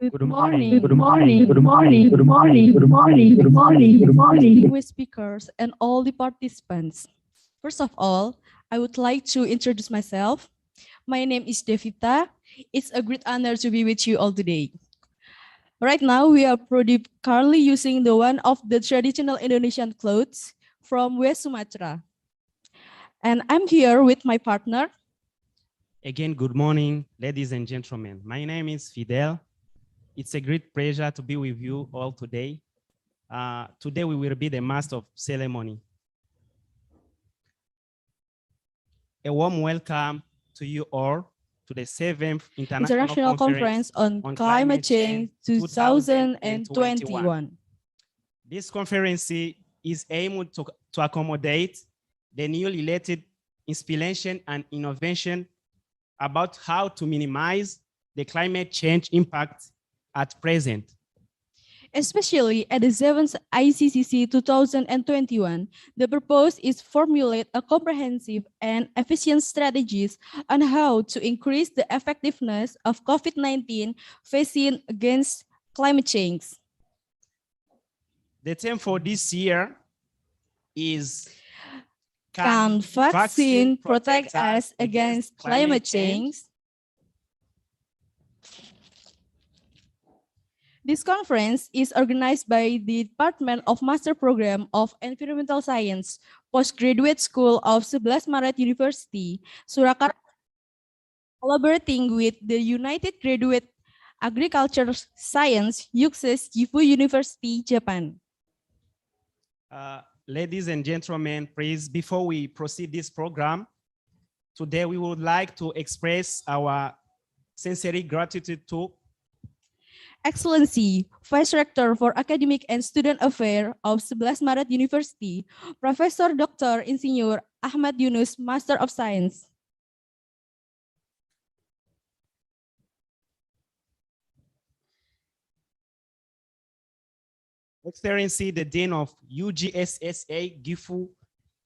Good morning. Good morning. Good morning. Good morning. Good morning. Good morning. Good morning. Distinguished speakers and all the participants. First of all, I would like to introduce myself. My name is Devita. It's a great honor to be with you all today. Right now, we are currently using the one of the traditional Indonesian clothes from West Sumatra. And I'm here with my partner. Again, good morning, ladies and gentlemen. My name is Fidel. It's a great pleasure to be with you all today. Today we will be the master of ceremony. A warm welcome to you all to the 7th International Conference on Climate Change 2021. This conference is aimed to accommodate the newly elected inspiration and innovation about how to minimize the climate change impact at present. Especially at the 7th ICCC 2021, the purpose is formulate a comprehensive and efficient strategies on how to increase the effectiveness of COVID-19 facing against climate change. The theme for this year is Can vaccine protect us against climate change? This conference is organized by the Department of Master Program of Environmental Science, Postgraduate School of 11 Maret University, Surakarta, collaborating with the United Graduate Agriculture Science, UXES, Gifu University, Japan. Ladies and gentlemen, please, before we proceed this program, today we would like to express our sincere gratitude to Excellency, Vice Rector for Academic and Student Affairs of 11 Maret University, Professor Dr. Insinyur Ahmad Yunus, Master of Science. Excellency, the Dean of UGSSA Gifu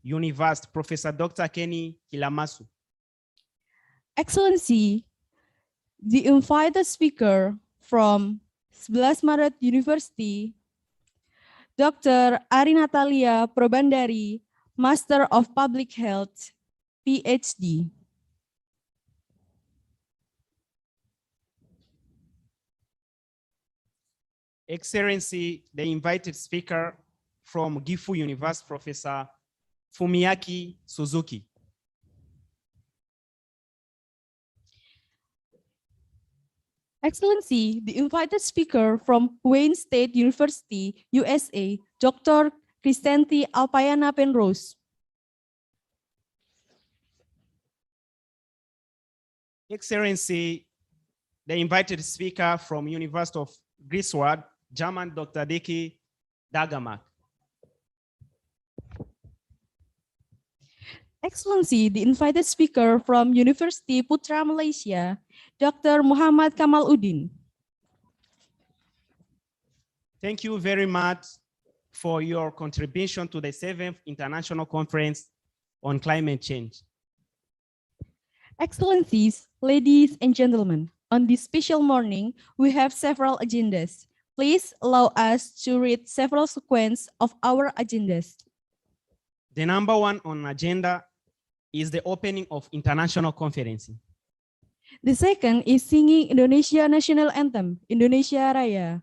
University, Professor Dr. Kenny Kilamasu. Excellency, the invited speaker from 11 Maret University, Dr. Ari Natalia Probandari, Master of Public Health, PhD. Excellency, the invited speaker from Gifu University, Professor Fumiaki Suzuki. Excellency, the invited speaker from Wayne State University, USA, Dr. Kristanti Alpayana Penrose. Excellency, the invited speaker from University of Greifswald, German, Dr. Diki Dagamak. Excellency, the invited speaker from University Putra Malaysia, Dr. Muhammad Kamaluddin. Thank you very much for your contribution to the 7th International Conference on Climate Change. Excellencies, ladies and gentlemen, on this special morning, we have several agendas. Please allow us to read several sequences of our agendas. The number one on agenda is the opening of international conference. The second is singing Indonesia National Anthem, Indonesia Raya.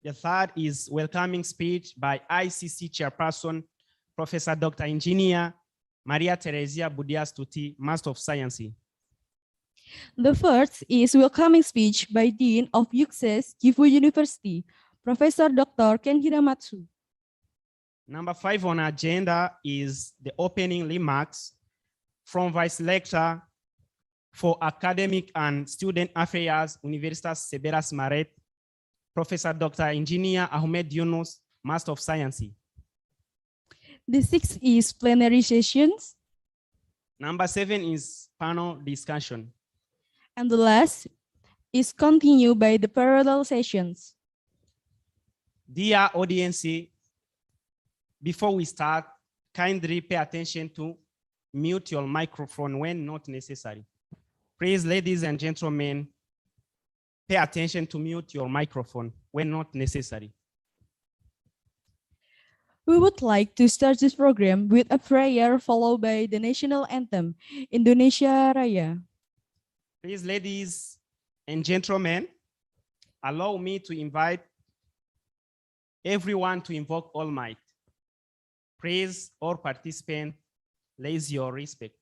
The third is welcoming speech by ICC Chairperson, Professor Dr. Engineer Maria Teresia Budiastuti, Master of Science. The fourth is welcoming speech by Dean of UXES, Gifu University, Professor Dr. Ken Hiramatsu. Number 5 on agenda is the opening remarks from Vice Lecturer for Academic and Student Affairs, Universitas 11 Maret, Professor Dr. Engineer Ahmed Yunus, Master of Science. The sixth is plenary sessions. Number 7 is panel discussion. And the last is continued by the parallel sessions. Dear audience, before we start, kindly pay attention to mute your microphone when not necessary. Please, ladies and gentlemen, pay attention to mute your microphone when not necessary. We would like to start this program with a prayer followed by the national anthem, Indonesia Raya. Please, ladies and gentlemen, allow me to invite everyone to invoke All Might. Praise all participants, raise your respect.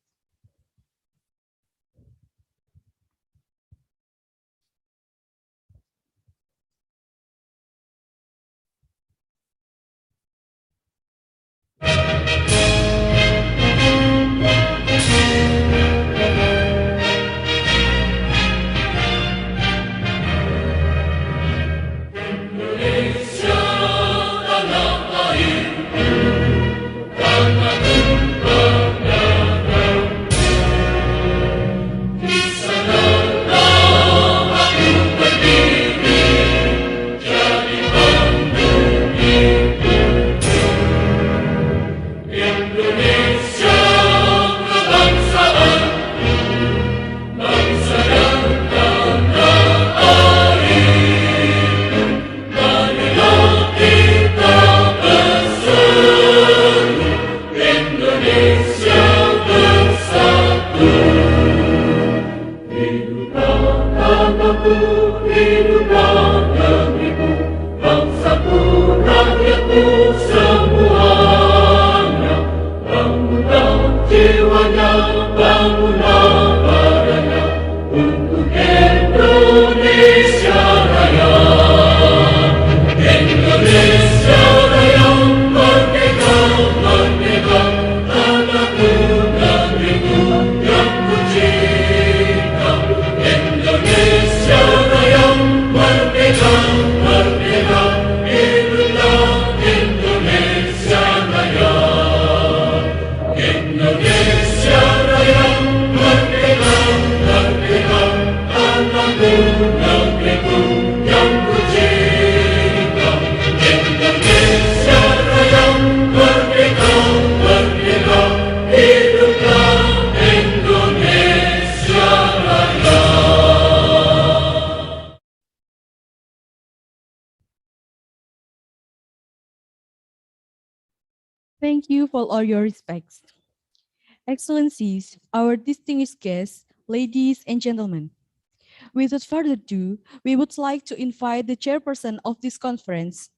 Thank you for all your respects. Excellencies, our distinguished guests, ladies and gentlemen. Without further ado, we would like to invite the chairperson of this conference,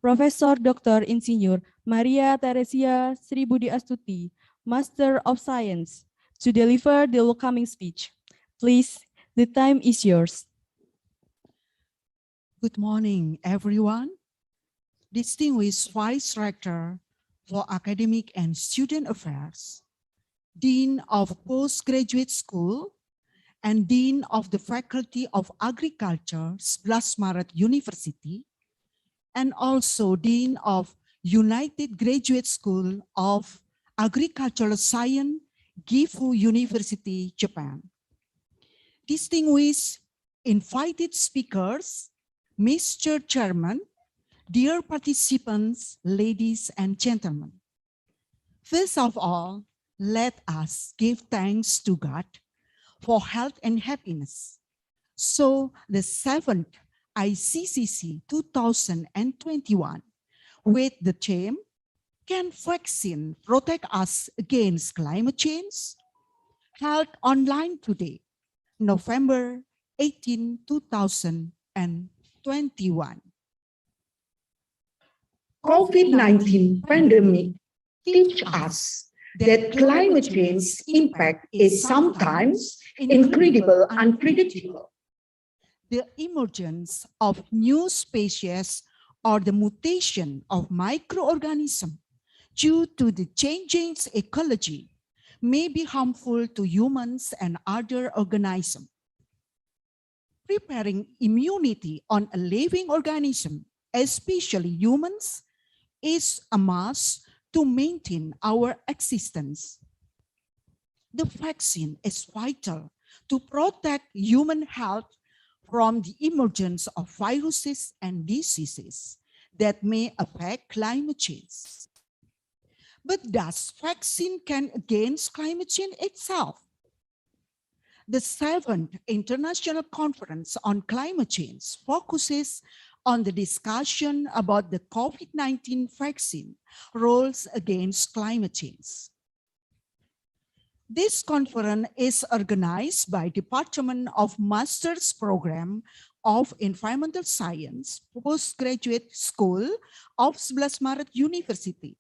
Professor Dr. Insinyur Maria Teresia Sri Budi Astuti, Master of Science, to deliver the welcoming speech. Please, the time is yours. Good morning, everyone. Distinguished Vice Rector for Academic and Student Affairs, Dean of Postgraduate School, and Dean of the Faculty of Agriculture, 11 Maret University, and also Dean of United Graduate School of Agricultural Science, Gifu University, Japan. Distinguished invited speakers, Mr. Chairman, dear participants, ladies and gentlemen. First of all, let us give thanks to God for health and happiness. So the 7th ICCC 2021 with the theme, Can Vaccine Protect Us Against Climate Change? Held online today, November 18, 2021. COVID-19 pandemic teach us that climate change impact is sometimes incredible, unpredictable. The emergence of new species or the mutation of microorganisms due to the changing ecology may be harmful to humans and other organisms. Preparing immunity on a living organism, especially humans, is a must to maintain our existence. The vaccine is vital to protect human health from the emergence of viruses and diseases that may affect climate change. But does vaccine can against climate change itself? The 7th International Conference on Climate Change focuses on the discussion about the COVID-19 vaccine roles against climate change. This conference is organized by Department of Master's Program of Environmental Science, Postgraduate School of 11 Maret University,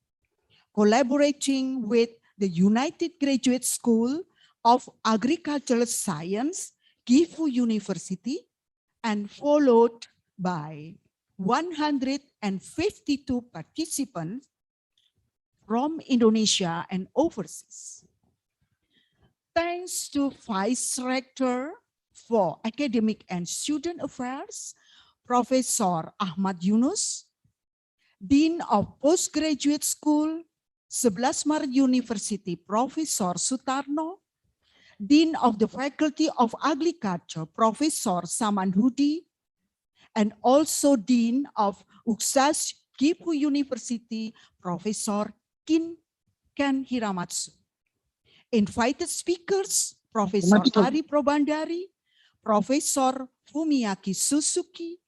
collaborating with the United Graduate School of Agricultural Science, Gifu University, and followed by 152 participants from Indonesia and overseas. Thanks to Vice Rector for Academic and Student Affairs, Professor Ahmad Yunus, Dean of Postgraduate School, 11 Maret University, Professor Sutarno, Dean of the Faculty of Agriculture, Professor Saman Hudi, and also Dean of UXAS Gifu University, Professor Ken Hiramatsu. Invited speakers, Professor Ari Probandari, Professor Fumiaki Suzuki,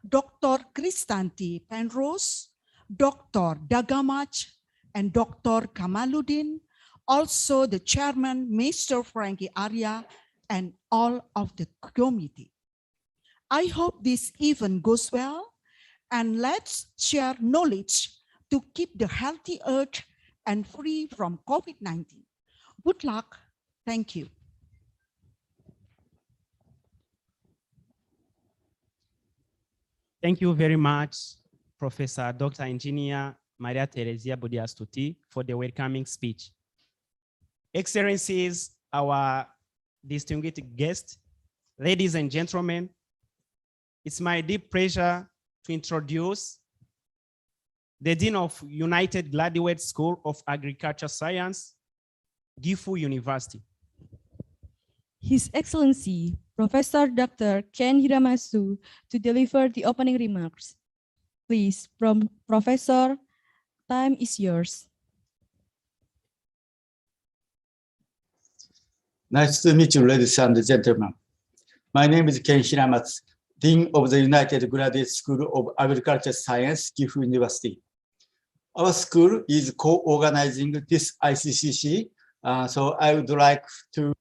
Dr. Kristanti Penrose, Dr. Dagamach, and Dr. Kamaluddin, also the chairman, Mr. Frankie Arya, and all of the committee. I hope this event goes well, and let's share knowledge to keep the healthy earth and free from COVID-19. Good luck. Thank you. Thank you very much, Professor Dr. Engineer Maria Teresia Budiastuti, for the welcoming speech. Excellencies, our distinguished guests, ladies and gentlemen, it's my deep pleasure to introduce the Dean of United Graduate School of Agriculture Science, Gifu University. His Excellency, Professor Dr. Ken Hiramatsu, to deliver the opening remarks. Please, Professor, time is yours. Nice to meet you, ladies and gentlemen. My name is Ken Hiramatsu, Dean of the United Graduate School of Agriculture Science, Gifu University. Our school is co-organizing this ICCC, so I would like to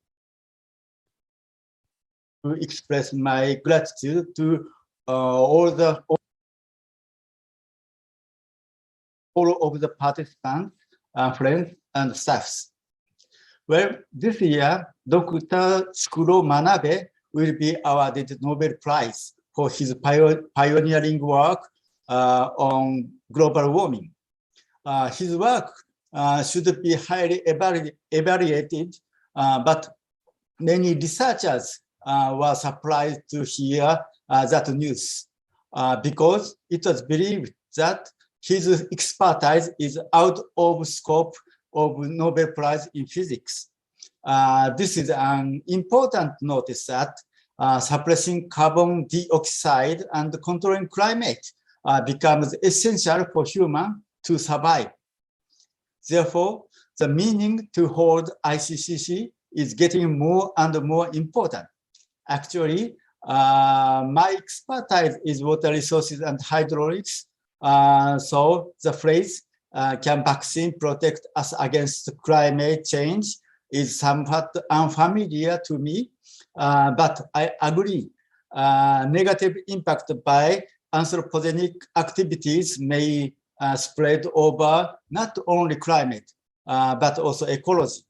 express my gratitude to all of the participants, friends, and staffs. Well, this year, Dr. Tsukuro Manabe will be awarded Nobel Prize for his pioneering work on global warming. His work should be highly evaluated, but many researchers were surprised to hear that news because it was believed that his expertise is out of scope of Nobel Prize in Physics. This is an important notice that suppressing carbon dioxide and controlling climate becomes essential for humans to survive. Therefore, the meaning to hold ICCC is getting more and more important. Actually, my expertise is water resources and hydraulics. So the phrase, can vaccine protect us against climate change, is somewhat unfamiliar to me, but I agree. Negative impact by anthropogenic activities may spread over not only climate, but also ecology.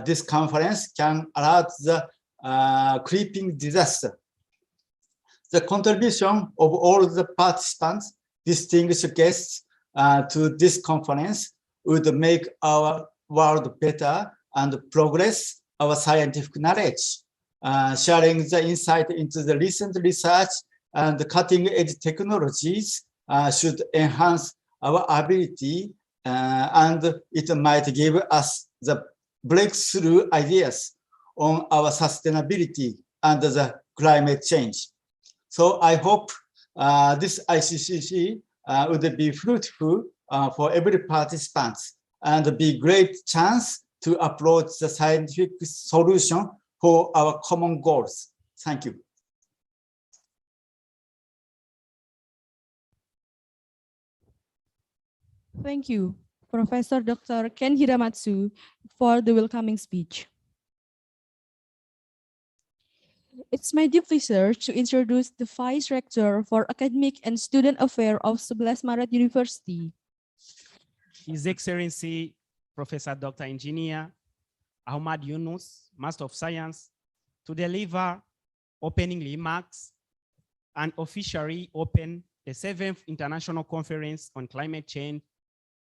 This conference can alert the creeping disaster. The contribution of all the participants, distinguished guests to this conference would make our world better and progress our scientific knowledge. Sharing the insight into the recent research and cutting-edge technologies should enhance our ability, and it might give us the breakthrough ideas on our sustainability and the climate change. So I hope this ICCC would be fruitful for every participant and be a great chance to approach the scientific solution for our common goals. Thank you. Thank you, Professor Dr. Ken Hiramatsu, for the welcoming speech. It's my deep pleasure to introduce the Vice Rector for Academic and Student Affairs of 11 Maret University. His Excellency, Professor Dr. Engineer Ahmad Yunus, Master of Science, to deliver opening remarks and officially open the 7th International Conference on Climate Change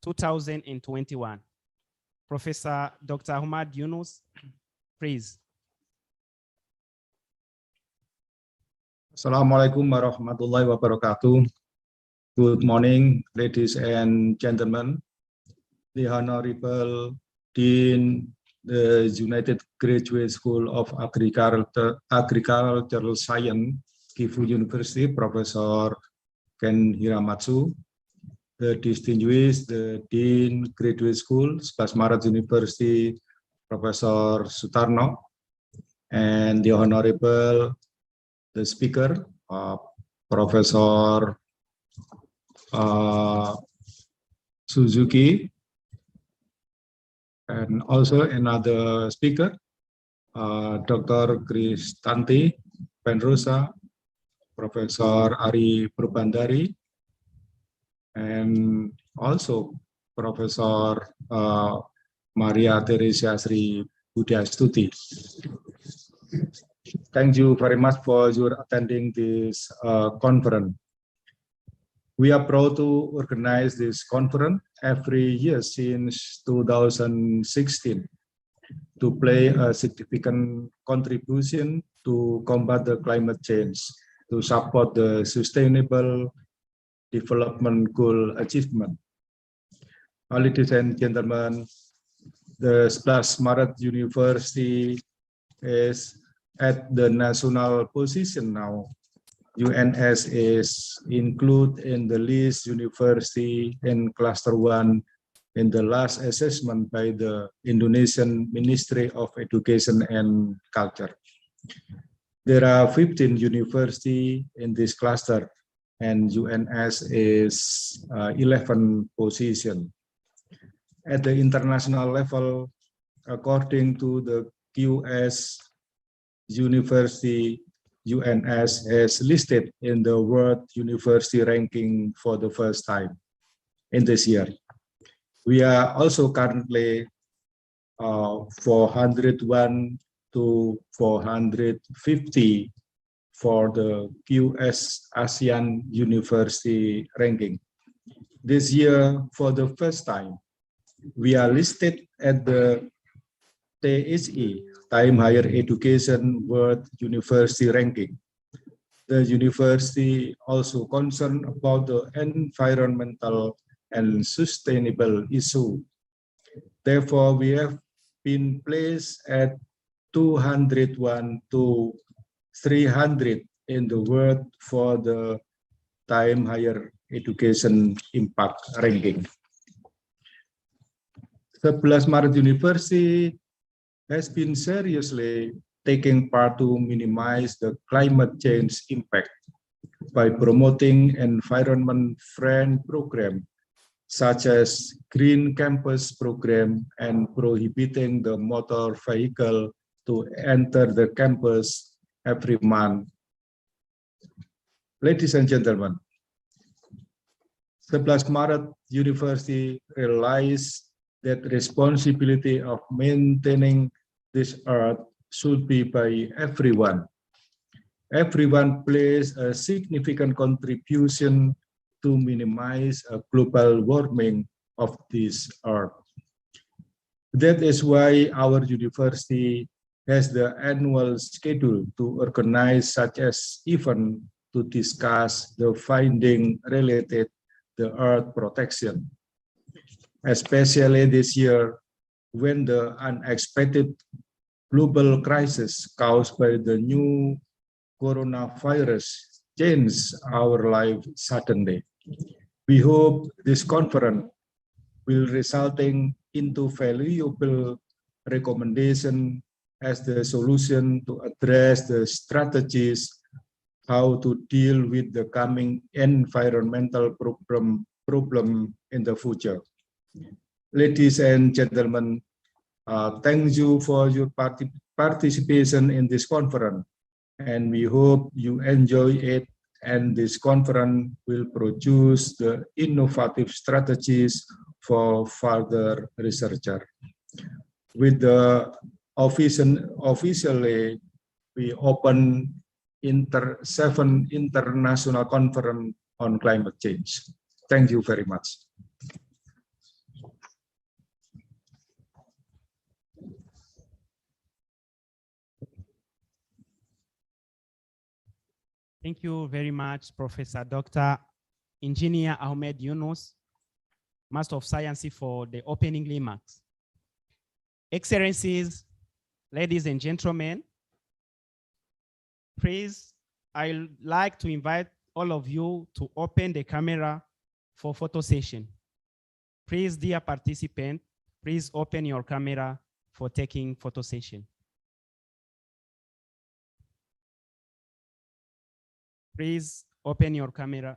2021. Professor Dr. Ahmad Yunus, please. Assalamualaikum warahmatullahi wabarakatuh. Good morning, ladies and gentlemen. The Honorable Dean, the United Graduate School of Agricultural Science, Gifu University, Professor Ken Hiramatsu, the distinguished Dean Graduate School, 11 Maret University, Professor Sutarno, and the Honorable the speaker, Professor Suzuki, and also another speaker, Dr. Kristanti Penrosa, Professor Ari Purbandari, and also Professor Maria Teresia Sri Budiastuti. Thank you very much for your attending this conference. We are proud to organize this conference every year since 2016 to play a significant contribution to combat the climate change, to support the sustainable development goal achievement. Ladies and gentlemen, the 11 Maret University is at the national position now. UNS is included in the list university in cluster 1 in the last assessment by the Indonesian Ministry of Education and Culture. There are 15 universities in this cluster and UNS is 11 position. At the international level, according to the QS University, UNS has listed in the World University Ranking for the first time in this year. We are also currently 401 to 450 for the QS ASEAN University Ranking. This year, for the first time, we are listed at the THE, Time Higher Education World University Ranking. The university also concerned about the environmental and sustainable issue. Therefore, we have been placed at 201 to 300 in the world for the Time Higher Education Impact Ranking. 11 Maret University has been seriously taking part to minimize the climate change impact by promoting environment-friendly programs such as Green Campus program and prohibiting the motor vehicle to enter the campus every month. Ladies and gentlemen, 11 Maret University realized that responsibility of maintaining this earth should be by everyone. Everyone plays a significant contribution to minimize a global warming of this earth. That is why our university has the annual schedule to organize such as event to discuss the finding related to earth protection. Especially this year, when the unexpected global crisis caused by the new coronavirus changed our life suddenly. We hope this conference will resulting into valuable recommendation as the solution to address the strategies how to deal with the coming environmental problem in the future. Ladies and gentlemen, thank you for your participation in this conference, and we hope you enjoy it, and this conference will produce the innovative strategies for further researcher. With the officially, we open 7 international conference on climate change. Thank you very much. Thank you very much, Professor Dr. Engineer Ahmed Yunus, Master of Science, for the opening remarks. Excellencies, ladies and gentlemen, please, I'd like to invite all of you to open the camera for photo session. Please, dear participant, please open your camera for taking photo session. Please open your camera.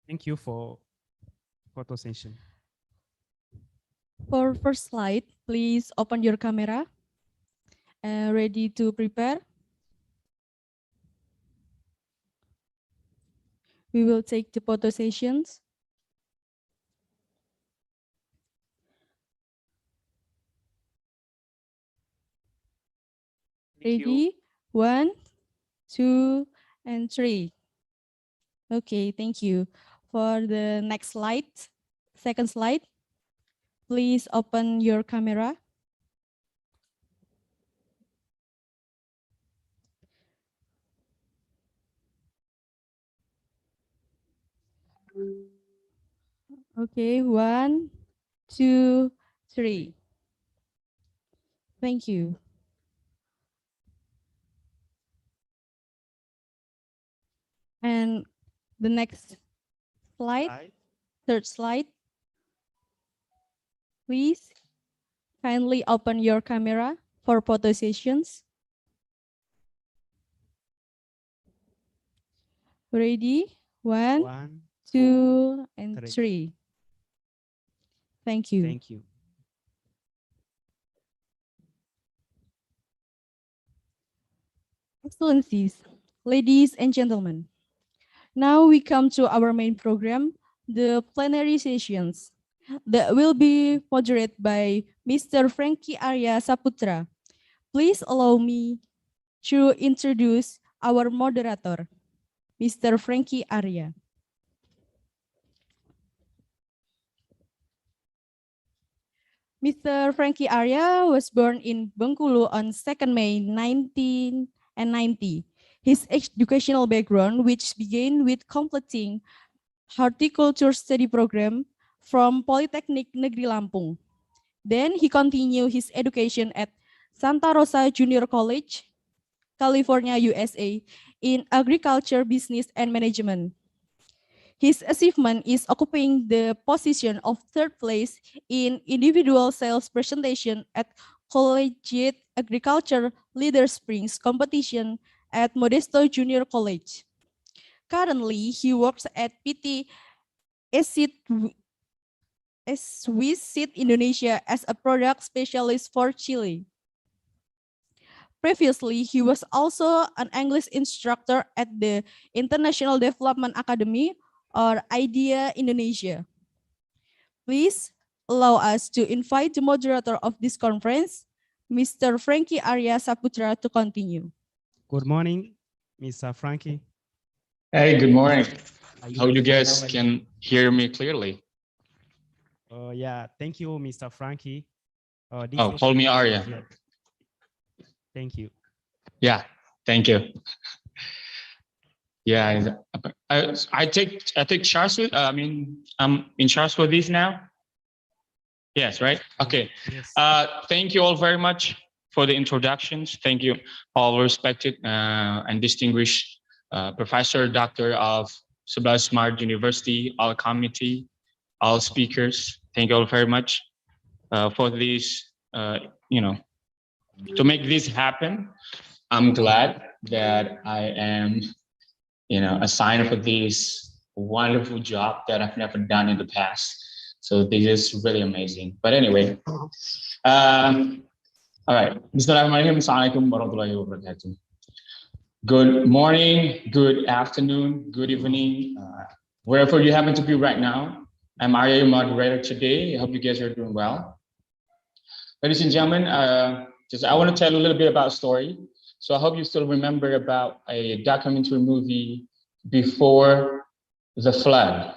Thank you for photo session. For first slide, please open your camera. Ready to prepare? We will take the photo sessions. Thank you. Ready? 1, 2, and 3. Okay, thank you. For the next slide, second slide, please open your camera. Okay, 1, 2, 3. Thank you. And the next slide, third slide. Please kindly open your camera for photo sessions. Ready? 1, 1, 2, and 3. 3. Thank you. Thank you. Excellencies, ladies and gentlemen, now we come to our main program, the plenary sessions, that will be moderated by Mr. Frankie Arya Saputra. Please allow me to introduce our moderator, Mr. Frankie Arya. Mr. Frankie Arya was born in Bengkulu on 2nd May 1990. His educational background, which began with completing horticulture study program from Polytechnic Negeri Lampung. Then he continued his education at Santa Rosa Junior College, California, USA, in agriculture, business, and management. His achievement is occupying the position of 3rd place in individual sales presentation at Collegiate Agriculture Leader Springs competition at Modesto Junior College. Currently, he works at PT Swiss Seed Indonesia as a product specialist for Chile. Previously, he was also an English instructor at the International Development Academy, or IDEA Indonesia. Please allow us to invite the moderator of this conference, Mr. Frankie Arya Saputra, to continue. Good morning, Mr. Frankie. Hey, good morning. Hope you guys can hear me clearly. Yeah, thank you, Mr. Frankie. Call me Arya. Thank you. Yeah, thank you. Yeah, I take charge with. I'm in charge for this now. Yes, right. Okay. Yes. Thank you all very much for the introductions. Thank you, all respected and distinguished Professor, Doctor of Sebelas Smart University, all committee, all speakers. Thank you all very much for this, to make this happen. I'm glad that I am, assigned for this wonderful job that I've never done in the past. So this is really amazing. But anyway, all right. Bismillahirrahmanirrahim. Assalamualaikum warahmatullahi wabarakatuh. Good morning, good afternoon, good evening, wherever you happen to be right now. I'm Arya, your moderator today. I hope you guys are doing well. Ladies and gentlemen, I want to tell you a little bit about a story. So I hope you still remember about a documentary movie before the flood,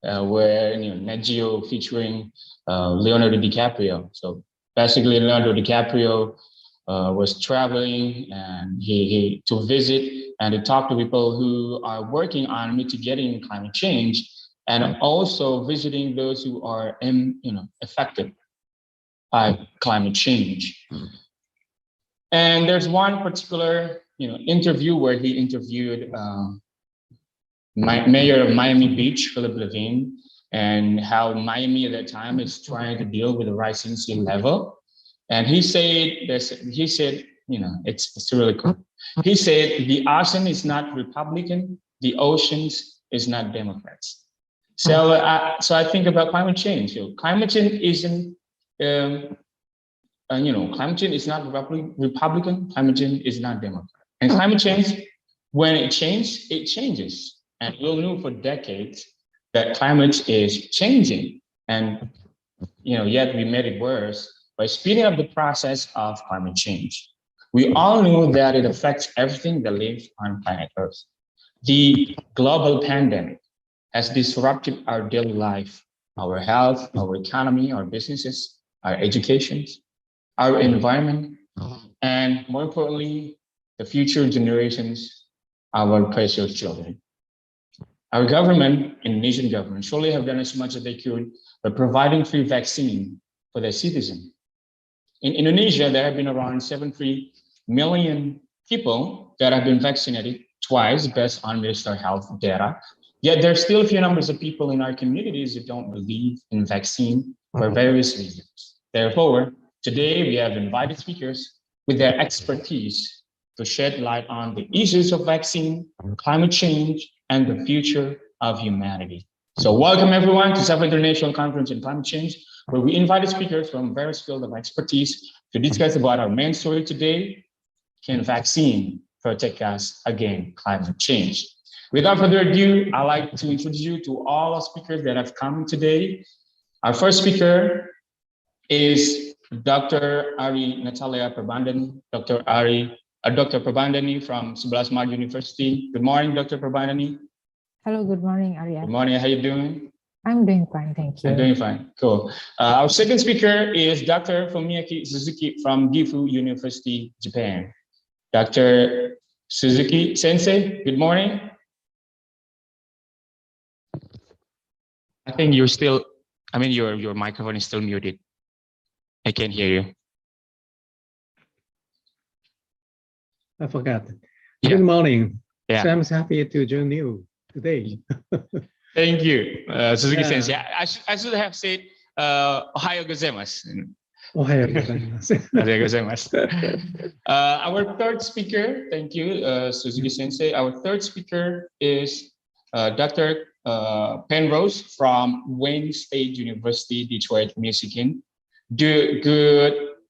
where Nat Geo featuring Leonardo DiCaprio. So basically, Leonardo DiCaprio was traveling and he to visit and to talk to people who are working on mitigating climate change, and also visiting those who are affected by climate change. And there's one particular interview where he interviewed Mayor of Miami Beach, Philip Levine, and how Miami at that time is trying to deal with the rising sea level. And he said, it's really cool. He said, the ocean is not Republican, the oceans is not Democrats. So I think about climate change. Climate change isn't, climate change is not Republican, climate change is not Democrat. And climate change, when it changes, it changes. And we'll know for decades that climate is changing. And yet we made it worse by speeding up the process of climate change. We all know that it affects everything that lives on planet Earth. The global pandemic has disrupted our daily life, our health, our economy, our businesses, our educations, our environment, and more importantly, the future generations, our precious children. Our government, Indonesian government, surely have done as much as they could by providing free vaccine for their citizens. In Indonesia, there have been around 73 million people that have been vaccinated twice based on Minister of Health data. Yet there's still a few numbers of people in our communities that don't believe in vaccine for various reasons. Therefore, today we have invited speakers with their expertise to shed light on the issues of vaccine, climate change, and the future of humanity. So welcome everyone to SAFA International Conference on Climate Change, where we invited speakers from various fields of expertise to discuss about our main story today: can vaccine protect us against climate change? Without further ado, I'd like to introduce you to all our speakers that have come today. Our first speaker is Dr. Ari Natalia Prabandani, Dr. Prabandani from Sebelas Smart University. Good morning, Dr. Prabandani. Hello, good morning, Arya. Good morning, how are you doing? I'm doing fine, thank you. I'm doing fine, cool. Our second speaker is Dr. Fumiyaki Suzuki from Gifu University, Japan. Dr. Suzuki Sensei, good morning. I think you're still, your microphone is still muted. I can't hear you. I forgot. Yeah. Good morning. Yeah. So I'm happy to join you today. Thank you, Suzuki Sensei. I should have said Ohayo gozaimasu. Ohayo gozaimasu. Ohayo gozaimasu. Our third speaker, thank you, Suzuki Sensei. Our third speaker is Dr. Penrose from Wayne State University, Detroit, Michigan.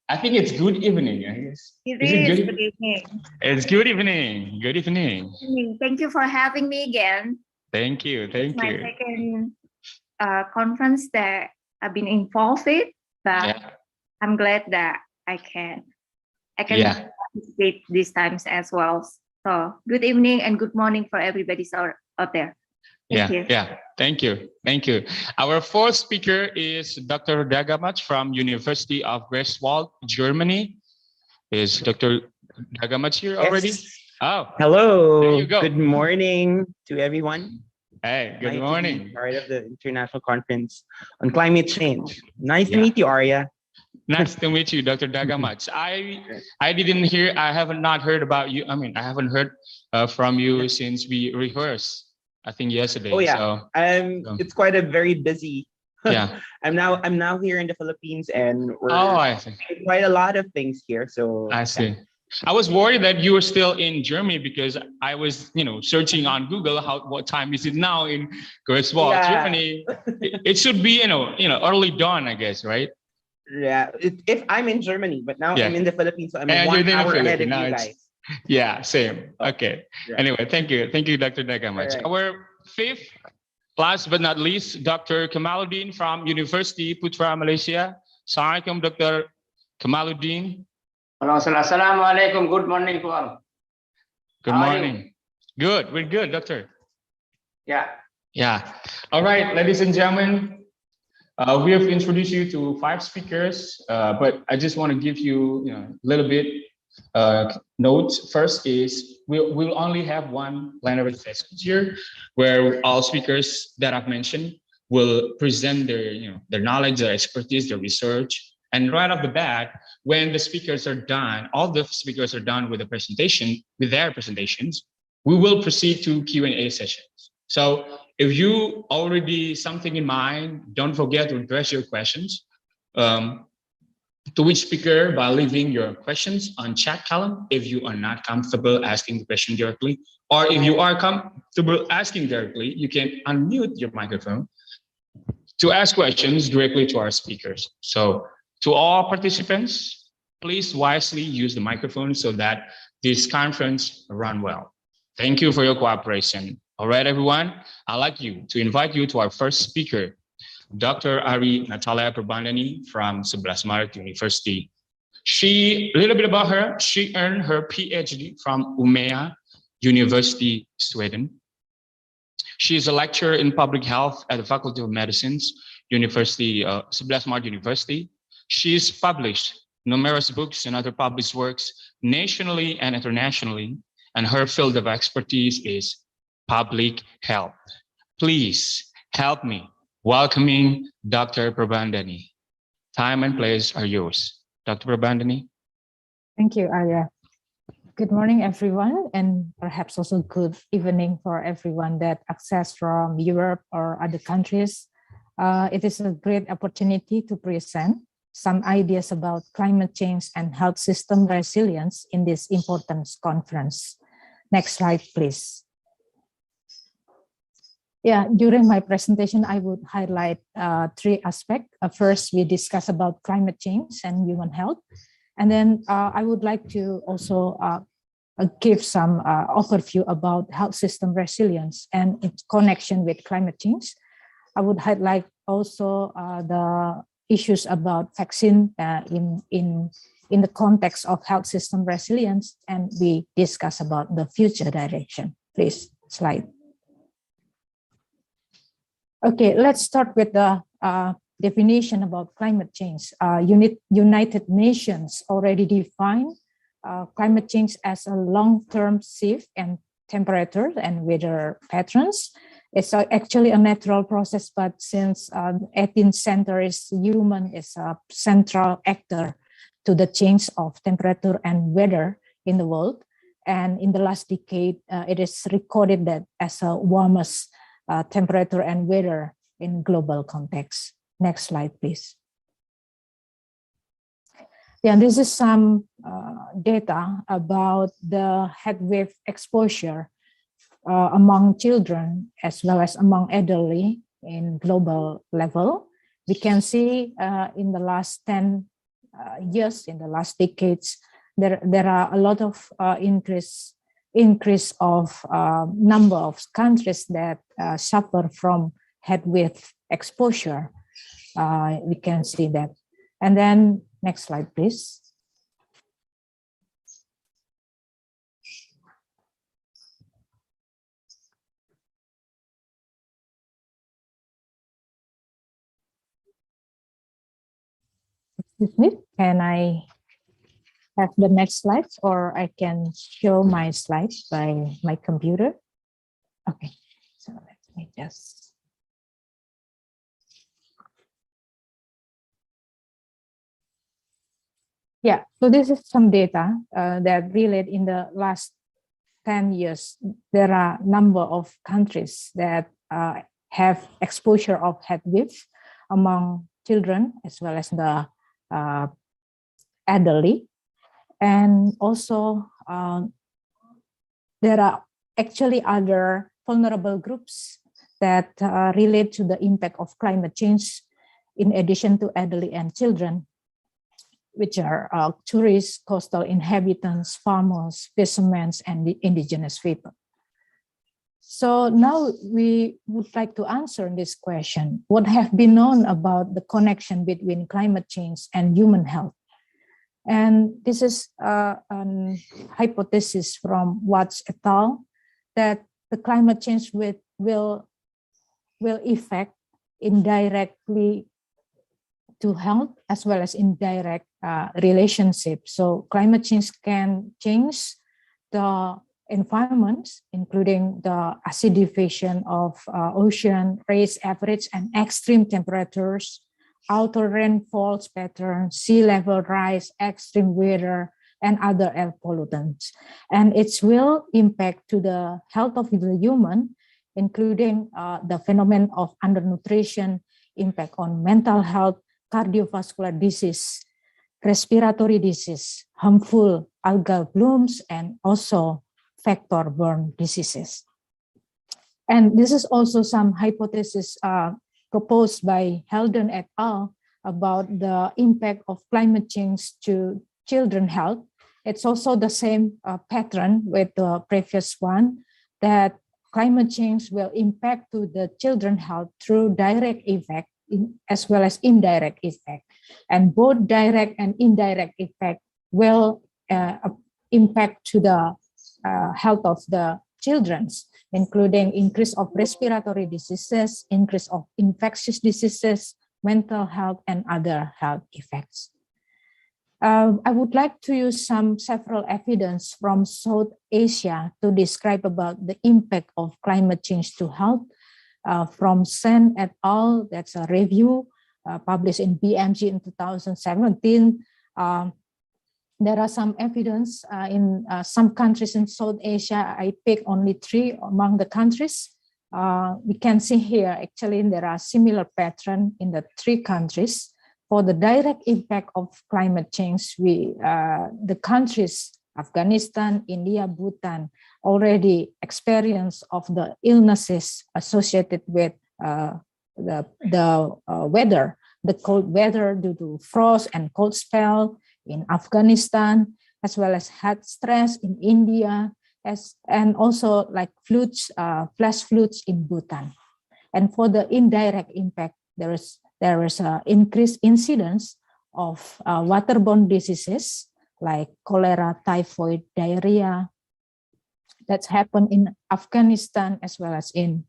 I think it's good evening, I guess. It is good evening. It's good evening. Good evening. Thank you for having me again. Thank you. Thank it's you. my second conference that I've been involved with, but I'm glad that I can participate these times as well. So good evening and good morning for everybody out there. Thank you. Thank you. Thank you. Our fourth speaker is Dr. Dagamach from University of Greifswald, Germany. Is Dr. Dagamach here already? Oh, hello. There you go. Good morning to everyone. Hey, good morning. Part of the International Conference on Climate Change. Nice to meet you, Arya. Nice to meet you, Dr. Dagamach. I didn't hear, I haven't not heard about you. I mean, I haven't heard from you since we rehearsed, I think yesterday. Oh yeah, So, it's quite a very busy. yeah. I'm now here in the Philippines, and we're I see. doing quite a lot of things here. So I see. I was worried that you were still in Germany because I was, searching on Google what time is it now in Greifswald, Germany. It should be, early dawn, I guess, right? Yeah, if I'm in Germany, but now I'm in the Philippines, so I'm And 1 you're in the hour ahead of Philippines. you Now guys. Yeah, same. Okay. Yeah. Anyway, thank you, Dr. Dagamach. All right. Our fifth, last but not least, Dr. Kamaluddin from University Putra, Malaysia. Assalamualaikum, Dr. Kamaluddin. Assalamualaikum. Good morning to all. Good morning. Good. We're good, doctor. Yeah. Yeah. All right, ladies and gentlemen, we have introduced you to 5 speakers, but I just want to give you, a little bit notes. First is we'll only have one plenary session here, where all speakers that I've mentioned will present their, their knowledge, their expertise, their research. And right off the bat, when the speakers are done, all the speakers are done with their presentations, we will proceed to Q&A sessions. So if you already something in mind, don't forget to address your questions to each speaker by leaving your questions on chat column if you are not comfortable asking the question directly, or if you are comfortable asking directly, you can unmute your microphone to ask questions directly to our speakers. So to all participants, please wisely use the microphone so that this conference run well. Thank you for your cooperation. All right, everyone, I'd like to invite you to our first speaker, Dr. Ari Natalia Prabandani from 11 Maret University. A little bit about her, she earned her PhD from Umeå University, Sweden. She is a lecturer in public health at the Faculty of Medicine's University, 11 Maret University. She's published numerous books and other published works nationally and internationally, and her field of expertise is public health. Please help me welcoming Dr. Prabandani. Time and place are yours. Dr. Prabandani. Thank you, Arya. Good morning, everyone, and perhaps also good evening for everyone that access from Europe or other countries. It is a great opportunity to present some ideas about climate change and health system resilience in this important conference. Next slide, please. Yeah, during my presentation, I would highlight 3 aspects. First, we discuss about climate change and human health. And then I would like to also give some overview about health system resilience and its connection with climate change. I would highlight also the issues about vaccine in the context of health system resilience, and we discuss about the future direction. Please, slide. Okay, let's start with the definition about climate change. United Nations already defined climate change as a long-term shift in temperature and weather patterns. It's actually a natural process, but since 18th century, human is a central actor to the change of temperature and weather in the world. And in the last decade, it is recorded that as a warmest temperature and weather in global context. Next slide, please. Yeah, this is some data about the heatwave exposure among children as well as among elderly in global level. We can see in the last 10 years, in the last decades, there are a lot of increase of number of countries that suffer from heatwave exposure. We can see that. And then next slide, please. Excuse me, can I have the next slide, or I can show my slides by my computer? Okay, so let me just. Yeah, so this is some data that relate in the last 10 years. There are a number of countries that have exposure of heat waves among children as well as the elderly. And also there are actually other vulnerable groups that relate to the impact of climate change in addition to elderly and children, which are tourists, coastal inhabitants, farmers, fishermen, and the indigenous people. So now we would like to answer this question. What have been known about the connection between climate change and human health? And this is a hypothesis from Watts et al. That the climate change will affect indirectly to health as well as indirect relationships. So climate change can change the environment, including the acidification of ocean, raise average and extreme temperatures, outer rainfall patterns, sea level rise, extreme weather, and other air pollutants. And it will impact to the health of the human, including the phenomenon of undernutrition, impact on mental health, cardiovascular disease, respiratory disease, harmful algal blooms, and also vector-borne diseases. And this is also some hypothesis proposed by Heldon et al. About the impact of climate change to children's health. It's also the same pattern with the previous one, that climate change will impact to the children's health through direct effect as well as indirect effect. And both direct and indirect effect will impact to the health of the children, including increase of respiratory diseases, increase of infectious diseases, mental health, and other health effects. I would like to use several evidence from South Asia to describe about the impact of climate change to health. From Sen et al., that's a review published in BMG in 2017. There are some evidence in some countries in South Asia. I pick only 3 among the countries. We can see here, actually, there are similar pattern in the 3 countries. For the direct impact of climate change, the countries, Afghanistan, India, Bhutan, already experience of the illnesses associated with the weather, the cold weather due to frost and cold spell in Afghanistan, as well as heat stress in India, and also like floods, flash floods in Bhutan. And for the indirect impact, there is an increased incidence of waterborne diseases like cholera, typhoid, diarrhea. That's happened in Afghanistan as well as in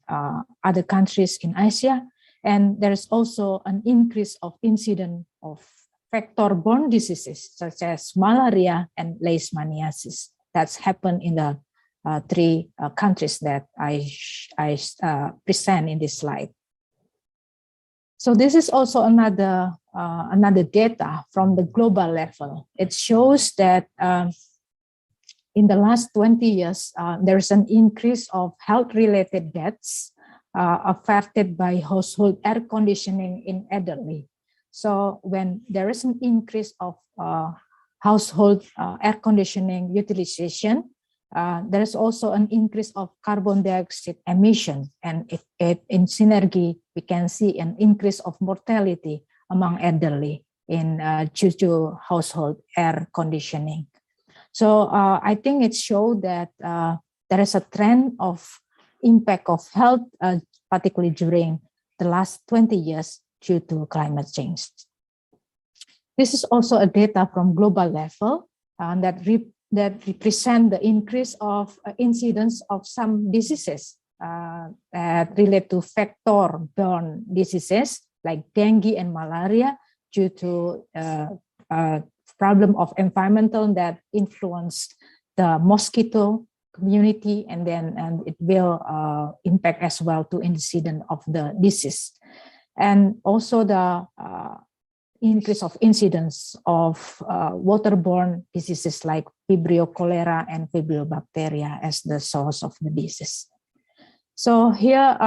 other countries in Asia. And there is also an increase of incidence of vector-borne diseases such as malaria and leishmaniasis. That's happened in the 3 countries that I present in this slide. So this is also another data from the global level. It shows that in the last 20 years, there is an increase of health-related deaths affected by household air conditioning in elderly. So when there is an increase of household air conditioning utilization, there is also an increase of carbon dioxide emission, and in synergy, we can see an increase of mortality among elderly due to household air conditioning. So I think it shows that there is a trend of impact of health, particularly during the last 20 years due to climate change. This is also a data from global level that represent the increase of incidence of some diseases that relate to vector-borne diseases like dengue and malaria due to problem of environmental that influence the mosquito community, and it will impact as well to incidence of the disease. And also the increase of incidence of waterborne diseases like Vibrio cholera and Vibrio bacteria as the source of the disease. So here,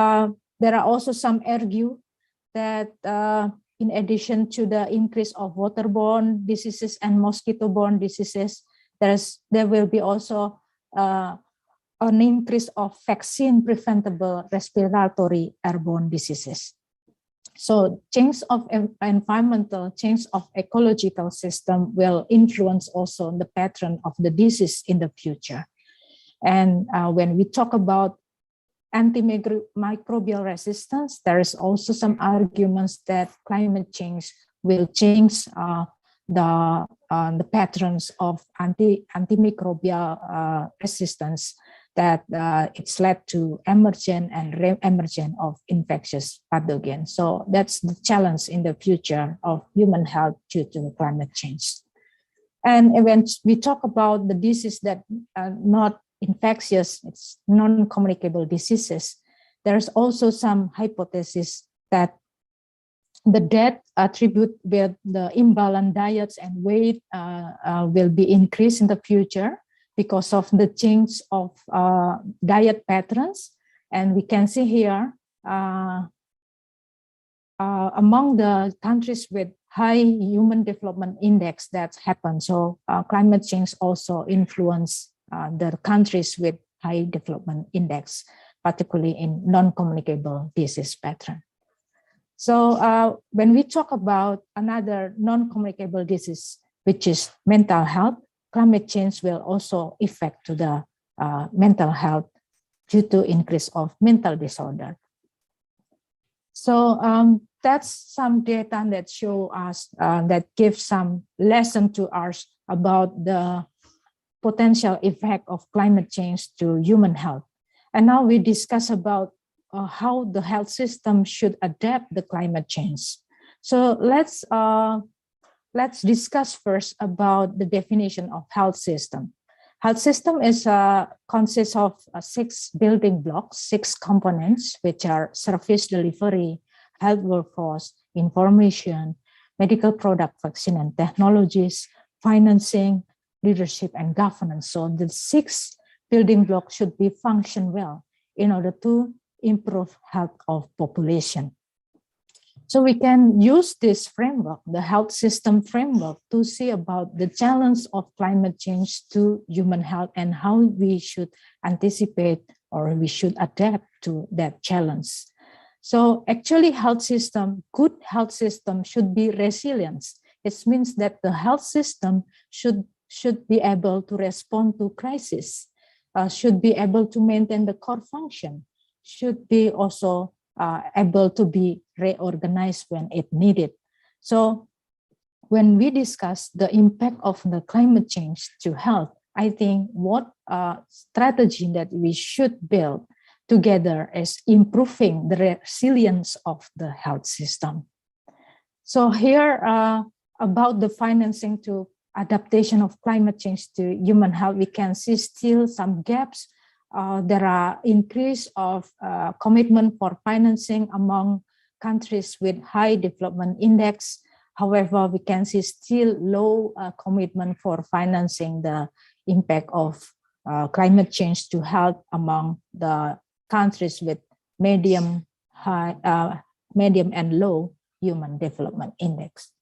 there are also some argue that in addition to the increase of waterborne diseases and mosquito-borne diseases, there will be also an increase of vaccine-preventable respiratory airborne diseases. So change of environmental, change of ecological system will influence also the pattern of the disease in the future. And when we talk about antimicrobial resistance, there is also some arguments that climate change will change the patterns of antimicrobial resistance, that it's led to emergence and re-emergence of infectious pathogens. So that's the challenge in the future of human health due to climate change. And when we talk about the disease that are not infectious, it's non-communicable diseases, there's also some hypothesis that the death attribute with the imbalanced diets and weight will be increased in the future because of the change of diet patterns. And we can see here among the countries with high human development index that happen. So climate change also influence the countries with high development index, particularly in non-communicable disease pattern. So when we talk about another non-communicable disease, which is mental health, climate change will also affect to the mental health due to increase of mental disorder. So that's some data that show us, that gives some lesson to us about the potential effect of climate change to human health. And now we discuss about how the health system should adapt the climate change. So let's discuss first about the definition of health system. Health system is consists of 6 building blocks, 6 components, which are service delivery, health workforce, information, medical product, vaccine and technologies, financing, leadership and governance. So the 6 building blocks should be function well in order to improve health of population. So we can use this framework, the health system framework, to see about the challenge of climate change to human health and how we should anticipate or we should adapt to that challenge. So actually good health system should be resilient. It means that the health system should be able to respond to crisis, should be able to maintain the core function, should be also able to be reorganized when it needed. So when we discuss the impact of the climate change to health, I think what strategy that we should build together is improving the resilience of the health system. So here about the financing to adaptation of climate change to human health, we can see still some gaps. There are increase of commitment for financing among countries with high development index. However, we can see still low commitment for financing the impact of climate change to health among the countries with medium and low human development index.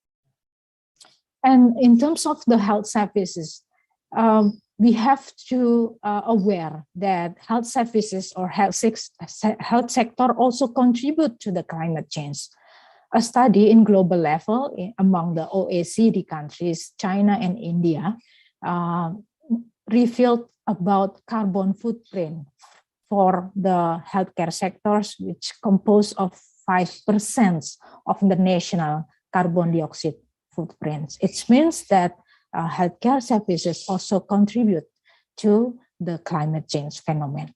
And in terms of the health services, we have to aware that health services or health sector also contribute to the climate change. A study in global level among the OECD countries, China and India, revealed about carbon footprint for the healthcare sectors, which compose of 5% of the national carbon dioxide footprints. It means that healthcare services also contribute to the climate change phenomenon.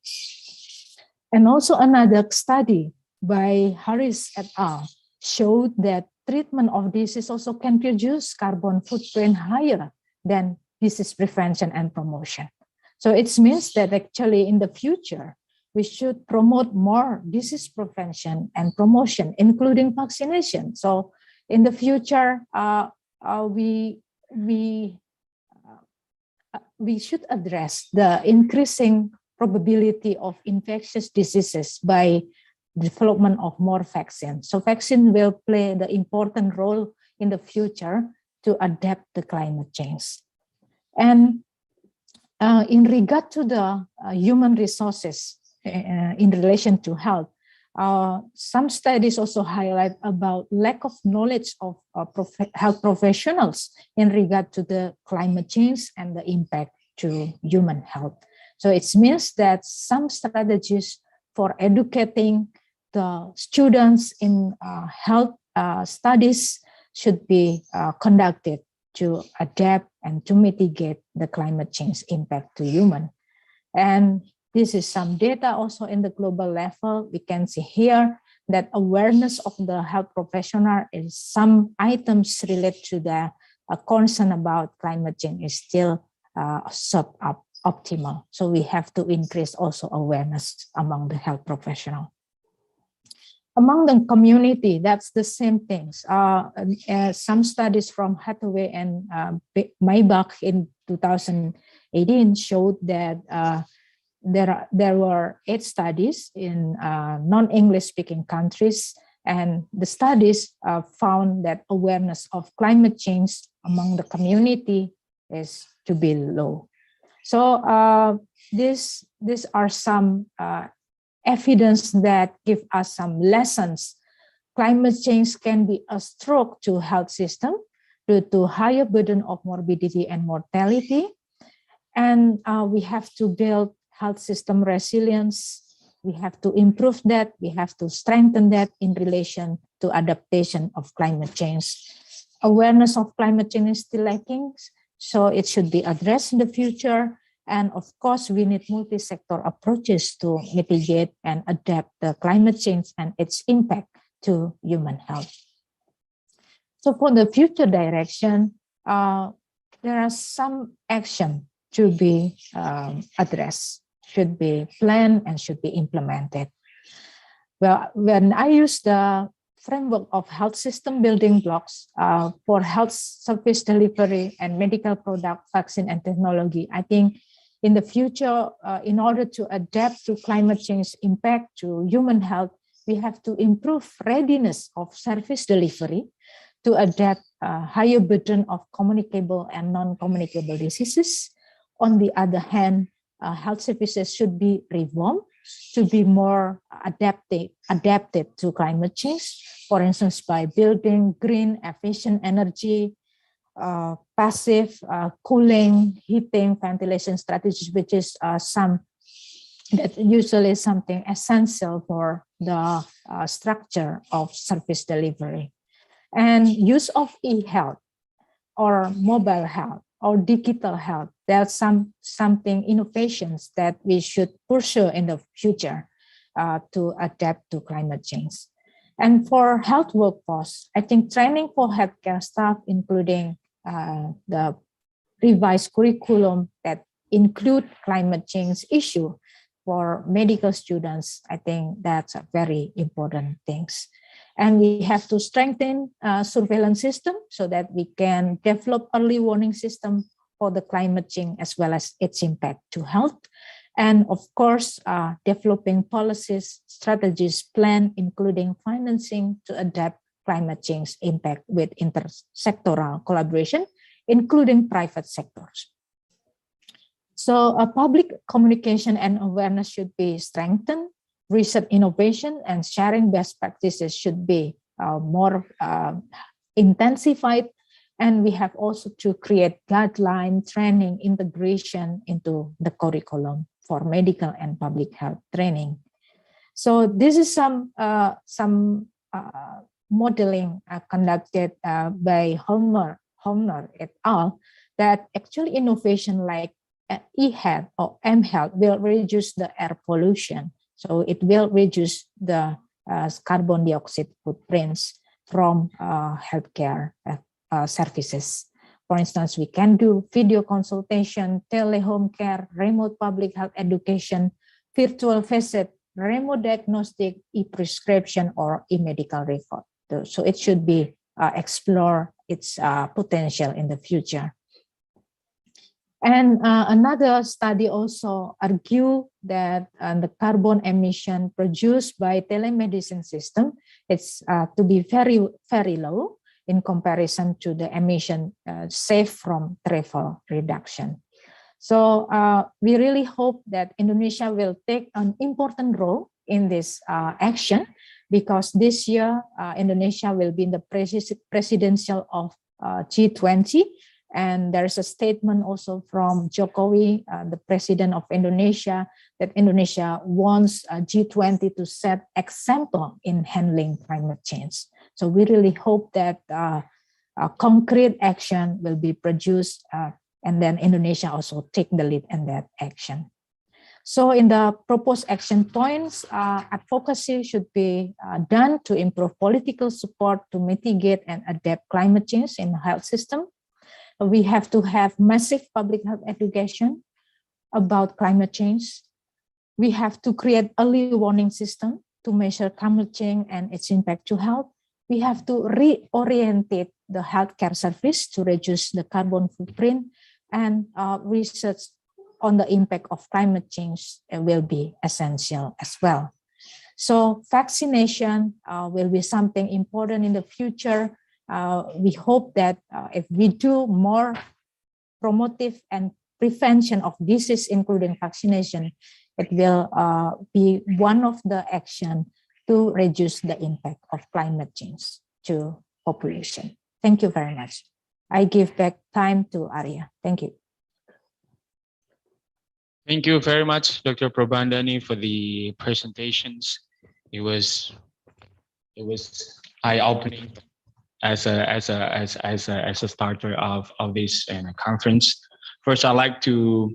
And also another study by Harris et al. Showed that treatment of disease also can reduce carbon footprint higher than disease prevention and promotion. So it means that actually in the future, we should promote more disease prevention and promotion, including vaccination. So In the future, we should address the increasing probability of infectious diseases by development of more vaccines. So vaccine will play the important role in the future to adapt the climate change. And in regard to the human resources in relation to health, some studies also highlight about lack of knowledge of health professionals in regard to the climate change and the impact to human health. So it means that some strategies for educating the students in health studies should be conducted to adapt and to mitigate the climate change impact to human. And this is some data also in the global level. We can see here that awareness of the health professional is some items related to the concern about climate change is still suboptimal. So we have to increase also awareness among the health professional. Among the community, that's the same things. Some studies from Hathaway and Maybach in 2018 showed that there were 8 studies in non-English speaking countries, and the studies found that awareness of climate change among the community is to be low. So these are some evidence that give us some lessons. Climate change can be a stroke to health system due to higher burden of morbidity and mortality. And we have to build health system resilience. We have to improve that. We have to strengthen that in relation to adaptation of climate change. Awareness of climate change is still lacking, so it should be addressed in the future. And of course, we need multi-sector approaches to mitigate and adapt the climate change and its impact to human health. So for the future direction, there are some action to be addressed, should be planned and should be implemented. Well, when I use the framework of health system building blocks for health service delivery and medical product, vaccine and technology, I think in the future, in order to adapt to climate change impact to human health, we have to improve readiness of service delivery to adapt higher burden of communicable and non-communicable diseases. On the other hand, health services should be reformed to be more adapted to climate change. For instance, by building green, efficient energy, passive cooling, heating, ventilation strategies, which is usually something essential for the structure of service delivery. And use of e-health or mobile health or digital health. There's something innovations that we should pursue in the future to adapt to climate change. And for health workforce, I think training for healthcare staff, including the revised curriculum that include climate change issue for medical students, I think that's a very important things. And we have to strengthen surveillance system so that we can develop early warning system for the climate change as well as its impact to health. And of course, developing policies, strategies, plan, including financing to adapt climate change impact with intersectoral collaboration, including private sectors. So public communication and awareness should be strengthened. Research, innovation, and sharing best practices should be more intensified. And we have also to create guideline, training, integration into the curriculum for medical and public health training. So this is some modeling conducted by Holmer et al. That actually innovation like e-health or m-health will reduce the air pollution. So it will reduce the carbon dioxide footprints from healthcare services. For instance, we can do video consultation, tele-home care, remote public health education, virtual visit, remote diagnostic, e-prescription, or e-medical record. So it should be explore its potential in the future. And another study also argued that the carbon emission produced by telemedicine system is to be very, very low in comparison to the emission saved from travel reduction. So we really hope that Indonesia will take an important role in this action, because this year Indonesia will be in the presidential of G20. And there's a statement also from Jokowi, the president of Indonesia, that Indonesia wants G20 to set example in handling climate change. So we really hope that concrete action will be produced, and then Indonesia also take the lead in that action. So in the proposed action points, advocacy should be done to improve political support to mitigate and adapt climate change in the health system. We have to have massive public health education about climate change. We have to create early warning system to measure climate change and its impact to health. We have to reorientate the healthcare service to reduce the carbon footprint, and research on the impact of climate change will be essential as well. So vaccination will be something important in the future. We hope that if we do more promotive and prevention of disease, including vaccination, it will be one of the action to reduce the impact of climate change to population. Thank you very much. I give back time to Arya. Thank you. Thank you very much, Dr. Prabandani, for the presentations. It was eye-opening as a starter of this conference. First, I'd like to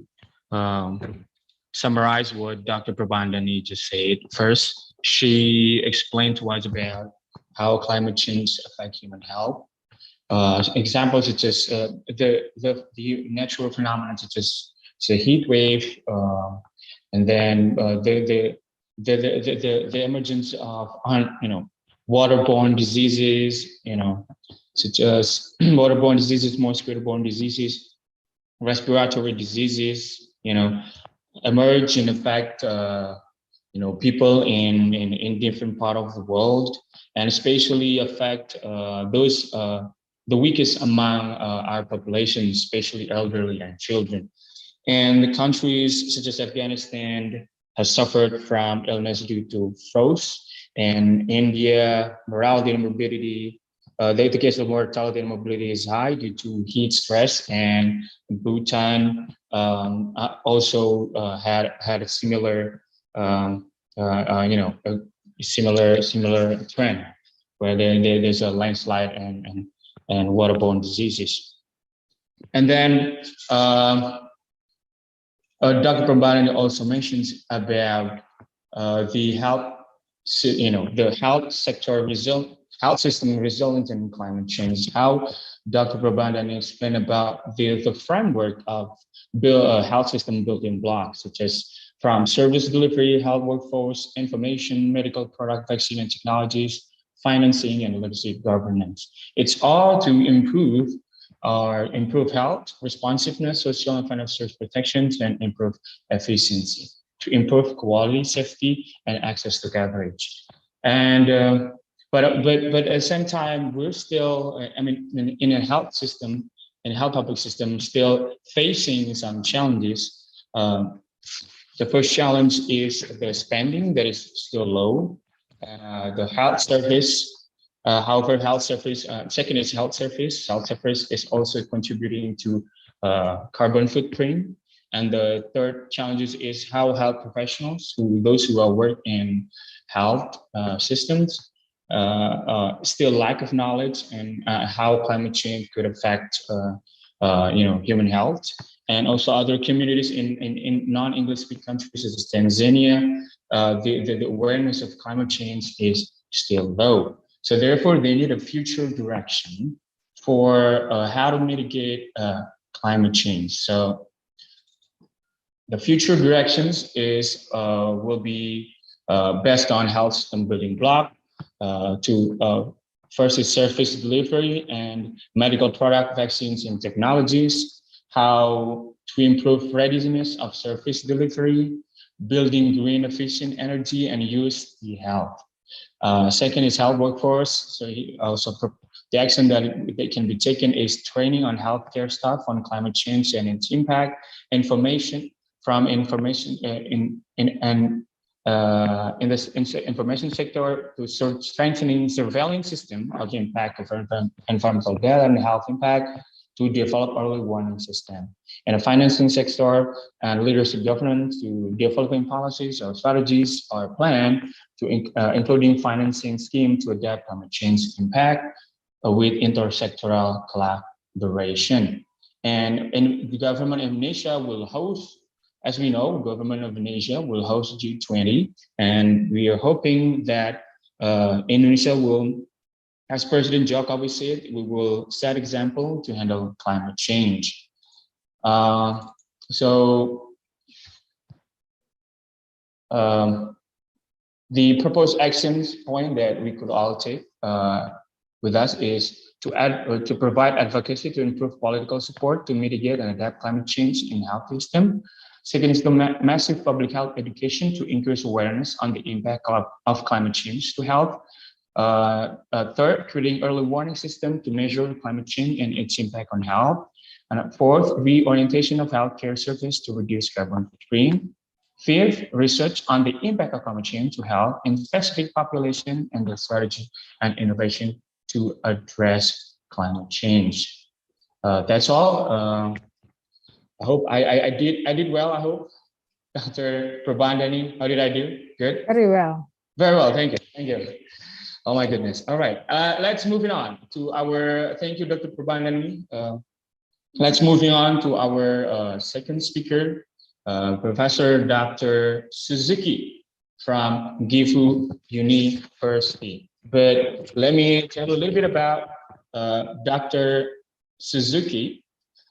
summarize what Dr. Prabandani just said. First, she explained to us about how climate change affects human health. Examples such as the natural phenomena such as the heat wave, and then the emergence of waterborne diseases, such as waterborne diseases, mosquito-borne diseases, respiratory diseases, emerge and affect people in different part of the world, and especially affect those the weakest among our population, especially elderly and children. And the countries such as Afghanistan has suffered from illness due to frost, and India, mortality and morbidity, the case of mortality and morbidity is high due to heat stress, and Bhutan also had a similar, similar trend where there's a landslide and waterborne diseases. And then Dr. Prabandani also mentions about the health, the health sector health system resilient in climate change. How Dr. Prabandani explained about the framework of health system building blocks, such as from service delivery, health workforce, information, medical product, vaccine and technologies, financing, and legislative governance. It's all to improve health, responsiveness, social and financial service protections, and improve efficiency, to improve quality, safety, and access to coverage. And but at the same time, we're still, in a health system, in a health public system, still facing some challenges. The first challenge is the spending that is still low. The health service, however, health service, second is health service. Health service is also contributing to carbon footprint. And the third challenge is how health professionals, those who are working in health systems, still lack of knowledge and how climate change could affect human health, and also other communities in non-English speaking countries such as Tanzania. The awareness of climate change is still low. So therefore, they need a future direction for how to mitigate climate change. So the future directions will be based on health system building block to First is service delivery and medical product, vaccines, and technologies. How to improve readiness of service delivery, building green efficient energy, and use the health. Second is health workforce. So he also the action that can be taken is training on healthcare staff on climate change and its impact, information in this information sector to strengthening surveillance system of the impact of environmental data and health impact to develop early warning system. In the financing sector and leadership governance to developing policies or strategies or plan to including financing scheme to adapt climate change impact with intersectoral collaboration. And the government of Indonesia will host, as we know, government of Indonesia will host G20, and we are hoping that Indonesia will, as President Jokowi said, we will set example to handle climate change. The proposed actions point that we could all take with us is to provide advocacy to improve political support to mitigate and adapt climate change in health system. Second is the massive public health education to increase awareness on the impact of climate change to health. Third, creating early warning system to measure climate change and its impact on health. And fourth, reorientation of healthcare service to reduce carbon footprint. Fifth, research on the impact of climate change to health in specific population and the strategy and innovation to address climate change. That's all. I hope I did well. I hope, Dr. Prabandani, how did I do? Good. Very well. Very well. Thank you. Thank you. Oh my goodness. All right. Let's moving on to our. Thank you, Dr. Prabandani. Let's moving on to our second speaker, Professor Dr. Suzuki from Gifu University. But let me tell you a little bit about Dr. Suzuki.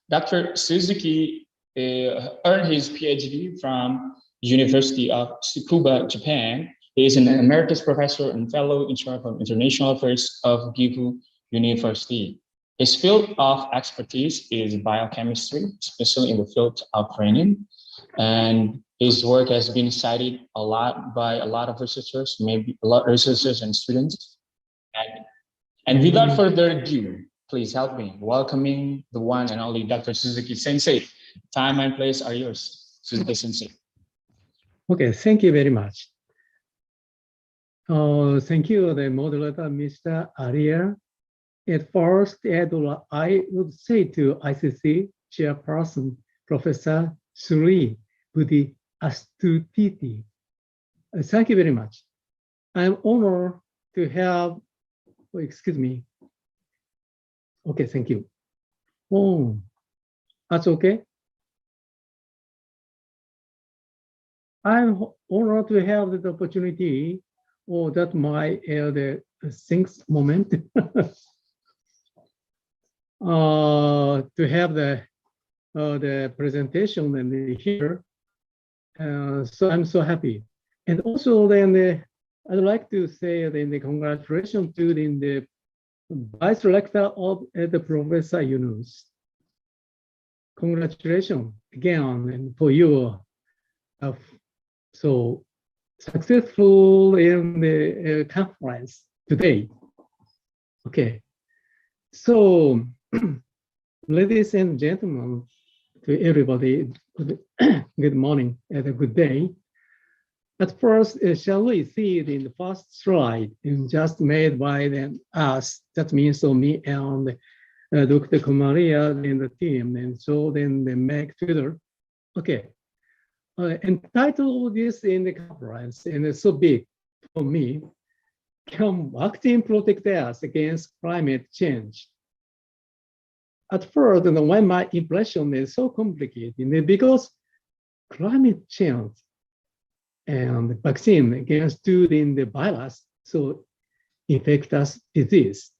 Dr. Suzuki earned his PhD from University of Tsukuba, Japan. He is an emeritus professor and fellow in charge of international affairs of Gifu University. His field of expertise is biochemistry, especially in the field of training. And his work has been cited a lot by a lot of researchers, maybe a lot of researchers and students. And without further ado, please help me welcoming the one and only Dr. Suzuki Sensei. Time and place are yours, Suzuki Sensei. Okay, thank you very much. Thank you, the moderator, Mr. Ariel. At first, I would say to ICC Chairperson, Professor Sri Budi Astutiti. Thank you very much. I'm honored to have, oh, excuse me. Okay, thank you. Oh, that's okay. I'm honored to have the opportunity, or that my the things moment to have the presentation and here. So I'm so happy. And also then I'd like to say then the congratulations to the Vice Rector of the Professor Yunus. Congratulations again and for you so successful in the conference today. Okay, so ladies and gentlemen, to everybody, good morning and a good day. At first, shall we see it in the first slide just made by us, that means so me and Dr. Komaria and the team, and so then they make together. Okay, entitled this in the conference, and it's so big for me, can vaccine protect us against climate change? At first, when my impression is so complicated, because climate change and vaccine against the virus, so infectious disease.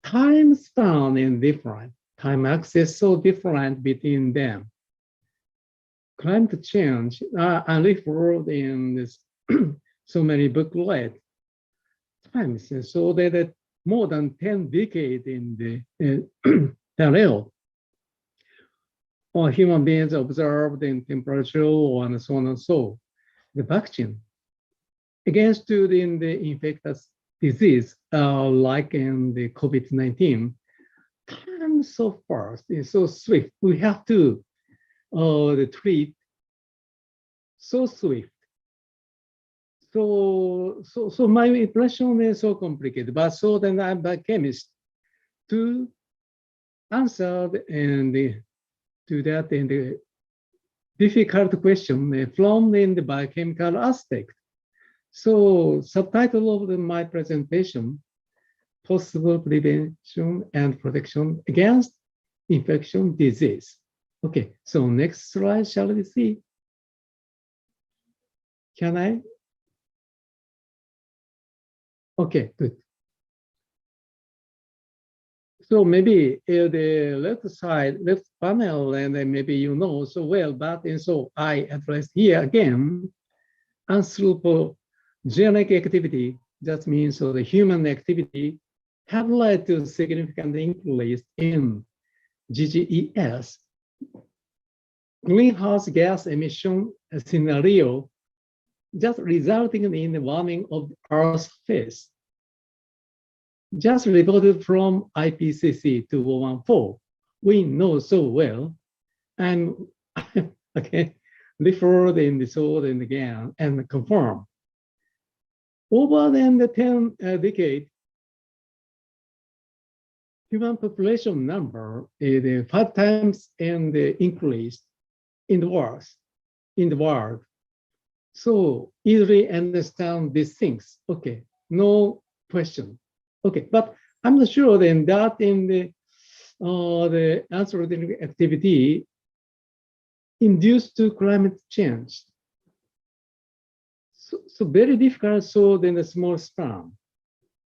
Time span is different, time access so different between them. Climate change, I referred in this so many booklets, times, so that more than 10 decades in the parallel. Or human beings observed in temperature and so on and so. The vaccine against the infectious disease, like in the COVID-19, time so fast, is so swift. We have to treat so swift. So my impression is so complicated, but so then I'm a chemist to answer to that in the difficult question from in the biochemical aspect. So subtitle of my presentation, possible prevention and protection against infection disease. Okay, so next slide, shall we see? Can I? Okay, good. So maybe the left side, left panel, and then maybe you know so well, but and so I address here again, anthropogenic activity, that means so the human activity have led to significant increase in GGES, greenhouse gas emission scenario, just resulting in the warming of the Earth's face. Just reported from IPCC 2014, we know so well, and okay, referred in the sword and again and confirm. Over the 10 decade, human population number is 5 times and increased in the world. So easily understand these things. Okay, no question. Okay, but I'm not sure then that in the anthropogenic activity induced to climate change. So very difficult. So then a small span,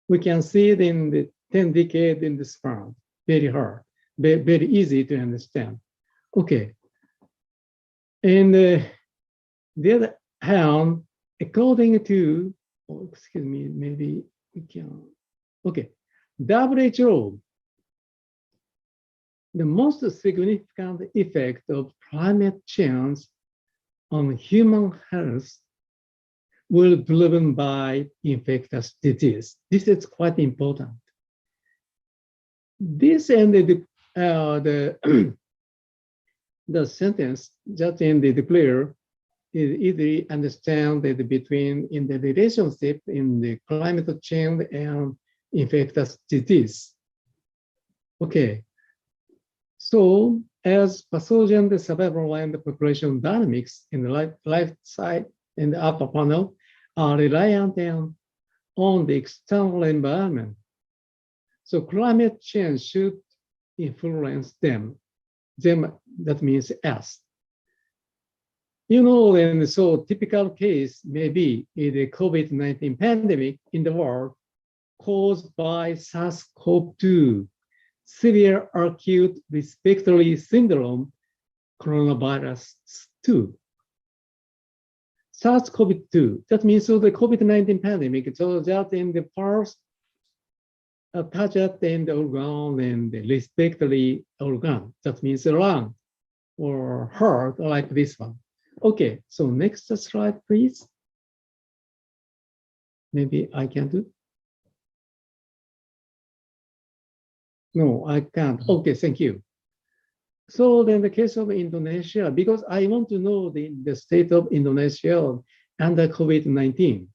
we can see it in the 10 decade in the span. Very hard, very easy to understand. Okay, and the other hand, according to, excuse me, maybe we can. Okay, WHO, the most significant effect of climate change on human health will be driven by infectious disease. This is quite important. This and the sentence just in the declare is easily understand that between in the relationship in the climate change and infectious disease. Okay, so as pathogen, the survival and the population dynamics in the left side in the upper panel are reliant on the external environment. So climate change should influence them, that means us. You know, and so typical case may be the COVID-19 pandemic in the world caused by SARS-CoV-2, severe acute respiratory syndrome, coronavirus 2. SARS-CoV-2, that means so the COVID-19 pandemic, so that in the first target in the organ and the respiratory organ, that means the lung or heart, like this one. Okay, so next slide, please. Maybe I can do. No, I can't. Okay, thank you. So then the case of Indonesia, because I want to know the state of Indonesia under COVID-19.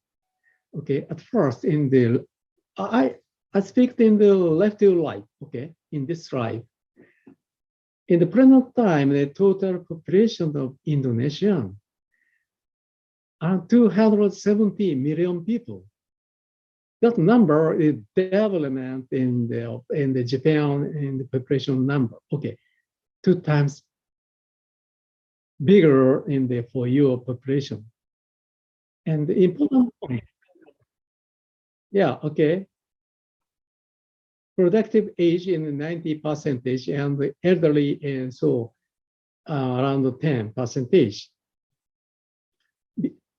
Okay, at first in the, I speak in the left to right, okay, in this slide. In the present time, the total population of Indonesia are 270 million people. That number is development in the Japan in the population number. Okay, 2 times bigger in the for your population. And the important point, yeah, okay. Productive age in the 90% and the elderly and so around 10%.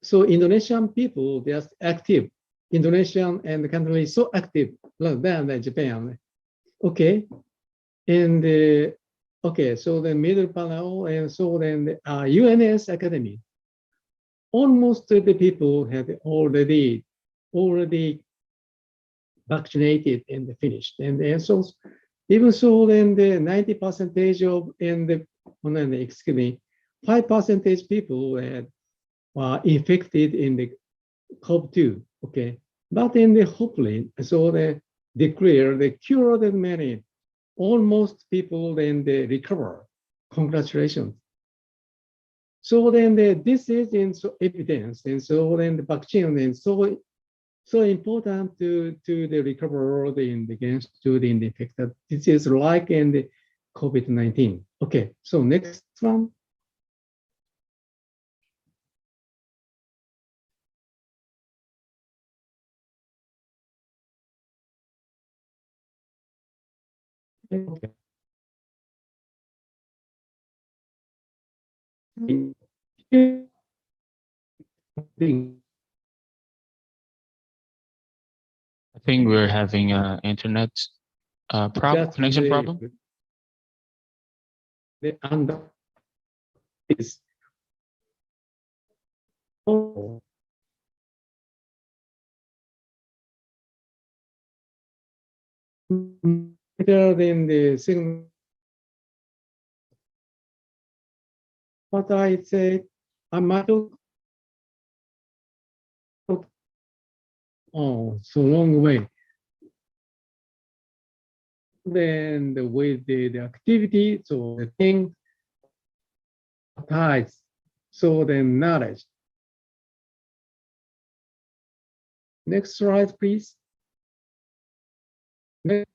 So Indonesian people, they are active Indonesia and the country is so active rather than Japan. Okay, and okay, so the middle panel, and so then the UNS Academy. Almost the people have already vaccinated and finished, and so even so, then the 90% of excuse me, 5% people were infected in the COVID-2. Okay, but then the hopefully, so they declare the cure the many, almost people then they recover. Congratulations. So then this is in evidence, and so then the vaccine and so important to the recover against to the infected. This is like in the COVID-19. Okay, so next one. Okay. I think we're having an internet connection problem. The under is better than the signal. What I said, I might so long way. Then the way the activity, so the thing ties, so the knowledge. Next slide, please. Next.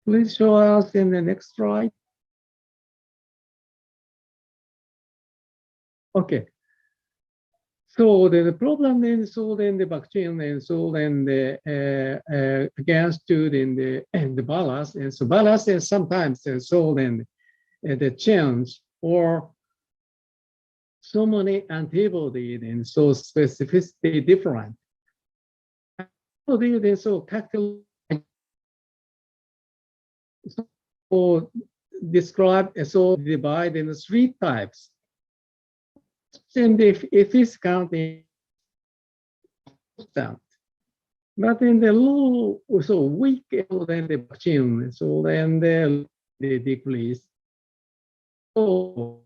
Please show us in the next slide. Okay. So the problem is so then the vaccine and so then the against to the balance, and so balance is sometimes so then the change or so many antibodies and so specificity different. So tactile so describe so divide in 3 types. And if it's counting, but in the low, so weak, then the vaccine, so then the decrease. So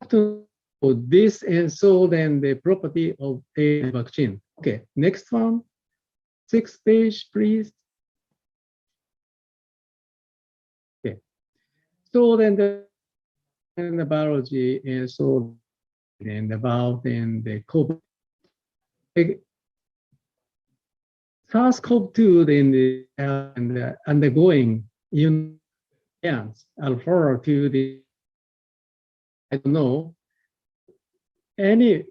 to this, and so then the property of a vaccine. Okay, next one, 6th page, please. Okay, so then the biology, and so and about and the COVID. SARS-CoV-2 in the undergoing alpha to the I don't know any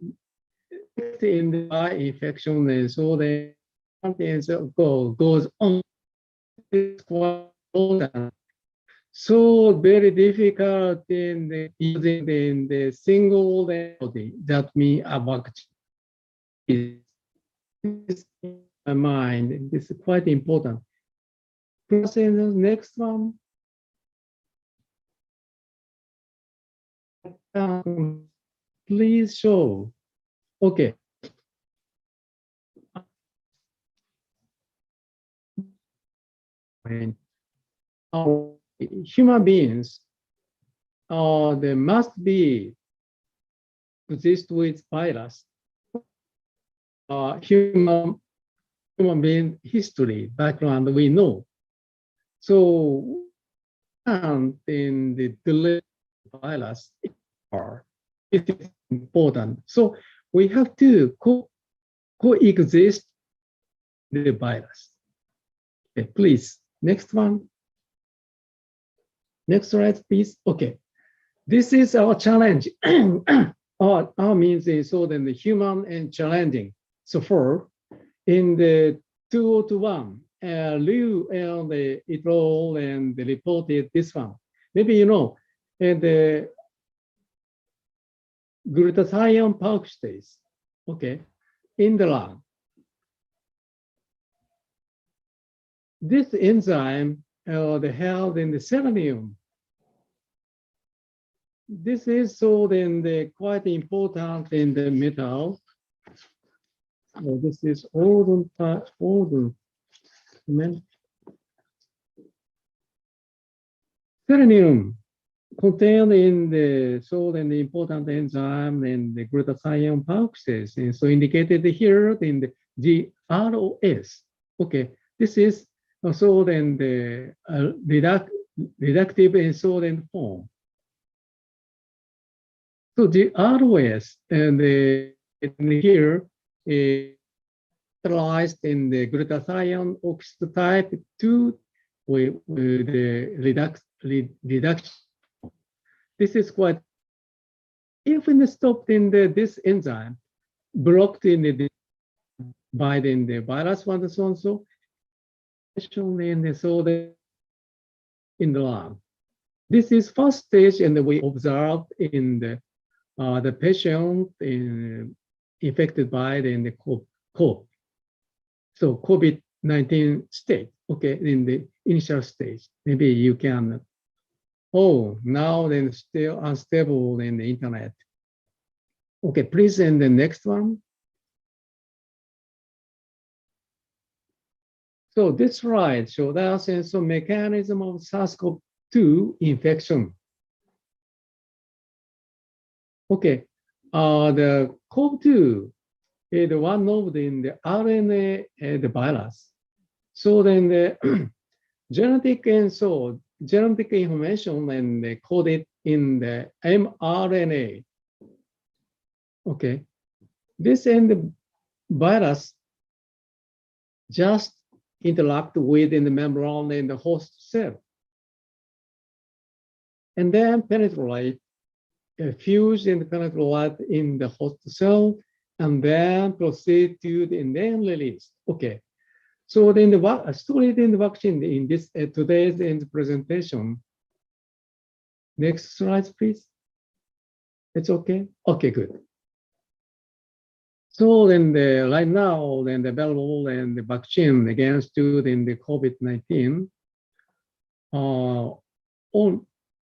in the eye infection, and so the contents goes on. It's quite important. So very difficult in the using the single body. That means a vaccine is my mind. This is quite important. Plus, in the next one. Please show. Okay. When human beings, they must be exist with virus. Human being history background we know. So, and in the delayed virus, it is important. So we have to coexist the virus. Okay, please, next one. Next slide, please. Okay, this is our challenge. Our means is so then the human and challenging. So for in the 2021, Liu and the Ito and the reported this one. Maybe you know, and glutathione peroxidase, okay, in the lung. This enzyme held in the selenium. This is so then quite important in the metal. So this is olden. Selenium contained in the salt and the important enzyme and the glutathione peroxidase. And so indicated here in the GROS. Okay, this is salt and the reductive and salt and form. So the ROS and here utilized in the glutathione oxide type 2 with the reduction. This is quite, even stopped in this enzyme, blocked in by the virus one so and so, in the lung. This is first stage, and we observed in the patient infected by the COVID. So COVID-19 state, okay, in the initial stage. Maybe you can, now then still unstable in the internet. Okay, please, and the next one. So this slide shows us some mechanism of SARS-CoV-2 infection. Okay, the CoV-2 is one of the RNA the virus. So then the genetic information and coded in the mRNA. Okay, this and the virus just interact within the membrane in the host cell, and then penetrate, fuse and penetrate in the host cell, and then proceed to and then release. Okay, so then the story in the vaccine in this today's presentation. Next slide, please. It's okay. Okay, good. So then right now, then the available and the vaccine against the COVID-19, all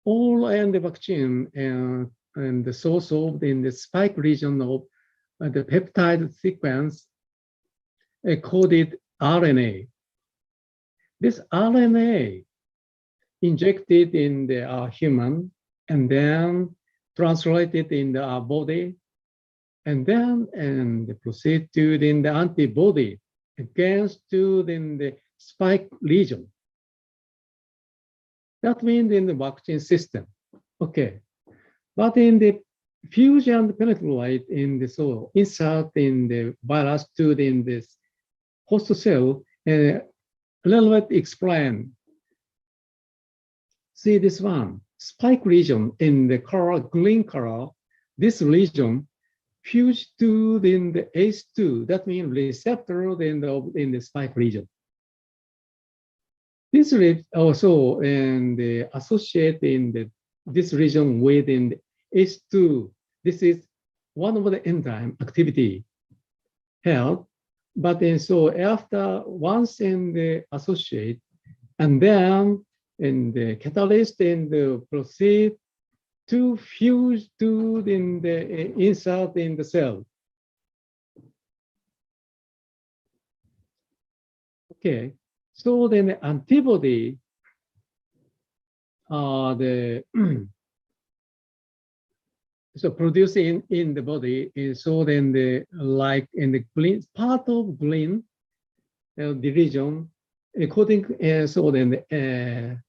and the vaccine and the source of in the spike region of the peptide sequence coded RNA. This RNA injected in the human and then translated in our body, and then proceed to the antibody against the spike region. That means in the vaccine system. Okay, but in the fusion penetrate in the soil, insert in the virus to this host cell, a little bit explain. See this one, spike region in the color, green color, this region fused to the ACE2, that means receptor in the spike region. This also associate in this region within the ACE2. This is one of the enzyme activity held, but then so after once in the associate, and then in the catalyst in the proceed to fuse to the insert in the cell. Okay, so then the antibody, so produced in the body, is so then the like in the green part of green the region, according so then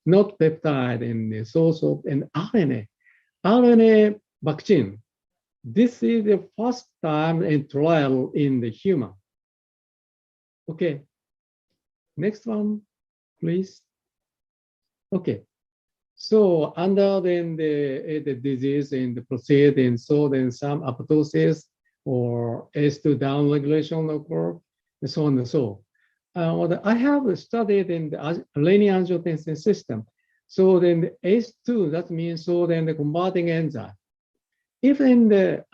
not peptide and the source of an RNA vaccine. This is the first time in trial in the human. Okay, next one, please. Okay, so under then the disease in the proceed, and so then some apoptosis or ACE2 downregulation occur, and so on and so. I have studied in the renin-angiotensin system. So then the ACE2, that means so then the converting enzyme. if in the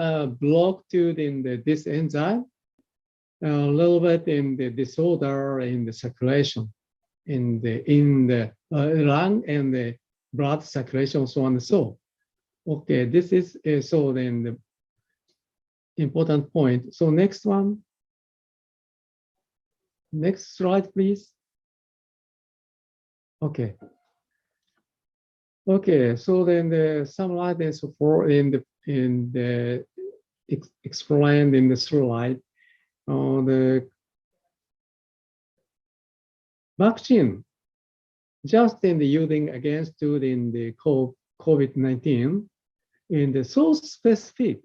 block to this enzyme, a little bit in the disorder in the circulation, in the lung and the blood circulation, so on and so. Okay, this is so then the important point. So next one. Next slide, please. Okay. Okay, so then the summarize and so forth in the explained in the slide. The vaccine just in the using against in the COVID-19 in the so specific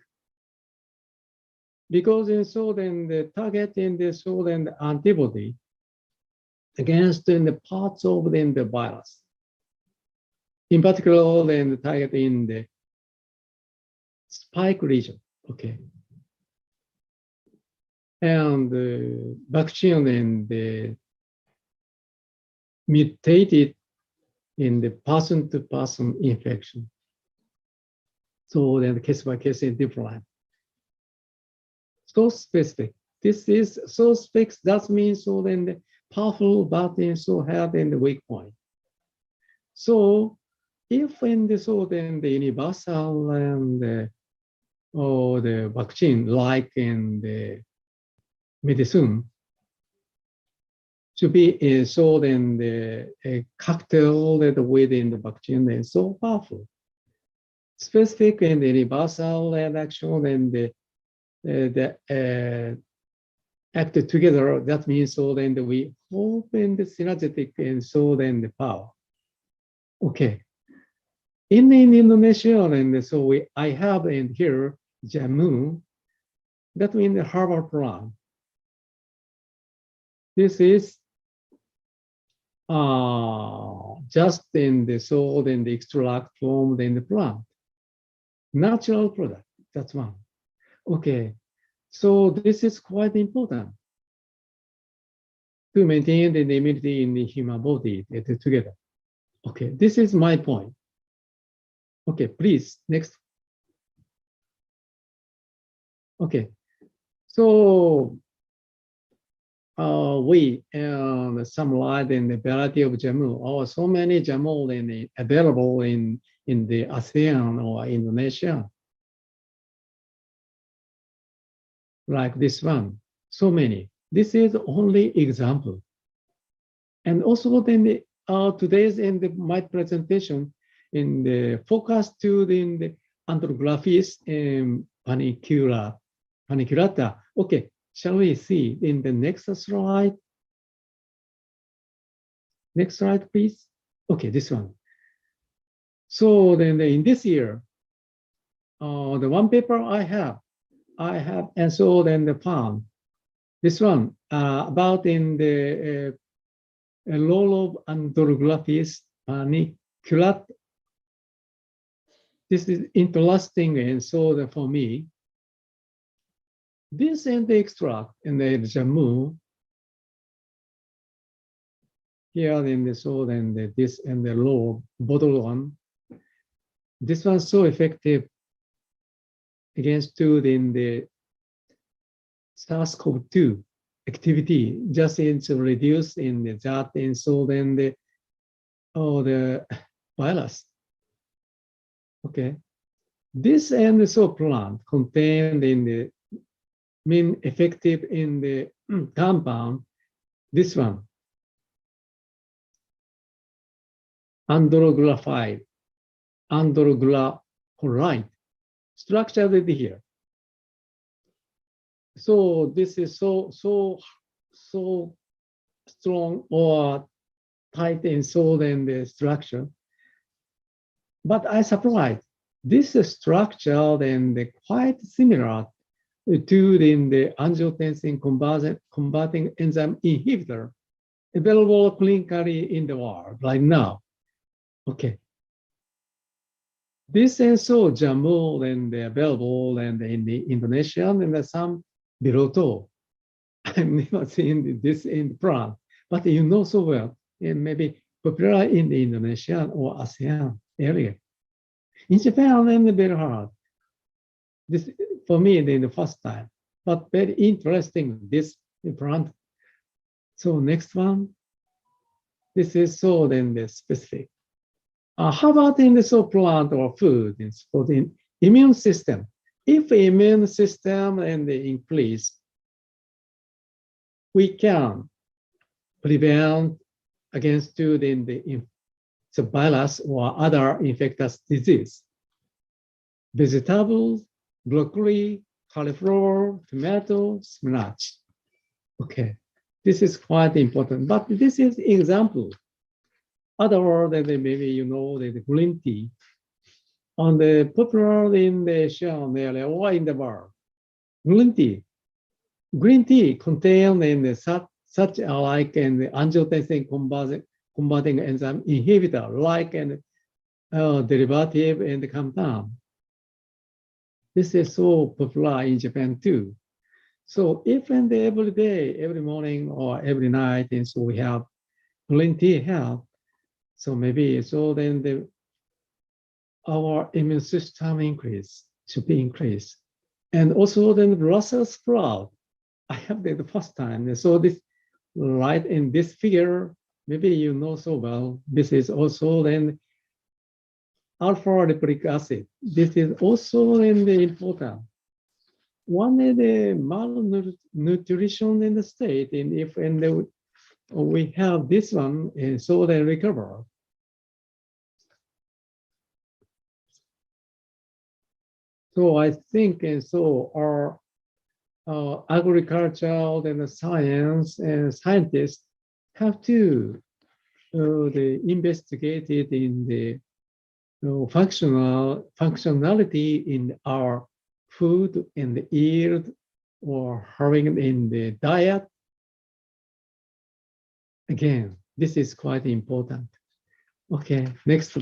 because so then the target in the so then the antibody against in the parts of the virus. In particular, then the target in the spike region. Okay. And the vaccine in the mutated in the person-to-person infection. So then the case by case is different. So specific. This is so specific. That means so then the powerful but so have in the weak point. So if in the so then the universal and or the vaccine like in the medicine to be so then the cocktail that within the vaccine is so powerful. Specific and the universal and action and the acted together, that means so then we open the synergetic and so then the power. Okay. In Indonesia, and so I have in here Jamu, that means the herbal plant. This is just in the soil and the extract from the plant. Natural product, that's one. Okay, so this is quite important to maintain the immunity in the human body together. Okay, this is my point. Okay, please, next. Okay, so we summarize in the variety of jamu, or so many jamu available in the ASEAN or Indonesia. Like this one, so many. This is only example. And also then today's in my presentation in the focus to the Androglophis paniculata. Okay, shall we see in the next slide? Next slide, please. Okay, this one. So then in this year, the one paper I have, and so then the found this one about in the role of Androglophis paniculata. This is interesting, and so for me, this and the extract and the jamu here in the soul and this and the low bottle one. This one's so effective against in the SARS-CoV-2 activity, just to reduce in the that and so then the virus. Okay, this and so plant contained in the mean effective in the compound. This one, androglyphide, androglyphide, structured here. So this is so strong or tight and so then the structure. But I surprised this structure then quite similar to the angiotensin converting enzyme inhibitor available clinically in the world right now. Okay. This and so jamu and available and in the Indonesian and some biroto. I've never seen this in France, but you know so well, and maybe popular in the Indonesian or ASEAN area. In Japan, and very hard. This for me the first time, but very interesting this plant. So next one, this is so then the specific. How about in the so plant or food for the immune system? If immune system and the increase, we can prevent against the virus or other infectious disease. Vegetables, broccoli, cauliflower, tomato, spinach. Okay, this is quite important, but this is example. Other than maybe you know the green tea, on the popular in the Xi'an area or in the bar, green tea contain in the such like an angiotensin converting enzyme inhibitor, like an derivative and compound. This is so popular in Japan too. So if and every day, every morning or every night, and so we have green tea help. So maybe so then our immune system should be increased. And also then Brussels sprout. I have the first time. So this right in this figure, maybe you know so well, this is also then alpha lipoic acid. This is also then the important. One is the malnutrition in the state, and if we have this one, and so they recover. So I think, and so our agriculture and the science and scientists have to investigate it in the functionality in our food and the yield or having in the diet. Again, this is quite important. Okay, next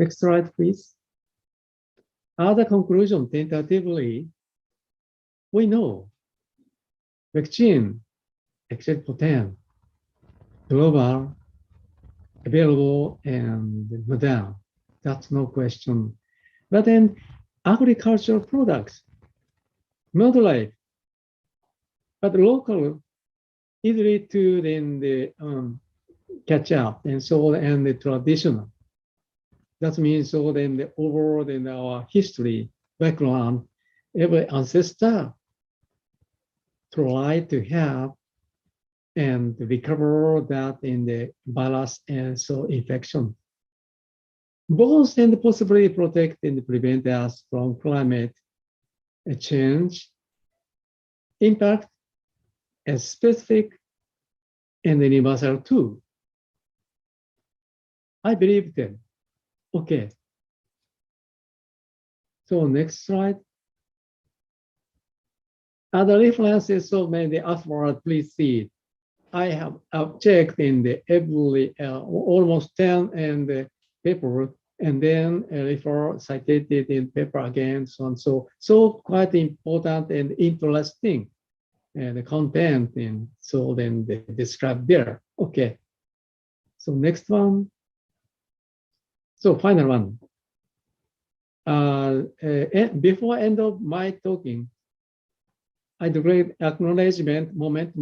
slide, please. Other conclusion, tentatively, we know vaccine, except for 10, global, available, and modern. That's no question. But then agricultural products, moderate, but local, easily to then the catch up, and so and the traditional. That means so then the overall in our history background, every ancestor try to have and recover that in the virus and so infection. Both and possibly protect and prevent us from climate change impact as specific and universal too. I believe them. Okay. So next slide. Other references, so maybe afterward, please see it. I have checked in the every almost 10 and the paper, and then refer cited in paper again, so on. So quite important and interesting, and the content, and so then they describe there. Okay. So next one. So final one. Before end of my talking, I'd great acknowledgement, moment,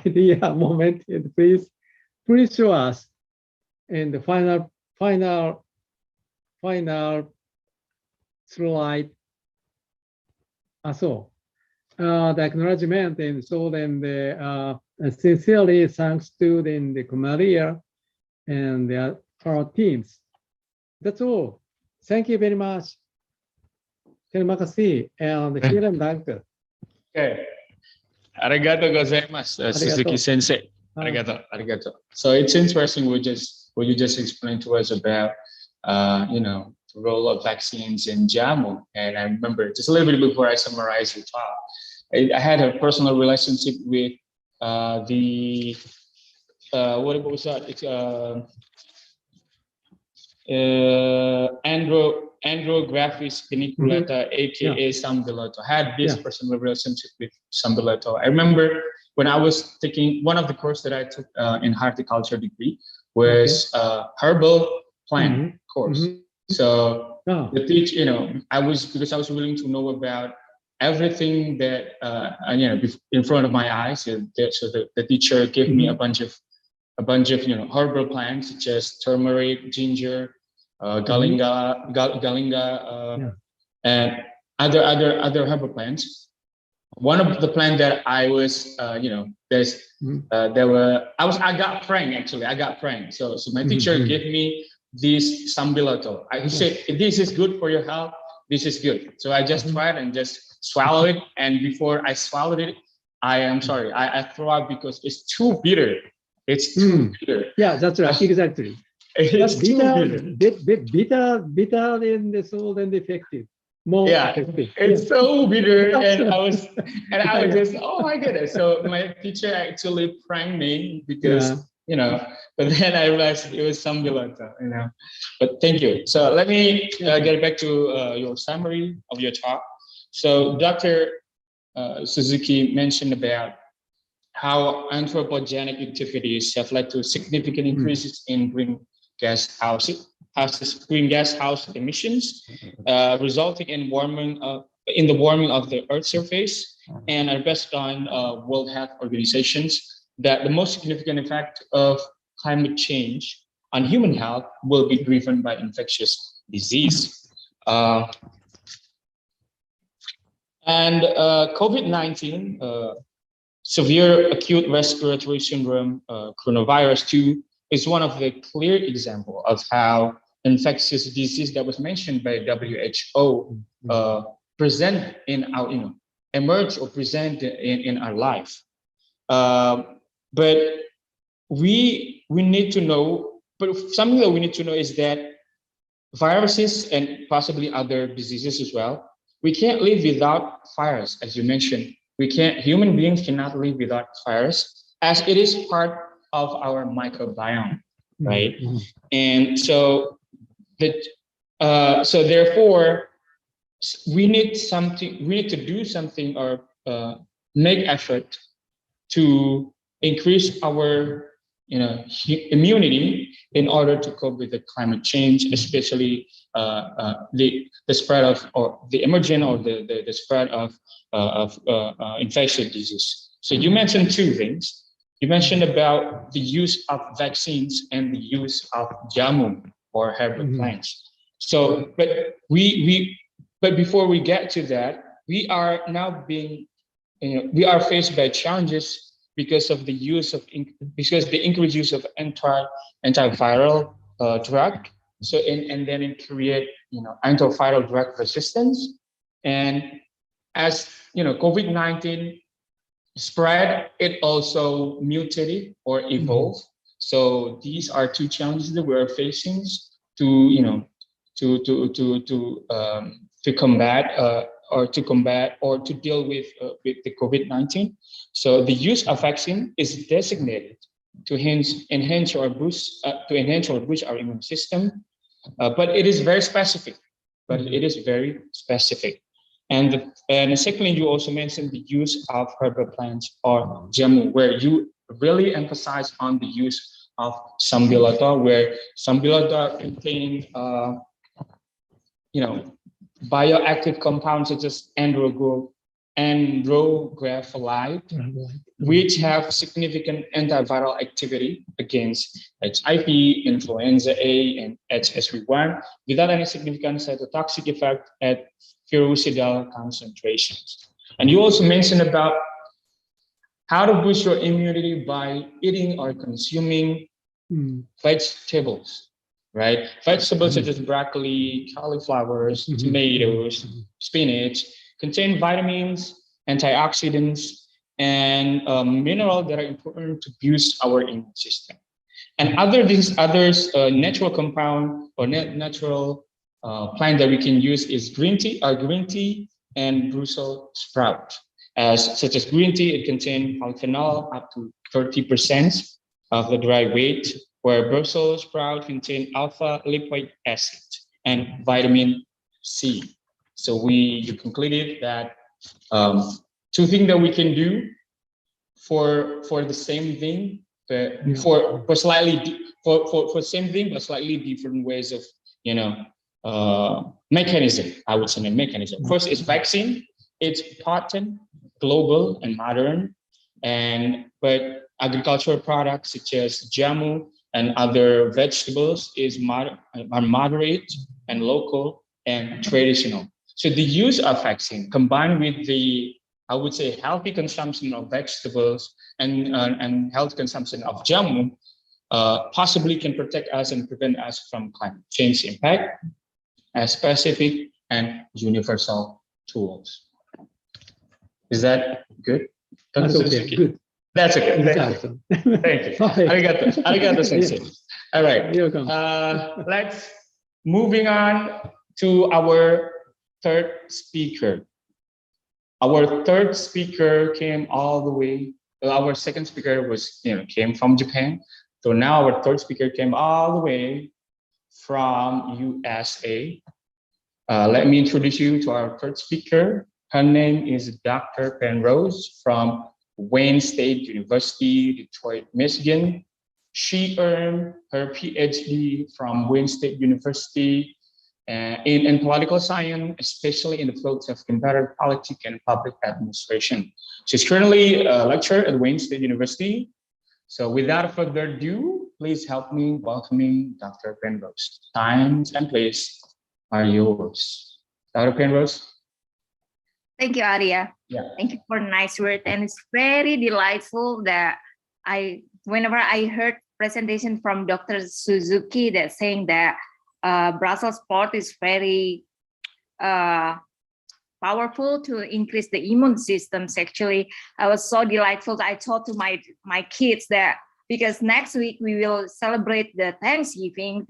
idea, moment, and please show us. And the final slide. The acknowledgement, and so then the sincerely thanks to then the Maria and our teams. That's all. Thank you very much. Terima kasih. And vielen Dank. Okay. Arigato gozaimasu, Suzuki Sensei. Arigato. So it's interesting what you just explained to us about, the role of vaccines in JAMU. And I remember just a little bit before I summarize your talk, I had a personal relationship with what was that? It's Andrographis paniculata, aka Sambiloto. I had this personal relationship with Sambiloto. I remember when I was taking one of the course that I took in horticulture degree was herbal plant course. So the teach, I was willing to know about everything that, in front of my eyes. So the teacher gave me a bunch of herbal plants such as turmeric, ginger, galinga, and other herbal plants. One of the plants that I was, I got pranked actually. I got pranked. So my teacher gave me this sambiloto. He said, "This is good for your health. This is good." So I just tried and just swallow it. And before I swallowed it, I throw up because it's too bitter. It's too bitter. Yeah, that's right. Exactly. It's too bitter. Bitter in the soul and effective. More effective. It's so bitter, and I was just, oh my goodness. So my teacher actually pranked me because but then I realized it was sambiloto, But thank you. So let me get back to your summary of your talk. So Dr. Suzuki mentioned about how anthropogenic activities have led to significant increases in greenhouse emissions, resulting in the warming of the Earth's surface, and advised on World Health Organizations that the most significant effect of climate change on human health will be driven by infectious disease. And COVID-19, severe acute respiratory syndrome, coronavirus 2, is one of the clear example of how infectious disease that was mentioned by WHO present in our, emerge or present in our life. But we need to know, but something that we need to know is that viruses and possibly other diseases as well, we can't live without virus, as you mentioned. Human beings cannot live without virus, as it is part of our microbiome, right? And so therefore, we need to do something or make effort to increase our immunity in order to cope with the climate change, especially the spread of, or the emergence or the spread of infectious disease. So you mentioned two things. You mentioned about the use of vaccines and the use of jamu or herbal plants. So, but before we get to that, we are now we are faced by challenges because of the increased use of antiviral drug. So and then it create antiviral drug resistance, and as COVID-19 spread, it also mutated or evolved. So these are two challenges that we're facing to combat or to deal with the COVID-19. So the use of vaccine is designated to enhance or boost our immune system, but it is very specific. And secondly, you also mentioned the use of herbal plants or jamu, where you really emphasize on the use of sambiloto, where sambiloto contains bioactive compounds such as andrographolide, which have significant antiviral activity against HIV, influenza A, and HSV1 without any significant cytotoxic effect at virucidal concentrations. And you also mentioned about how to boost your immunity by eating or consuming vegetables, right? Vegetables such as broccoli, cauliflowers, tomatoes, spinach contain vitamins, antioxidants, and minerals that are important to boost our immune system. And others natural compound or natural plant that we can use is green tea and Brussels sprout. Such as green tea, it contains polyphenol up to 30% of the dry weight, where Brussels sprout contain alpha lipoic acid and vitamin C. So you concluded that two things that we can do for the same thing, for same thing but slightly different ways of mechanism. I would say a mechanism. First is vaccine. It's potent, global, and modern. But agricultural products such as jamu and other vegetables are moderate and local and traditional. So the use of vaccine combined with the, I would say, healthy consumption of vegetables and healthy consumption of jamu possibly can protect us and prevent us from climate change impact as specific and universal tools. Is that good? That's okay. Good. That's okay. Thank you. Thank you. Arigato, sensei. All right. You're welcome. Let's moving on to our third speaker. Our third speaker came all the way. Our second speaker came from Japan. So now our third speaker came all the way from USA. Let me introduce you to our third speaker. Her name is Dr. Penrose from Wayne State University, Detroit, Michigan. She earned her PhD from Wayne State University in political science, especially in the fields of comparative politics and public administration. She's currently a lecturer at Wayne State University. So without further ado, please help me welcoming Dr. Penrose. Time and place are yours. Dr. Penrose. Thank you, Arya. Yeah. Thank you for nice word. And it's very delightful that whenever I heard presentation from Dr. Suzuki that saying that Brussels sport is very powerful to increase the immune systems. Actually, I was so delightful. I told to my kids that because next week we will celebrate the Thanksgiving,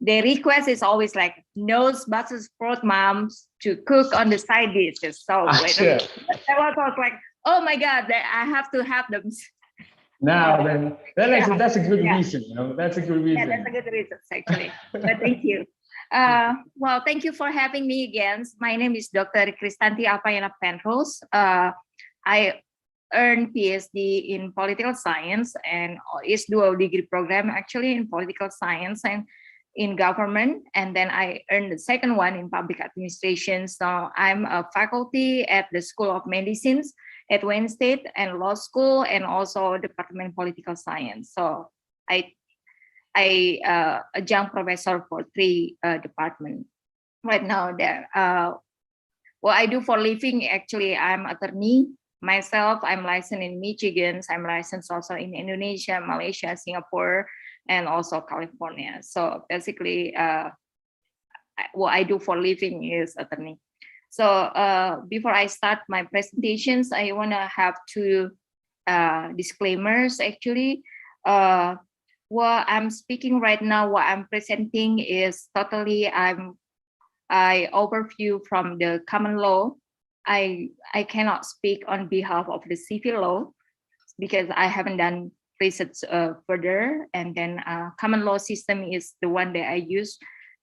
the request is always like no Brussels sprout moms to cook on the side dishes. So I was like, oh my God, I have to have them. Now then, that's a good reason. That's a good reason. Yeah, that's a good reason actually. But thank you. Well, thank you for having me again. My name is Dr. Kristanti Apayana Penrose. I earned PhD in political science and is dual degree program actually in political science and in government. And then I earned the second one in public administration. So I'm a faculty at the School of Medicine at Wayne State and Law School and also Department of Political Science. So I adjunct professor for 3 departments right now there. What I do for living, actually, I'm attorney myself. I'm licensed in Michigan. I'm licensed also in Indonesia, Malaysia, Singapore, and also California. So basically, what I do for living is attorney. So before I start my presentations, I want to have 2 disclaimers actually. What I'm speaking right now, what I'm presenting is totally I overview from the common law. I cannot speak on behalf of the civil law because I haven't done research further. And then common law system is the one that I use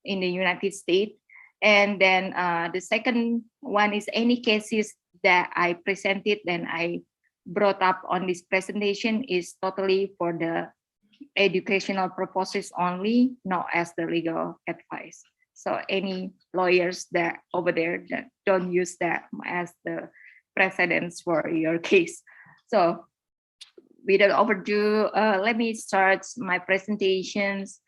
in the United States. And then the second one is any cases that I presented and I brought up on this presentation is totally for the educational purposes only, not as the legal advice. So any lawyers that over there that don't use that as the precedence for your case. So without overdue, let me start my presentations.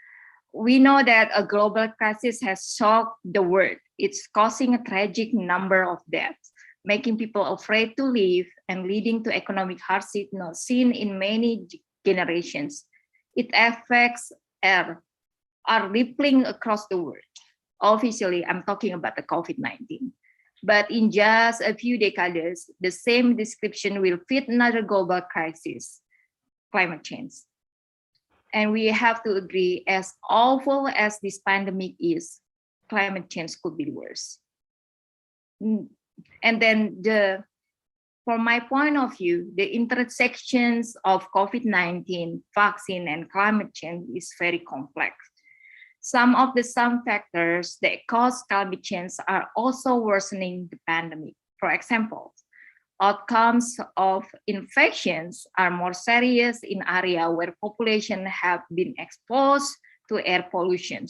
We know that a global crisis has shocked the world. It's causing a tragic number of deaths, making people afraid to live and leading to economic hardship not seen in many generations. Its effects are rippling across the world. Obviously, I'm talking about the COVID-19. But in just a few decades, the same description will fit another global crisis, climate change. And we have to agree, as awful as this pandemic is, climate change could be worse. And then from my point of view, the intersections of COVID-19, vaccine, and climate change is very complex. Some factors that cause climate change are also worsening the pandemic. For example, outcomes of infections are more serious in areas where population have been exposed to air pollution.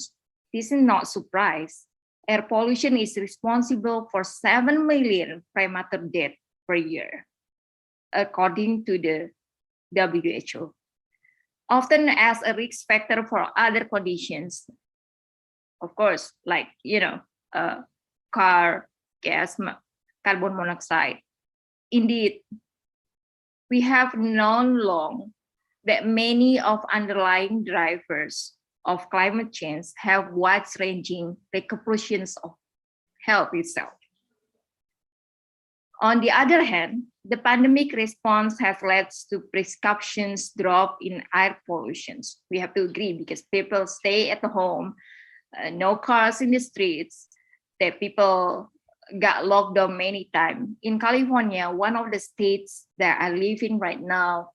this is not surprise. Air pollution is responsible for 7 million premature deaths per year, according to the WHO. Often as a risk factor for other conditions, of course, like, car, gas, carbon monoxide. Indeed, we have known long that many of underlying drivers of climate change have wide-ranging repercussions of health itself. On the other hand, the pandemic response has led to prescriptions drop in air pollution. We have to agree because people stay at home, no cars in the streets, that people got locked down many times. In California, one of the states that I live in right now,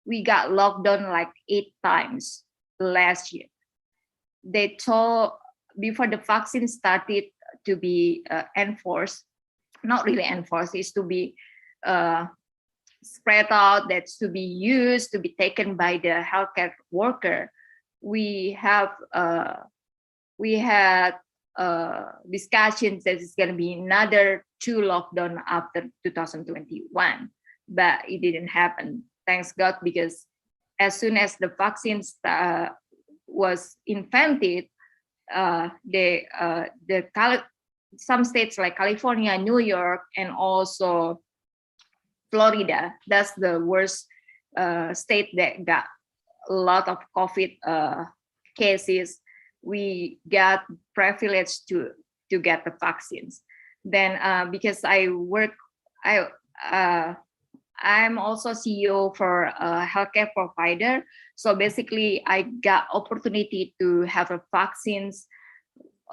we got locked down like 8 times last year. They told before the vaccine started to be enforced, not really enforced, is to be spread out, that's to be used, to be taken by the healthcare worker. We had discussions that it's going to be another 2 lockdown after 2021, but it didn't happen. Thanks God, because as soon as the vaccine was invented, some states like California, New York, and also Florida, that's the worst state that got a lot of COVID cases. We got privileged to get the vaccines. Then because I'm also CEO for a healthcare provider. So basically I got opportunity to have a vaccines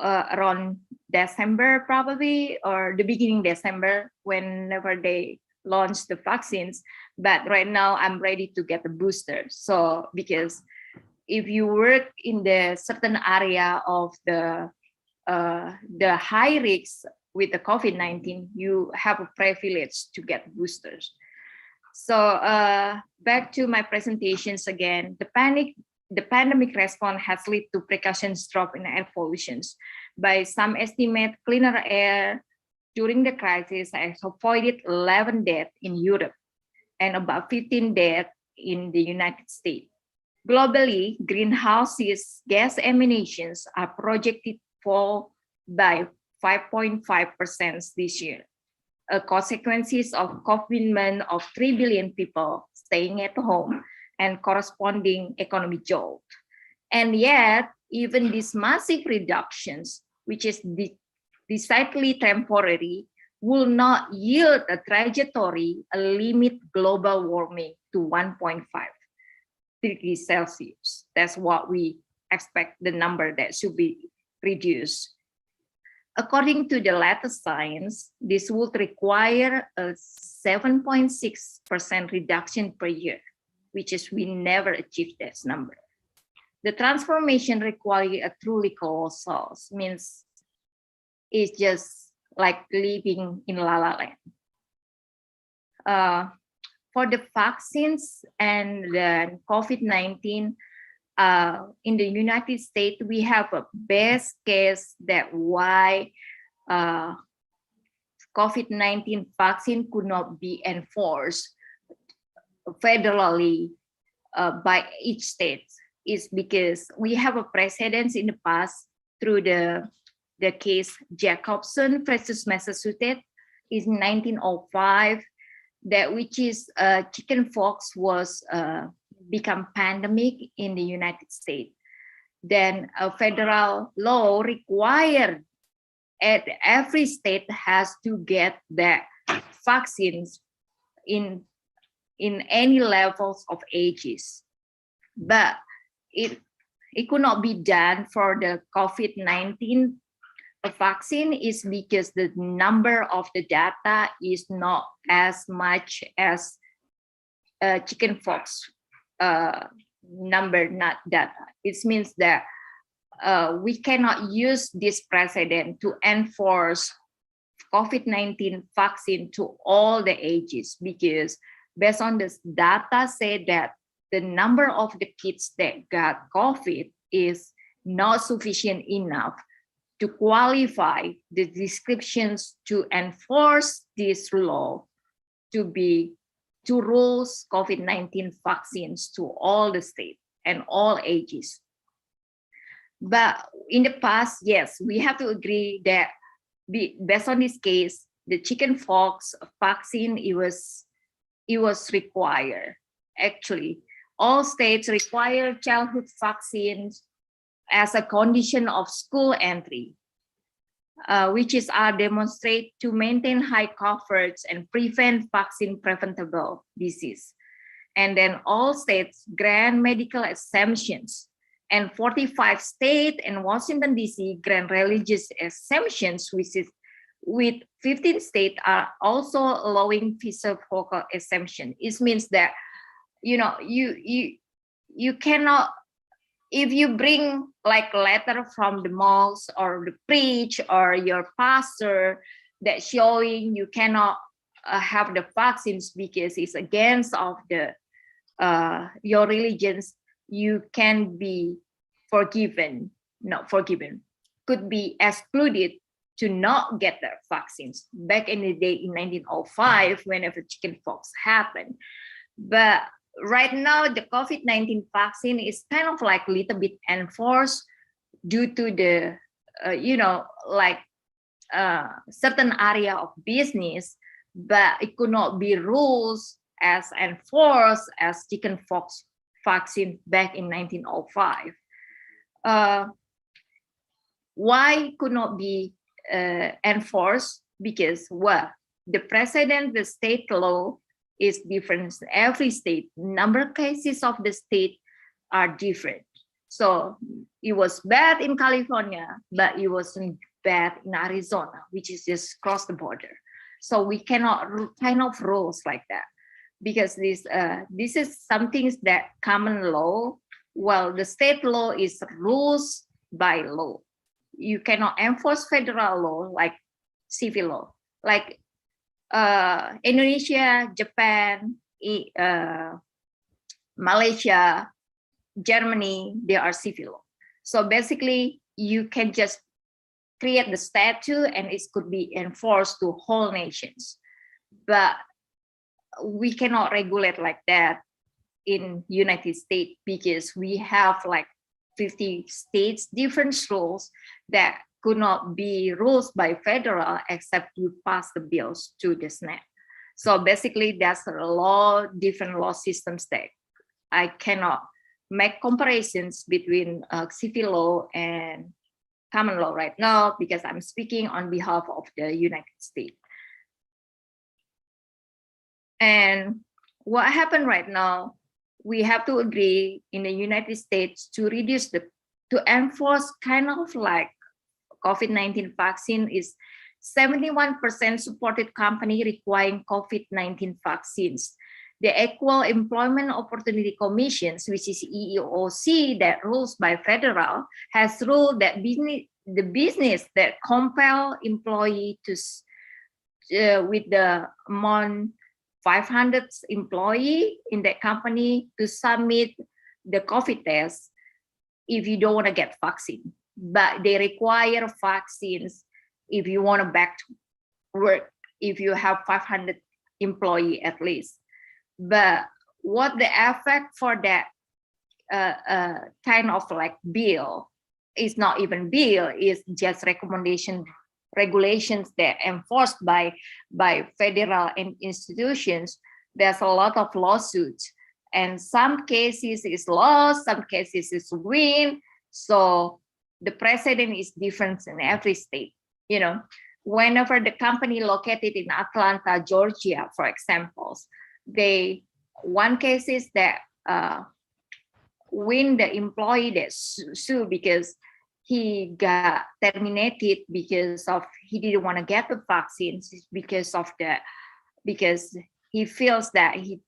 around December probably, or the beginning December, whenever they launch the vaccines. But right now I'm ready to get the booster. So because if you work in the certain area of the high risk with the COVID-19, you have a privilege to get boosters. So back to my presentations again, the pandemic response has led to precautions drop in air pollution. By some estimate, cleaner air during the crisis has avoided 11 deaths in Europe and about 15 deaths in the United States. Globally, greenhouse gas emissions are projected to fall by 5.5% this year, a consequence of confinement of 3 billion people staying at home and corresponding economic jolt. And yet, even these massive reductions, which is decidedly temporary, will not yield a trajectory, a limit global warming to 1.5 degrees Celsius. That's what we expect, the number that should be reduced. According to the latest science, this would require a 7.6% reduction per year, which is we never achieved that number. The transformation requires a truly colossal, means it's just like living in La La Land. For the vaccines and the COVID-19, in the United States, we have a best case that why COVID-19 vaccine could not be enforced federally by each state is because we have a precedence in the past through the case Jacobson versus Massachusetts in 1905, that which is chickenpox was become pandemic in the United States. Then a federal law required every state has to get the vaccines in any levels of ages, but it could not be done for the COVID-19 vaccine is because the number of the data is not as much as chickenpox number, not data. It means that we cannot use this precedent to enforce COVID-19 vaccine to all the ages, because based on this data say that the number of the kids that got COVID is not sufficient enough to qualify the descriptions to enforce this law to rules COVID-19 vaccines to all the states and all ages. But in the past, yes, we have to agree that based on this case, the chickenpox vaccine, it was required. Actually, all states require childhood vaccines as a condition of school entry, which are demonstrated to maintain high coverage and prevent vaccine preventable disease. And then all states grant medical exemptions, and 45 states and Washington DC grant religious exemptions, which is with 15 states are also allowing physical exemption. It means that, you know, you cannot, if you bring like a letter from the mosque or the preach or your pastor that showing you cannot have the vaccines because it's against of the your religions, you can be forgiven, not forgiven, could be excluded to not get their vaccines back in the day in 1905, whenever chickenpox happened. But right now, the COVID-19 vaccine is kind of like a little bit enforced due to the, certain area of business, but it could not be rules as enforced as chickenpox vaccine back in 1905. Why could not be enforced? Because, well, the precedent, the state law is different. Every state, number of cases of the state are different. So it was bad in California, but it wasn't bad in Arizona, which is just cross the border. So we cannot kind of rules like that, because this is something that common law. Well, the state law is rules by law. You cannot enforce federal law like civil law, like Indonesia, Japan, Malaysia, Germany, they are civil law. So basically, you can just create the statute and it could be enforced to whole nations. But we cannot regulate like that in United States, because we have like 50 states, different rules that could not be rules by federal except you pass the bills to the SNAP. So basically that's a law, different law systems that I cannot make comparisons between civil law and common law right now, because I'm speaking on behalf of the United States. And what happened right now, we have to agree in the United States to reduce to enforce kind of like COVID-19 vaccine is 71% supported company requiring COVID-19 vaccines. The Equal Employment Opportunity Commissions, which is EEOC, that rules by federal, has ruled that the business that compel employee to with the amount 500 employee in that company to submit the COVID test if you don't want to get vaccine. But they require vaccines if you want to back to work, if you have 500 employee at least. But what the effect for that kind of like bill is not even bill, is just regulations that enforced by federal institutions. There's a lot of lawsuits, and some cases is lost, some cases is win. So the precedent is different in every state. You know, whenever the company located in Atlanta, Georgia, for example, one case is that win the employee that sue because he got terminated because of he didn't want to get the vaccines, because he feels that he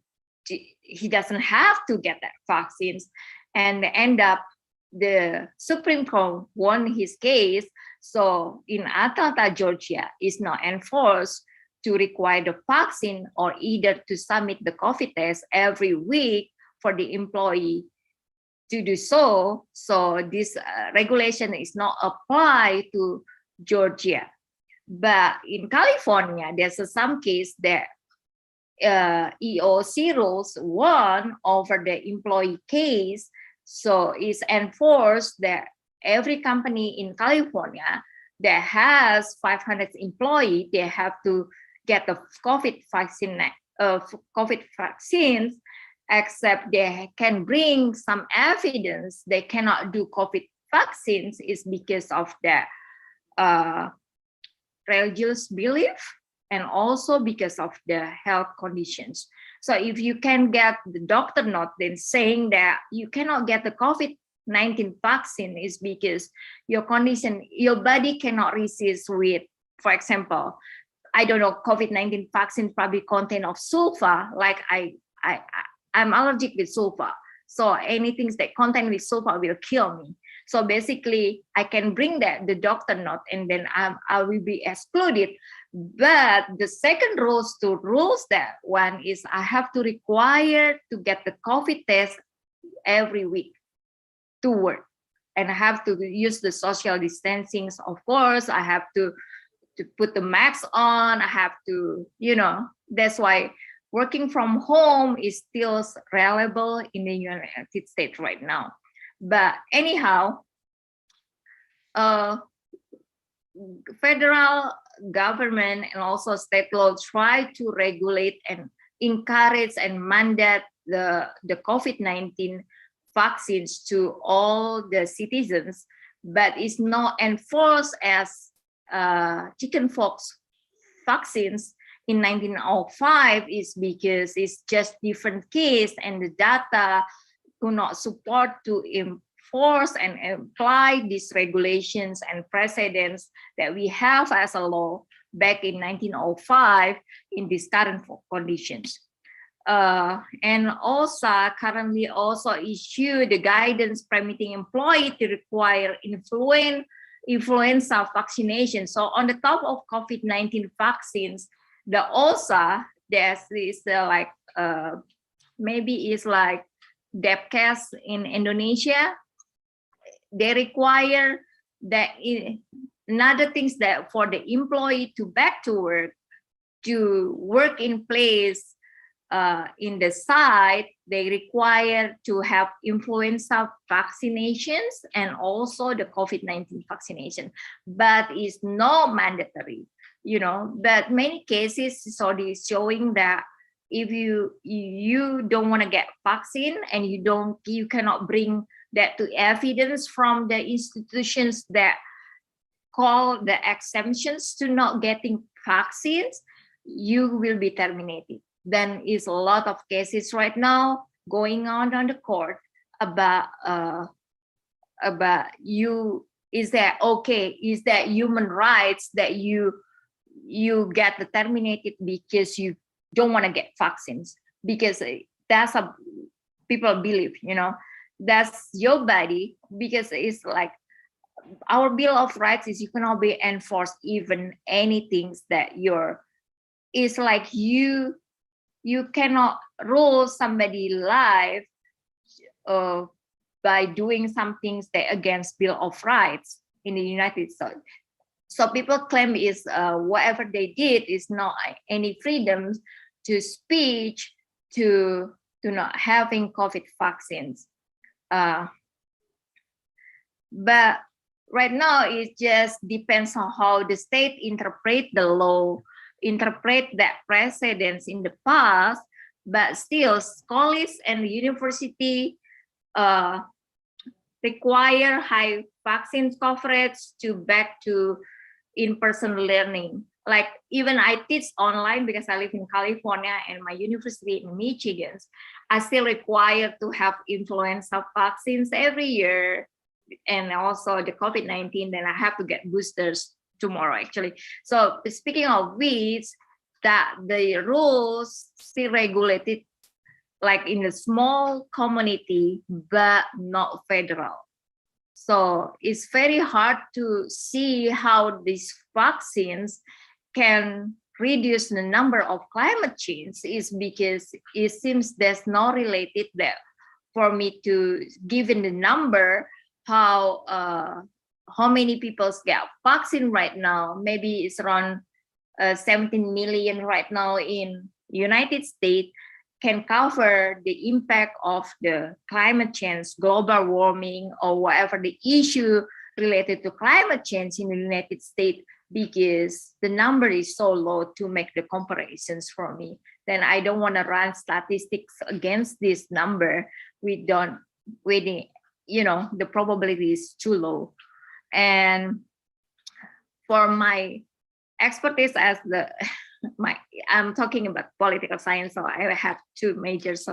doesn't have to get that vaccines, and end up the Supreme Court won his case. So in Atlanta, Georgia, is not enforced to require the vaccine or either to submit the COVID test every week for the employee to do so. So this regulation is not applied to Georgia. But in California, there's some case that EOC rules won over the employee case. So it's enforced that every company in California that has 500 employees, they have to get the COVID vaccines, except they can bring some evidence they cannot do COVID vaccines is because of the religious belief and also because of the health conditions. So if you can get the doctor note then saying that you cannot get the COVID-19 vaccine is because your condition, your body cannot resist with, for example, I don't know, COVID-19 vaccine probably contain of sulfur, like I'm allergic with sulfur. So anything that contain with sulfur will kill me. So basically, I can bring that the doctor note, and then I will be excluded. But the second rules that one is I have to require to get the COVID test every week to work, and I have to use the social distancing. Of course, I have to put the mask on. I have to, that's why working from home is still reliable in the United States right now. But anyhow, federal government and also state law try to regulate and encourage and mandate the COVID-19 vaccines to all the citizens, but it's not enforced as chickenpox vaccines in 1905 is because it's just different case and the data do not support to enforce and apply these regulations and precedents that we have as a law back in 1905 in these current conditions. And OSA currently also issued the guidance permitting employee to require influenza vaccination. So on the top of COVID-19 vaccines, the OSA, there's this maybe it's like Depkes in Indonesia. They require that another things that for the employee to back to work in place in the site, they require to have influenza vaccinations and also the COVID-19 vaccination, but it's not mandatory, but many cases is already showing that if you don't want to get vaccine and you cannot bring that to evidence from the institutions that call the exemptions to not getting vaccines, you will be terminated. Then is a lot of cases right now going on the court about you. Is that okay? Is that human rights that you get terminated because you don't want to get vaccines? Because that's a people believe, that's your body, because it's like our Bill of Rights is you cannot be enforced even anything that it's like you cannot rule somebody's life by doing some things that against Bill of Rights in the United States. So people claim is whatever they did is not any freedom to speech, to not having COVID vaccines. But right now, it just depends on how the state interpret the law, interpret that precedents in the past, but still colleges and university require high vaccine coverage to back to in-person learning. Like even I teach online because I live in California and my university in Michigan, I still require to have influenza vaccines every year. And also the COVID-19, then I have to get boosters tomorrow actually. So speaking of which, that the rules still regulated like in a small community, but not federal. So it's very hard to see how these vaccines can reduce the number of climate change is because it seems there's no related that for me to given the number how many people get vaccine right now. Maybe it's around 17 million right now in United States, can cover the impact of the climate change, global warming, or whatever the issue related to climate change in the United States, because the number is so low to make the comparisons for me. Then I don't want to run statistics against this number. We don't, you know, the probability is too low. And for my expertise as I'm talking about political science, so I have two majors.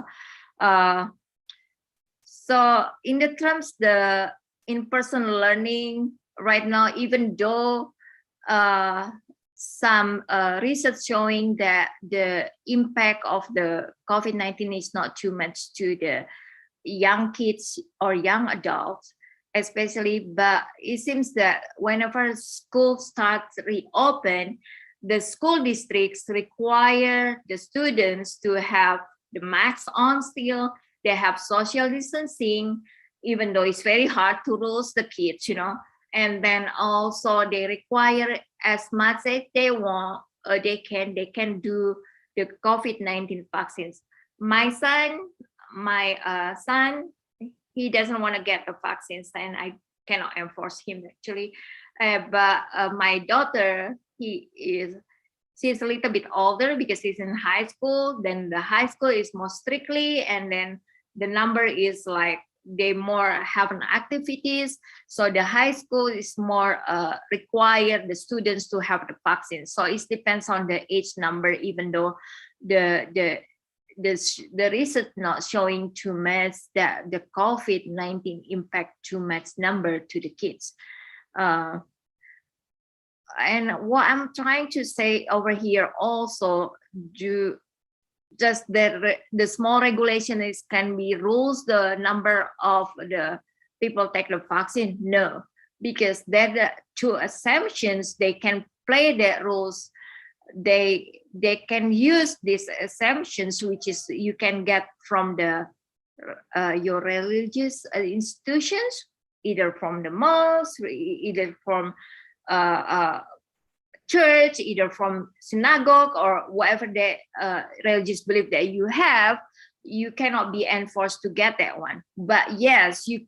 So in the terms the in-person learning right now, even though some research showing that the impact of the COVID-19 is not too much to the young kids or young adults, especially, but it seems that whenever school starts reopen, the school districts require the students to have the masks on still. They have social distancing, even though it's very hard to rules the kids, you know. And then also they require as much as they want, they can do the COVID-19 vaccines. My son, he doesn't want to get the vaccines, and I cannot enforce him actually. But my daughter, she's a little bit older because she's in high school. Then the high school is more strictly, and then the number is like they more have an activities. So the high school is more require the students to have the vaccine. So it depends on the age number, even though the research not showing too much that the COVID-19 impact too much number to the kids. And what I'm trying to say over here also, just the small regulation is can be rules the number of the people take the vaccine? No, because there are two assumptions. They can play their rules. They can use these assumptions, which is you can get from the your religious institutions, either from the mosque, either from church, either from synagogue, or whatever the religious belief that you have. You cannot be enforced to get that one. But yes, you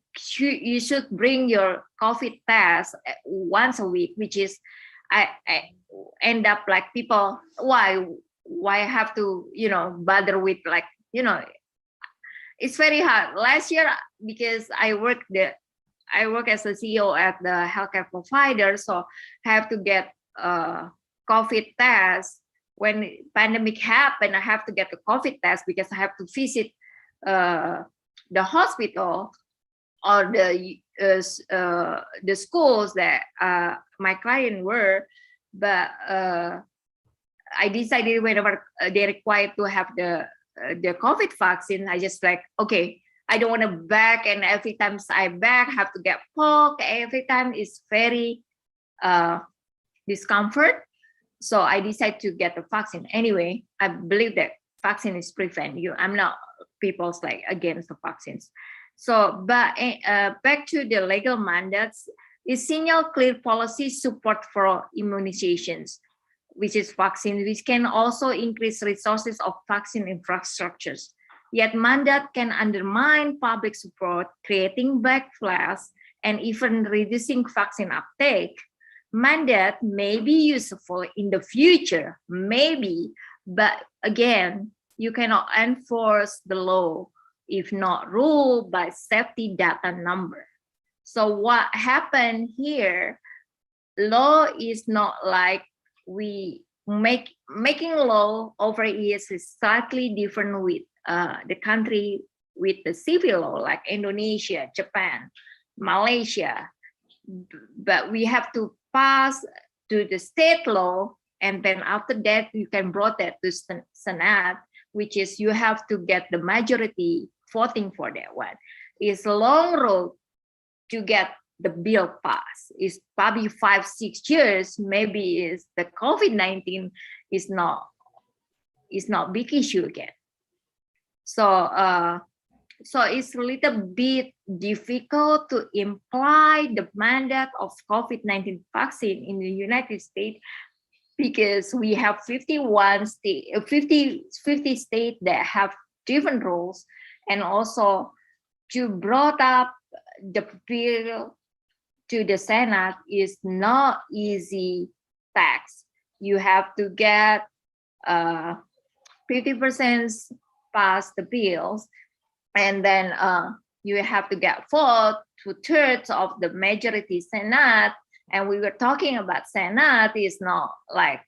should bring your COVID test once a week, which is I end up like people, why have to, you know, bother with, like, you know, it's very hard. Last year, because I work as a CEO at the healthcare provider, so I have to get COVID test. When pandemic happened, I have to get the COVID test because I have to visit the hospital or the schools that my client were. But I decided whenever they required to have the COVID vaccine, I just like, okay, I don't want to back, and every time I back, have to get poked. Every time is very discomfort. So I decided to get the vaccine. Anyway, I believe that vaccine is prevent you. I'm not people's like against the vaccines. So, but back to the legal mandates, it signal clear policy support for immunizations, which is vaccine, which can also increase resources of vaccine infrastructures. Yet mandate can undermine public support, creating backlash, and even reducing vaccine uptake. Mandate may be useful in the future, maybe, but again, you cannot enforce the law if not ruled by safety data number. So what happened here, law is not like we making law over years is slightly different with the country with the civil law, like Indonesia, Japan, Malaysia. But we have to pass to the state law, and then after that you can bring that to Senate, which is you have to get the majority voting for that one. It's a long road to get the bill passed. It's probably 5-6 years. Maybe is the COVID-19 is not big issue again. So So it's a little bit difficult to imply the mandate of COVID-19 vaccine in the United States because we have 50 states that have different rules, and also to brought up the bill to the Senate is not easy task. You have to get 50% pass the bills, and then you have to get 2/3 of the majority Senate. And we were talking about Senate is not like,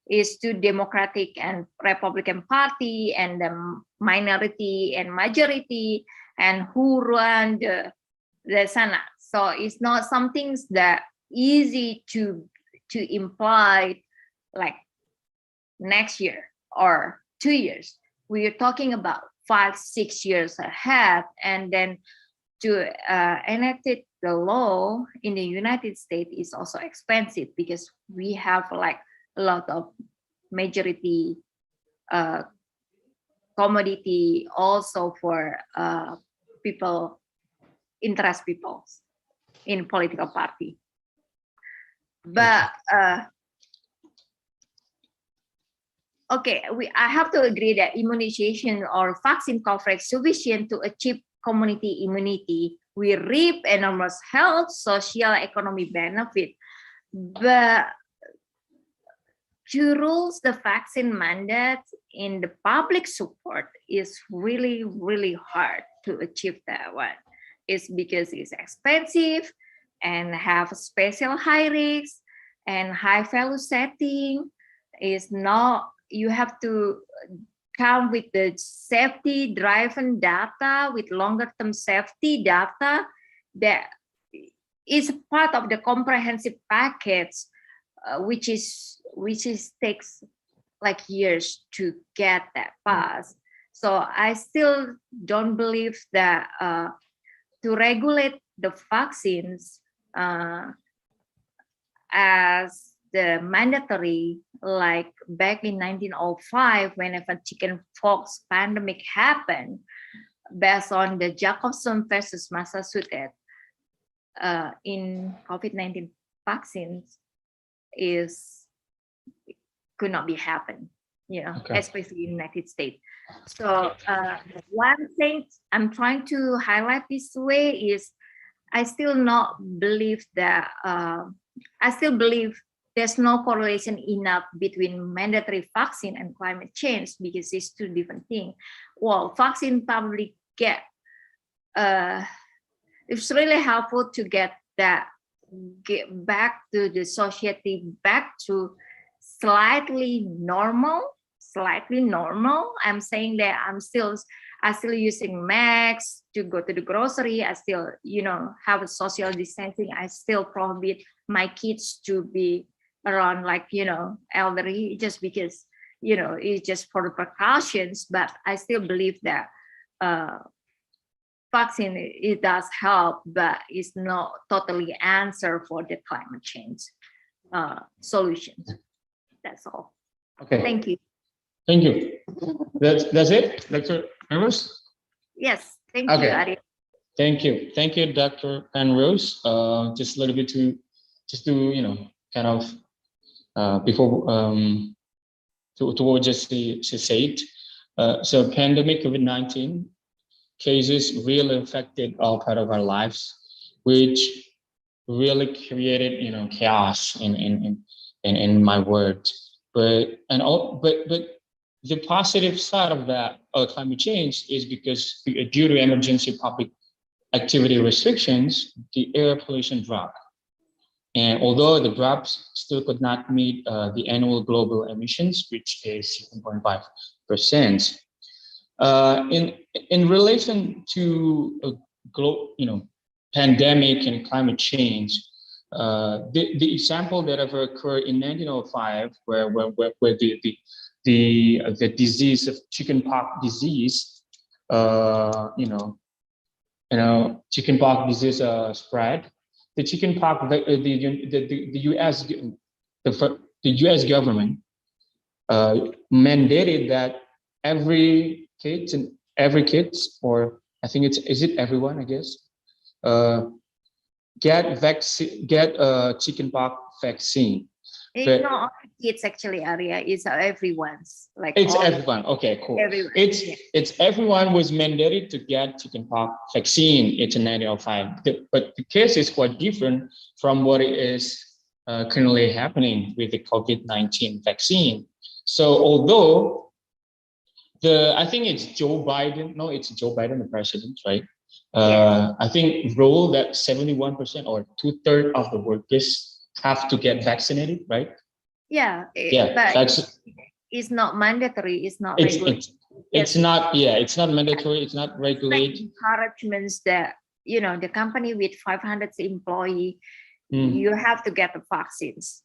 is to Democratic and Republican Party and the minority and majority and who run the Senate. So it's not something that easy to imply like next year or 2 years. We are talking about 5-6 years ahead, and then to enact the law in the United States is also expensive because we have like a lot of majority commodity also for interest people in political party. But okay, I have to agree that immunization or vaccine coverage sufficient to achieve community immunity. We reap enormous health, social, economic benefit. But to rule the vaccine mandate in the public support is really, really hard to achieve that one. It's because it's expensive and have special high risk and high value setting. Is not, you have to come with the safety driven data with longer term safety data that is part of the comprehensive package, which takes like years to get that passed. So I still don't believe that to regulate the vaccines as the mandatory, like back in 1905, whenever chickenpox pandemic happened, based on the Jacobson versus Massachusetts in COVID-19 vaccines, could not be happen, especially in the United States. So one thing I'm trying to highlight this way is I still not believe that, I still believe there's no correlation enough between mandatory vaccine and climate change because it's two different things. Well, vaccine probably it's really helpful to get back to the society, back to slightly normal. I'm saying that I still using masks to go to the grocery. I still, have a social distancing. I still prohibit my kids to be around like, elderly just because, it's just for the precautions, but I still believe that vaccine, it does help, but it's not totally answer for the climate change solutions. That's all. Okay. Thank you. Thank you. That's it, Dr. Penrose? Yes, thank Okay. you, Ari. Thank you. Thank you, Dr. Penrose. Just a little bit to kind of before to what she said. So pandemic COVID-19 cases really affected all part of our lives, which really created chaos in my words. But the positive side of that climate change is because due to emergency public activity restrictions, the air pollution dropped. And although the drops still could not meet the annual global emissions, which is 7.5%. In relation to pandemic and climate change, the example that ever occurred in 1905, where the disease of chickenpox disease, chickenpox disease spread. The chickenpox, the U.S. government mandated that every every kids, or I think is it everyone, I guess, get chickenpox vaccine. It's not only kids actually, Arya. It's everyone's. Like It's all, everyone. Okay, cool. everyone. It's everyone was mandated to get chickenpox vaccine. It's a 1905. But the case is quite different from what it is currently happening with the COVID-19 vaccine. So although I think it's Joe Biden. No, it's Joe Biden, the president, right? I think rule that 71% or 2/3 of the workers have to get vaccinated, right? Yeah. Yeah, But it's not mandatory. It's not regulated. It's not. Yeah, it's not mandatory. It's not regulated. Encouragements that the company with 500 employee, you have to get the vaccines.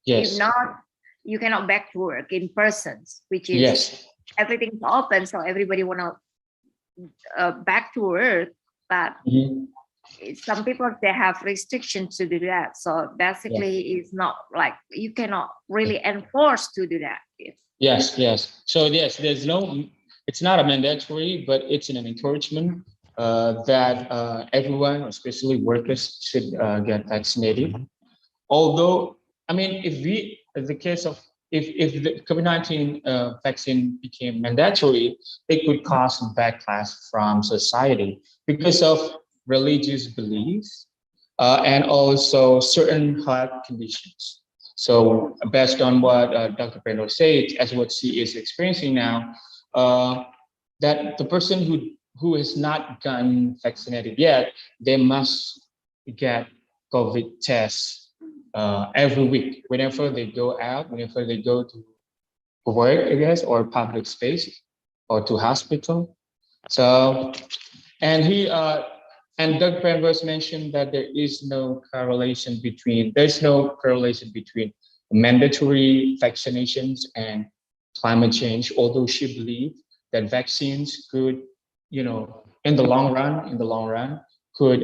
Yes. If not, you cannot back to work in person, which is everything's open, so everybody wanna back to work, but some people they have restrictions to do that. So basically, it's not like you cannot really enforce to do that. Yes. So yes, it's not a mandatory, but it's an encouragement that everyone, especially workers, should get vaccinated. Although, I mean, if the COVID-19 vaccine became mandatory, it could cause backlash from society because of religious beliefs and also certain health conditions. So based on what Dr. Pedro said, as what she is experiencing now, that the person who has not gotten vaccinated yet, they must get COVID tests every week, whenever they go out, whenever they go to work, I guess, or public space, or to hospital. So, and Doug Penrose mentioned that there's no correlation between mandatory vaccinations and climate change, although she believed that vaccines could, in the long run, could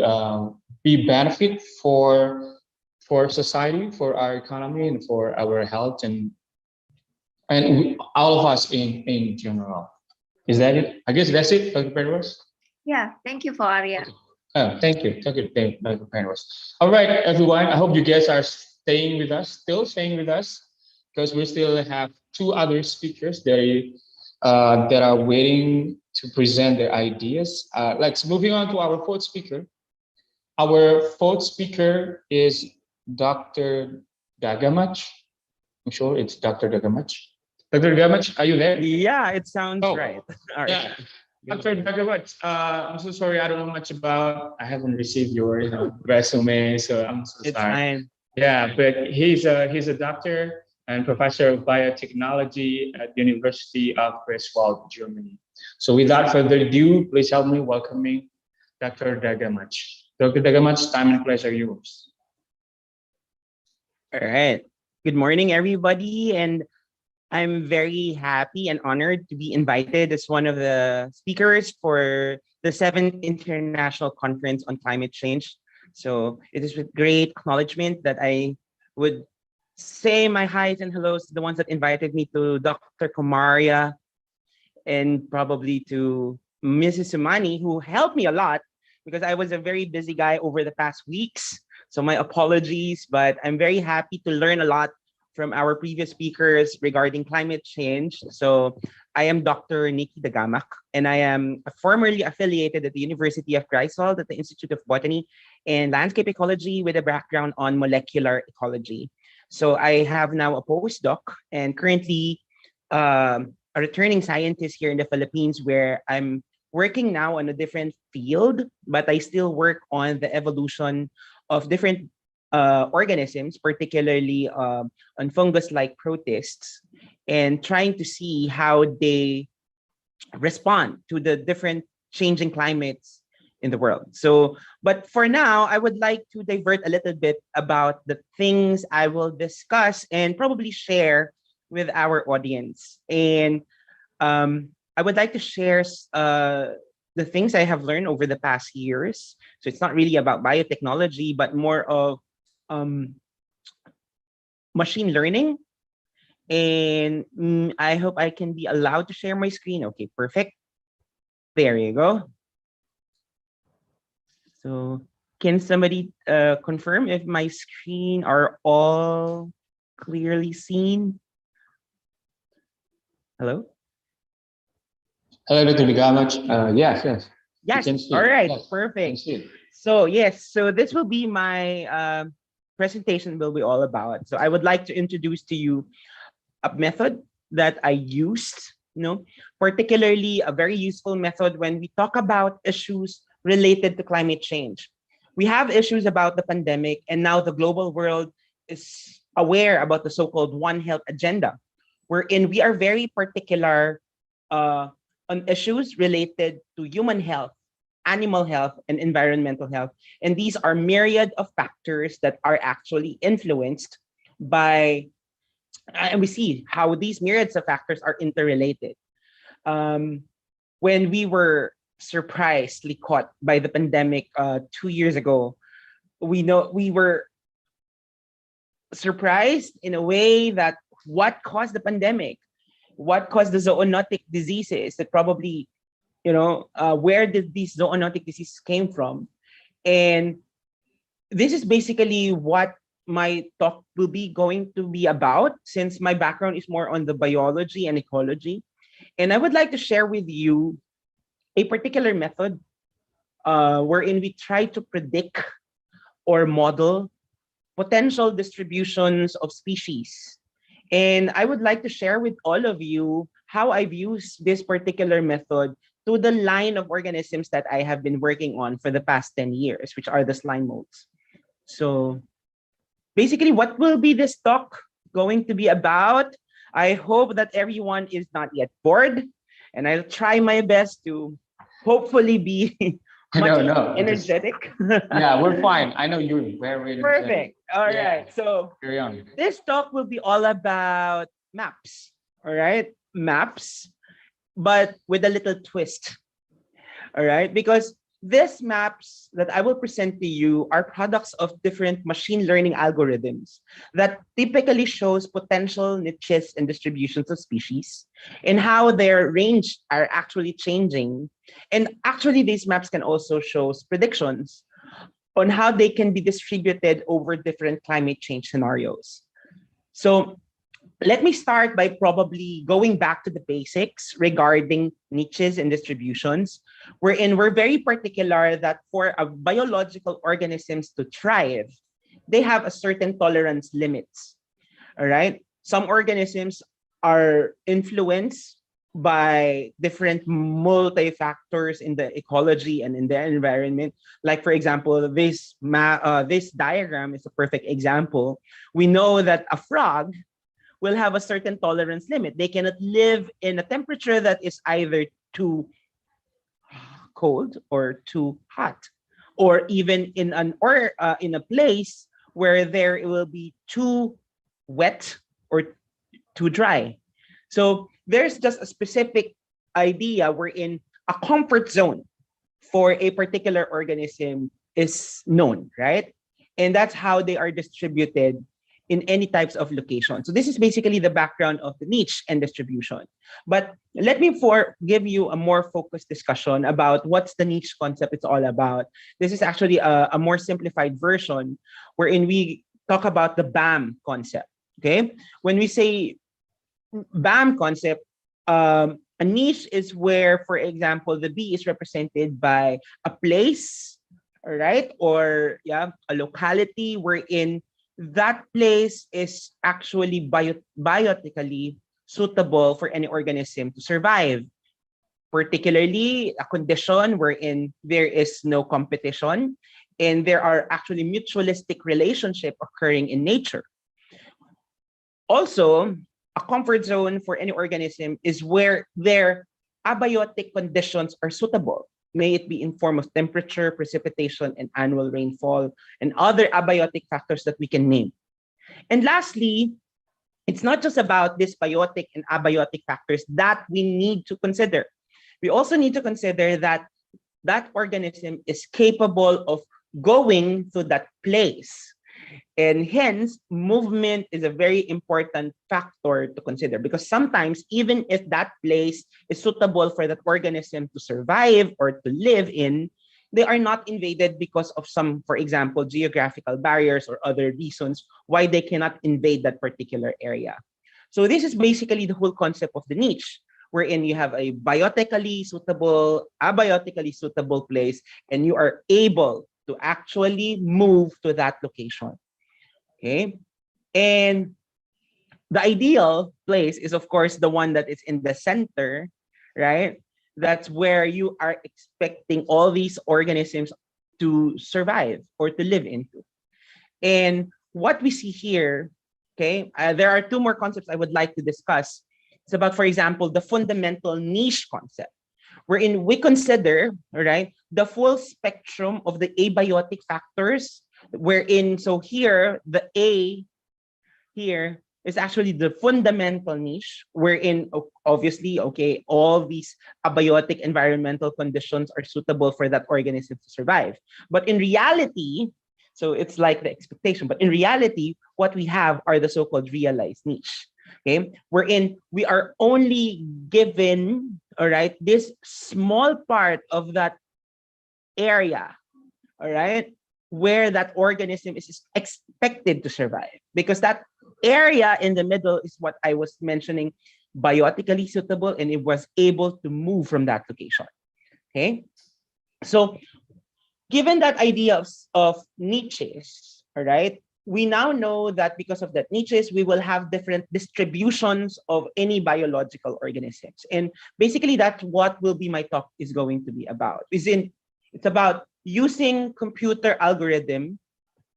be benefit for society, for our economy, and for our health, and all of us in general. Is that it? I guess that's it, Dr. Penrose. Yeah, thank you for Arya. Oh, thank you, Dr. Penrose. All right, everyone. I hope you guys are still staying with us, because we still have two other speakers that are waiting to present their ideas. Let's moving on to our fourth speaker. Our fourth speaker is Dr. Dagamach. I'm sure it's Dr. Dagamach. Dr. Dagamach, are you there? Yeah, it sounds right. All right. Yeah. Dr. Dagamach, I'm so sorry. I don't know much about. I haven't received your resume, so I'm so sorry. It's fine. Yeah, but he's a doctor and professor of biotechnology at the University of Greifswald, Germany. So without further ado, please help me welcoming Dr. Dagamach. Dr. Dagamach, time and place are yours. All right. Good morning, everybody. And I'm very happy and honored to be invited as one of the speakers for the 7th International Conference on Climate Change. So it is with great acknowledgement that I would say my highs and hellos to the ones that invited me, to Dr. Kumaria and probably to Mrs. Sumani, who helped me a lot because I was a very busy guy over the past weeks. So my apologies, but I'm very happy to learn a lot from our previous speakers regarding climate change. So I am Dr. Nikki Dagamach, and I am formerly affiliated at the University of Greifswald at the Institute of Botany and Landscape Ecology with a background on molecular ecology. So I have now a postdoc and currently a returning scientist here in the Philippines, where I'm working now on a different field, but I still work on the evolution of different organisms, particularly on fungus-like protists, and trying to see how they respond to the different changing climates in the world. So, but for now, I would like to divert a little bit about the things I will discuss and probably share with our audience. And I would like to share the things I have learned over the past years. So it's not really about biotechnology, but more of machine learning. And I hope I can be allowed to share my screen. Okay, perfect. There you go. So can somebody confirm if my screen are all clearly seen? Hello? Hello, Dr. Ligamach. Yes, yes. Yes, can see. all right, Yes, perfect. see. So yes, so this will be my presentation will be all about. So I would like to introduce to you a method that I used, particularly a very useful method when we talk about issues related to climate change. We have issues about the pandemic, and now the global world is aware about the so-called One Health agenda, wherein we are very particular on issues related to human health, animal health, and environmental health. And these are myriad of factors that are actually influenced by, and we see how these myriads of factors are interrelated. When we were surprisingly caught by the pandemic 2 years ago, we were surprised in a way that what caused the pandemic, what caused the zoonotic diseases that probably, where did these zoonotic diseases came from? And this is basically what my talk will be going to be about, since my background is more on the biology and ecology. And I would like to share with you a particular method wherein we try to predict or model potential distributions of species. And I would like to share with all of you how I've used this particular method to the line of organisms that I have been working on for the past 10 years, which are the slime molds. So basically, what will be this talk going to be about? I hope that everyone is not yet bored, and I'll try my best to hopefully be much energetic. Yeah, we're fine. I know you're very energetic. Perfect. All right. Yeah. So Carry on. this talk will be all about maps. All right. Maps, but with a little twist. All right. Because these maps that I will present to you are products of different machine learning algorithms that typically shows potential niches and distributions of species and how their range are actually changing. And actually, these maps can also show predictions on how they can be distributed over different climate change scenarios. So let me start by probably going back to the basics regarding niches and distributions, wherein we're very particular that for biological organisms to thrive, they have a certain tolerance limits. All right. Some organisms are influenced by different multi-factors in the ecology and in the environment. Like, for example, this diagram is a perfect example. We know that a frog will have a certain tolerance limit. They cannot live in a temperature that is either too cold or too hot, or even in in a place where there will be too wet or too dry. So there's just a specific idea wherein a comfort zone for a particular organism is known, right? And that's how they are distributed in any types of location. So this is basically the background of the niche and distribution. But let me give you a more focused discussion about what's the niche concept it's all about. This is actually a more simplified version wherein we talk about the BAM concept, okay? When we say BAM concept, a niche is where, for example, the bee is represented by a place, all right? Or a locality wherein that place is actually biotically suitable for any organism to survive, particularly a condition wherein there is no competition and there are actually mutualistic relationships occurring in nature. Also, a comfort zone for any organism is where their abiotic conditions are suitable. May it be in form of temperature, precipitation, and annual rainfall, and other abiotic factors that we can name. And lastly, it's not just about these biotic and abiotic factors that we need to consider. We also need to consider that that organism is capable of going to that place And hence, movement is a very important factor to consider, because sometimes, even if that place is suitable for that organism to survive or to live in, they are not invaded because of some, for example, geographical barriers or other reasons why they cannot invade that particular area. So this is basically the whole concept of the niche, wherein you have a biotically suitable, abiotically suitable place, and you are able to actually move to that location. Okay. And the ideal place is, of course, the one that is in the center, right? That's where you are expecting all these organisms to survive or to live into. And what we see here, okay, there are two more concepts I would like to discuss. It's about, for example, the fundamental niche concept, wherein we consider, right, the full spectrum of the abiotic factors, wherein, so here, the A here is actually the fundamental niche, wherein obviously, okay, all these abiotic environmental conditions are suitable for that organism to survive. But in reality, so it's like the expectation, but in reality, what we have are the so-called realized niche, okay, wherein we are only given, all right, this small part of that area, all right, where that organism is expected to survive, because that area in the middle is what I was mentioning, biotically suitable, and it was able to move from that location. Okay, so given that idea of niches, all right, we now know that because of that niches, we will have different distributions of any biological organisms. And basically that's what will be my talk is going to be about. It's about using computer algorithm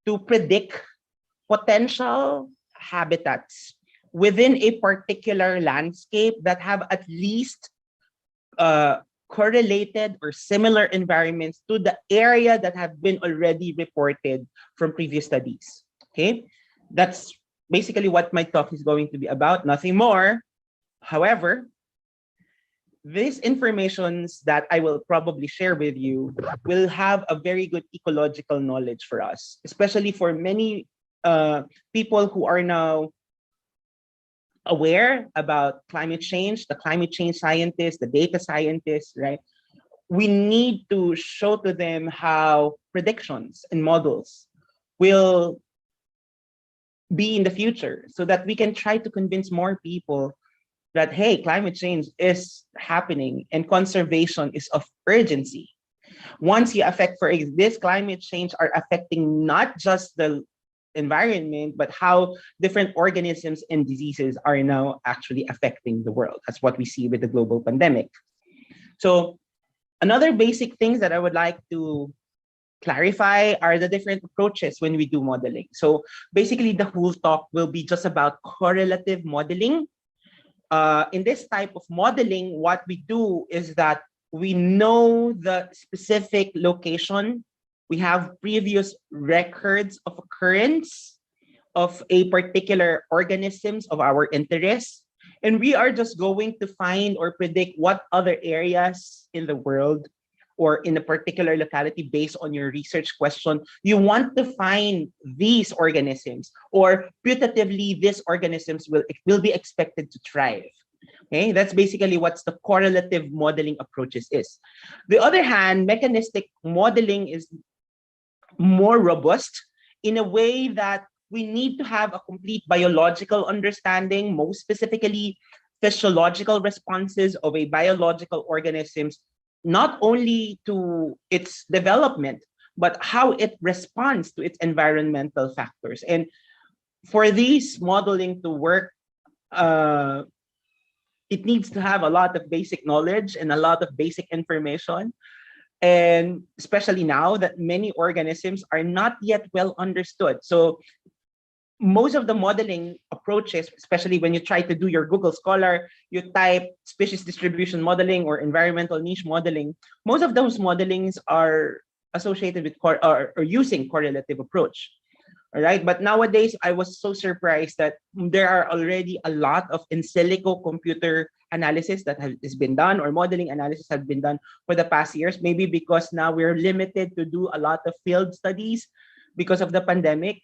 to predict potential habitats within a particular landscape that have at least correlated or similar environments to the area that have been already reported from previous studies. Okay, that's basically what my talk is going to be about, nothing more. However, these informations that I will probably share with you will have a very good ecological knowledge for us, especially for many people who are now aware about climate change, the climate change scientists, the data scientists, right? We need to show to them how predictions and models will be in the future, so that we can try to convince more people that, hey, climate change is happening and conservation is of urgency. Once you affect, for this climate change are affecting not just the environment, but how different organisms and diseases are now actually affecting the world. That's what we see with the global pandemic. So another basic things that I would like to clarify are the different approaches when we do modeling. So basically the whole talk will be just about correlative modeling. In this type of modeling, what we do is that we know the specific location. We have previous records of occurrence of a particular organisms of our interest. And we are just going to find or predict what other areas in the world or in a particular locality based on your research question, you want to find these organisms, or putatively these organisms will be expected to thrive. Okay, that's basically what the correlative modeling approaches is. The other hand, mechanistic modeling is more robust in a way that we need to have a complete biological understanding, most specifically physiological responses of a biological organisms, not only to its development, but how it responds to its environmental factors. And for these modeling to work, it needs to have a lot of basic knowledge and a lot of basic information. And especially now that many organisms are not yet well understood. So most of the modeling approaches, especially when you try to do your Google Scholar, you type species distribution modeling or environmental niche modeling, most of those modelings are associated with or using correlative approach. All right, but nowadays I was so surprised that there are already a lot of in silico computer analysis that has been done, or modeling analysis has been done for the past years, maybe because now we're limited to do a lot of field studies because of the pandemic.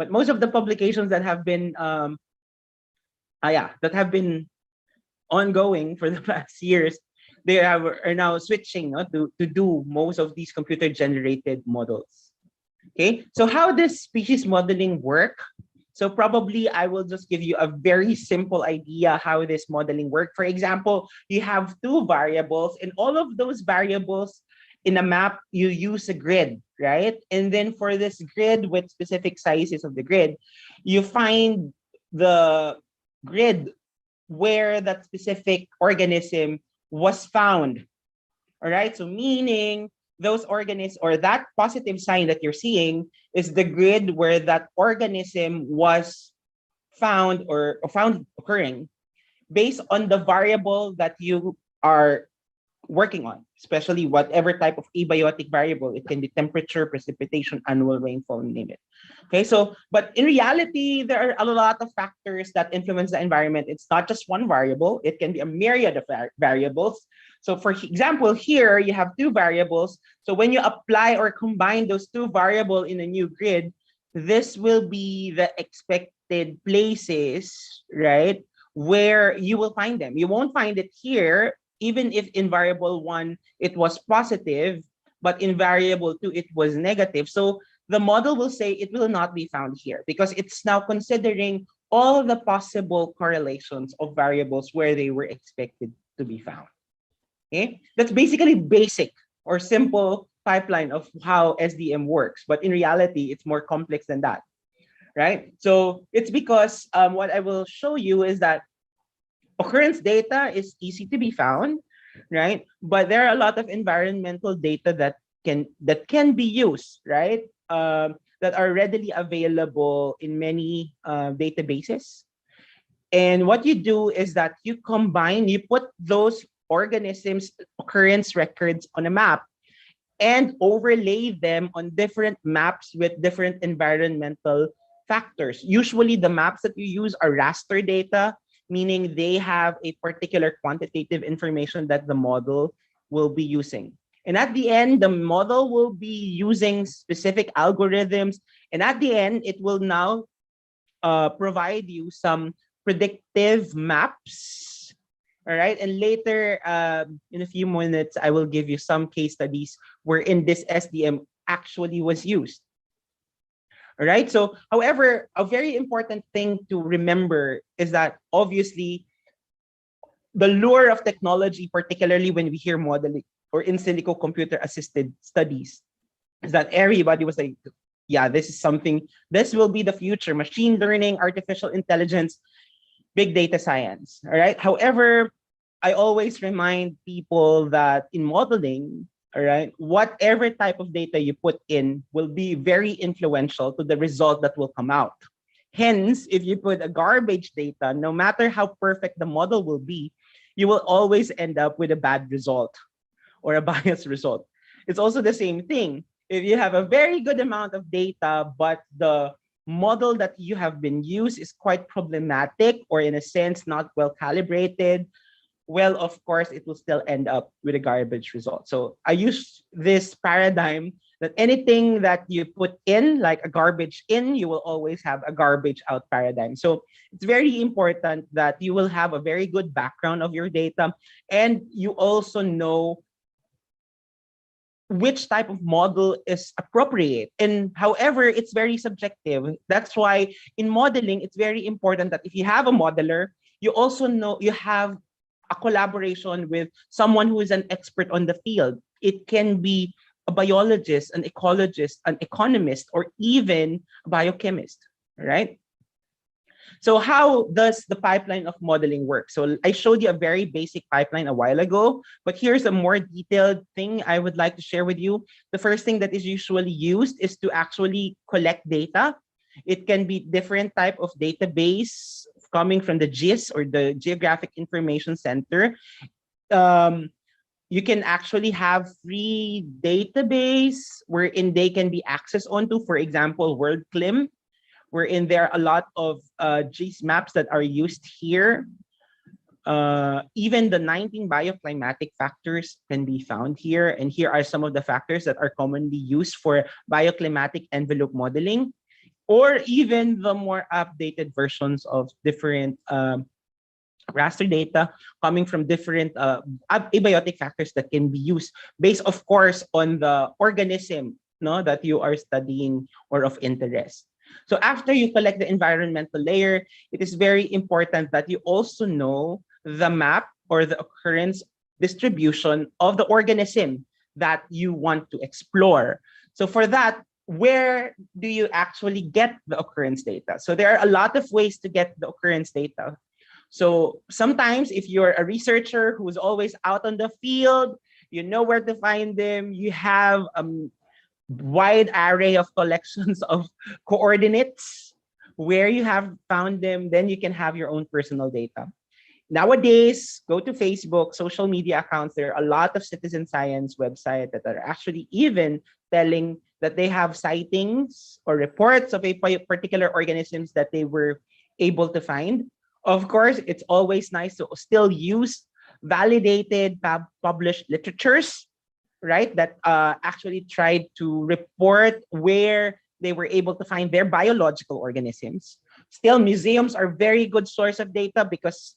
But most of the publications that have been ongoing for the past years, are now switching to do most of these computer generated models. Okay, so how does species modeling work? So probably I will just give you a very simple idea how this modeling works. For example, you have two variables, and all of those variables in a map, you use a grid, right? And then for this grid with specific sizes of the grid, you find the grid where that specific organism was found. All right, so meaning those organisms, or that positive sign that you're seeing, is the grid where that organism was found or found occurring based on the variable that you are working on, especially whatever type of abiotic variable. It can be temperature, precipitation, annual rainfall, name it. Okay, so, but in reality, there are a lot of factors that influence the environment. It's not just one variable. It can be a myriad of variables. So for example, here you have two variables. So when you apply or combine those two variables in a new grid, this will be the expected places, right, where you will find them. You won't find it here, even if in variable 1 it was positive, but in variable 2 it was negative. So the model will say it will not be found here because it's now considering all the possible correlations of variables where they were expected to be found. Okay, that's basically basic or simple pipeline of how SDM works. But in reality, it's more complex than that, right? So it's because what I will show you is that occurrence data is easy to be found, right? But there are a lot of environmental data that can be used, right? That are readily available in many databases. And what you do is that you put those organisms' occurrence records on a map and overlay them on different maps with different environmental factors. Usually the maps that you use are raster data, meaning they have a particular quantitative information that the model will be using. And at the end, the model will be using specific algorithms. And at the end, it will now provide you some predictive maps. All right. And later, in a few minutes, I will give you some case studies wherein this SDM actually was used. All right. So, however, a very important thing to remember is that obviously the lure of technology, particularly when we hear modeling or in silico computer assisted studies, is that everybody was like, yeah, this is something, this will be the future, machine learning, artificial intelligence, big data science. All right. However, I always remind people that in modeling, all right, whatever type of data you put in will be very influential to the result that will come out. Hence, if you put a garbage data, no matter how perfect the model will be, you will always end up with a bad result or a biased result. It's also the same thing. If you have a very good amount of data, but the model that you have been used is quite problematic or in a sense not well calibrated, well, of course, it will still end up with a garbage result. So I use this paradigm that anything that you put in, like a garbage in, you will always have a garbage out paradigm. So it's very important that you will have a very good background of your data, and you also know which type of model is appropriate. And however, it's very subjective. That's why in modeling, it's very important that if you have a modeler, you also know you have a collaboration with someone who is an expert on the field. It can be a biologist, an ecologist, an economist, or even a biochemist, right? So how does the pipeline of modeling work? So I showed you a very basic pipeline a while ago, but here's a more detailed thing I would like to share with you. The first thing that is usually used is to actually collect data. It can be different type of database coming from the GIS or the Geographic Information Center. You can actually have free database wherein they can be accessed onto, for example, WorldClim, wherein there are a lot of GIS maps that are used here. Even the 19 bioclimatic factors can be found here. And here are some of the factors that are commonly used for bioclimatic envelope modeling. or even the more updated versions of different raster data coming from different abiotic factors that can be used based, of course, on the organism that you are studying or of interest. So after you collect the environmental layer, it is very important that you also know the map or the occurrence distribution of the organism that you want to explore. So for that, where do you actually get the occurrence data? So there are a lot of ways to get the occurrence data. So sometimes if you're a researcher who's always out on the field, you know where to find them, you have a wide array of collections of coordinates where you have found them, then you can have your own personal data. Nowadays, go to Facebook, social media accounts, there are a lot of citizen science websites that are actually even telling that they have sightings or reports of a particular organisms that they were able to find. Of course, it's always nice to still use validated published literatures, right? That actually tried to report where they were able to find their biological organisms. Still, museums are very good source of data because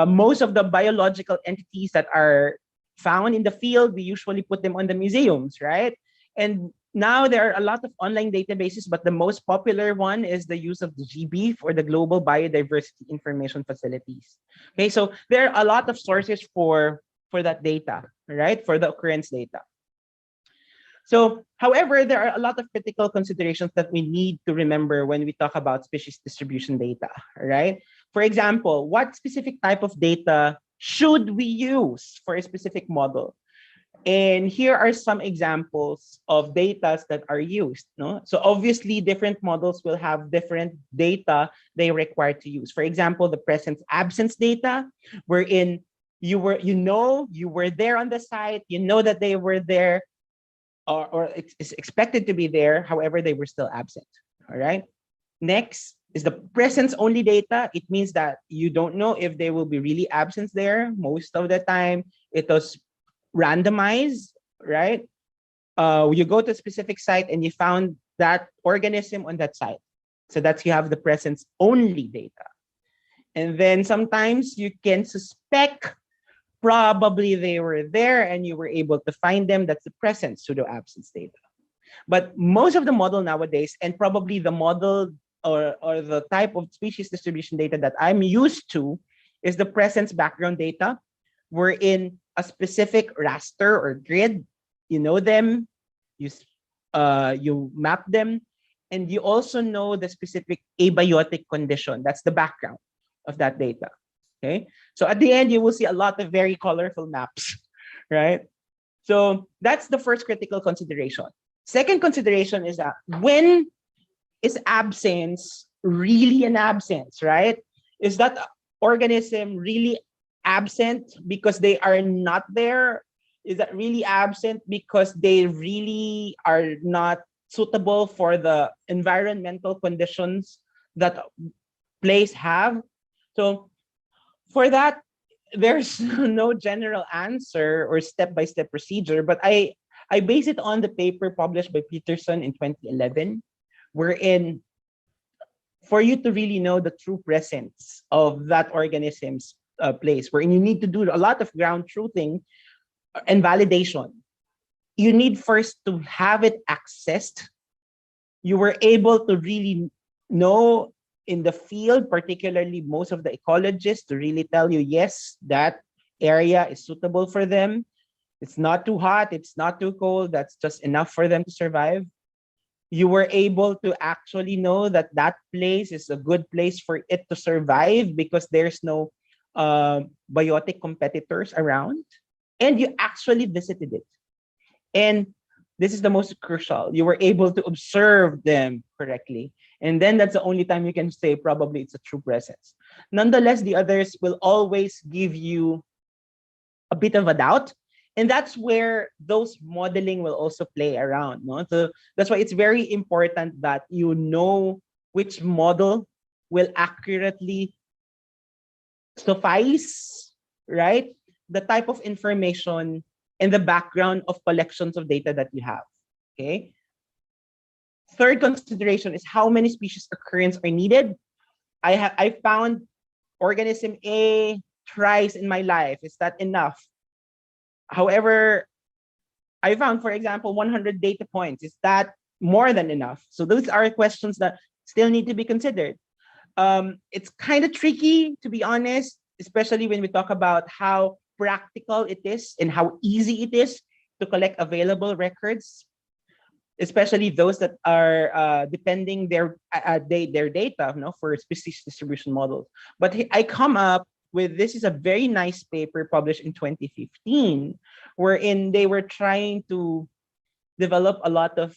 most of the biological entities that are found in the field, we usually put them on the museums, right? And now there are a lot of online databases, but the most popular one is the use of the GB for the Global Biodiversity Information Facilities. Okay, so there are a lot of sources for that data, right? For the occurrence data. So, however, there are a lot of critical considerations that we need to remember when we talk about species distribution data, right? For example, what specific type of data should we use for a specific model? And here are some examples of data that are used. So obviously, different models will have different data they require to use. For example, the presence-absence data, wherein you were there on the site, you know that they were there, or it's expected to be there, however, they were still absent. All right. Next is the presence-only data. It means that you don't know if they will be really absent there. Most of the time, it was randomized, right? You go to a specific site and you found that organism on that site. So that's you have the presence-only data. And then sometimes you can suspect probably they were there and you were able to find them. That's the present pseudo-absence data. But most of the model nowadays, and probably the model or the type of species distribution data that I'm used to, is the presence background data. We're in a specific raster or grid. You know them, you map them, and you also know the specific abiotic condition. That's the background of that data. Okay, so at the end, you will see a lot of very colorful maps, right? So that's the first critical consideration. Second consideration is that when is absence really an absence, right? Is that organism really absent because they are not there? Is that really absent because they really are not suitable for the environmental conditions that place have? So for that, there's no general answer or step-by-step procedure, but I base it on the paper published by Peterson in 2011, wherein for you to really know the true presence of that organism's place, wherein you need to do a lot of ground truthing and validation. You need first to have it accessed. You were able to really know in the field, particularly most of the ecologists, to really tell you, yes, that area is suitable for them. It's not too hot, it's not too cold, that's just enough for them to survive. You were able to actually know that that place is a good place for it to survive because there's no biotic competitors around, and you actually visited it. And this is the most crucial. You were able to observe them correctly. And then that's the only time you can say probably it's a true presence. Nonetheless, the others will always give you a bit of a doubt. And that's where those modeling will also play around. No? So that's why it's very important that you know which model will accurately suffice, right? The type of information and the background of collections of data that you have. Okay. Third consideration is how many species occurrence are needed. I found organism A thrice in my life. Is that enough? However, I found, for example, 100 data points. Is that more than enough? So those are questions that still need to be considered. It's kind of tricky, to be honest, especially when we talk about how practical it is and how easy it is to collect available records, especially those that are depending their data, for species distribution models. But I come up with, this is a very nice paper published in 2015, wherein they were trying to develop a lot of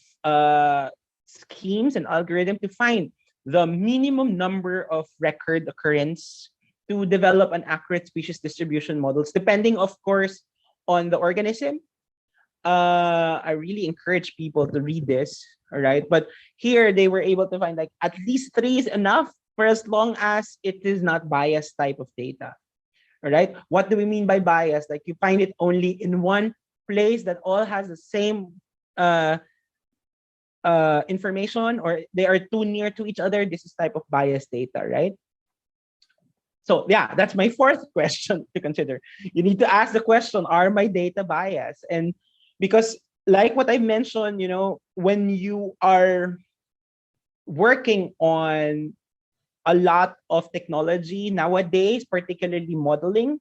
schemes and algorithms to find the minimum number of record occurrence to develop an accurate species distribution models, depending, of course, on the organism. I really encourage people to read this, all right? But here they were able to find like at least 3 is enough for as long as it is not biased type of data, all right? What do we mean by bias? Like you find it only in one place that all has the same information, or they are too near to each other. This is type of biased data, right? So yeah, that's my fourth question to consider. You need to ask the question, are my data biased? And because like what I mentioned, when you are working on a lot of technology nowadays, particularly modeling,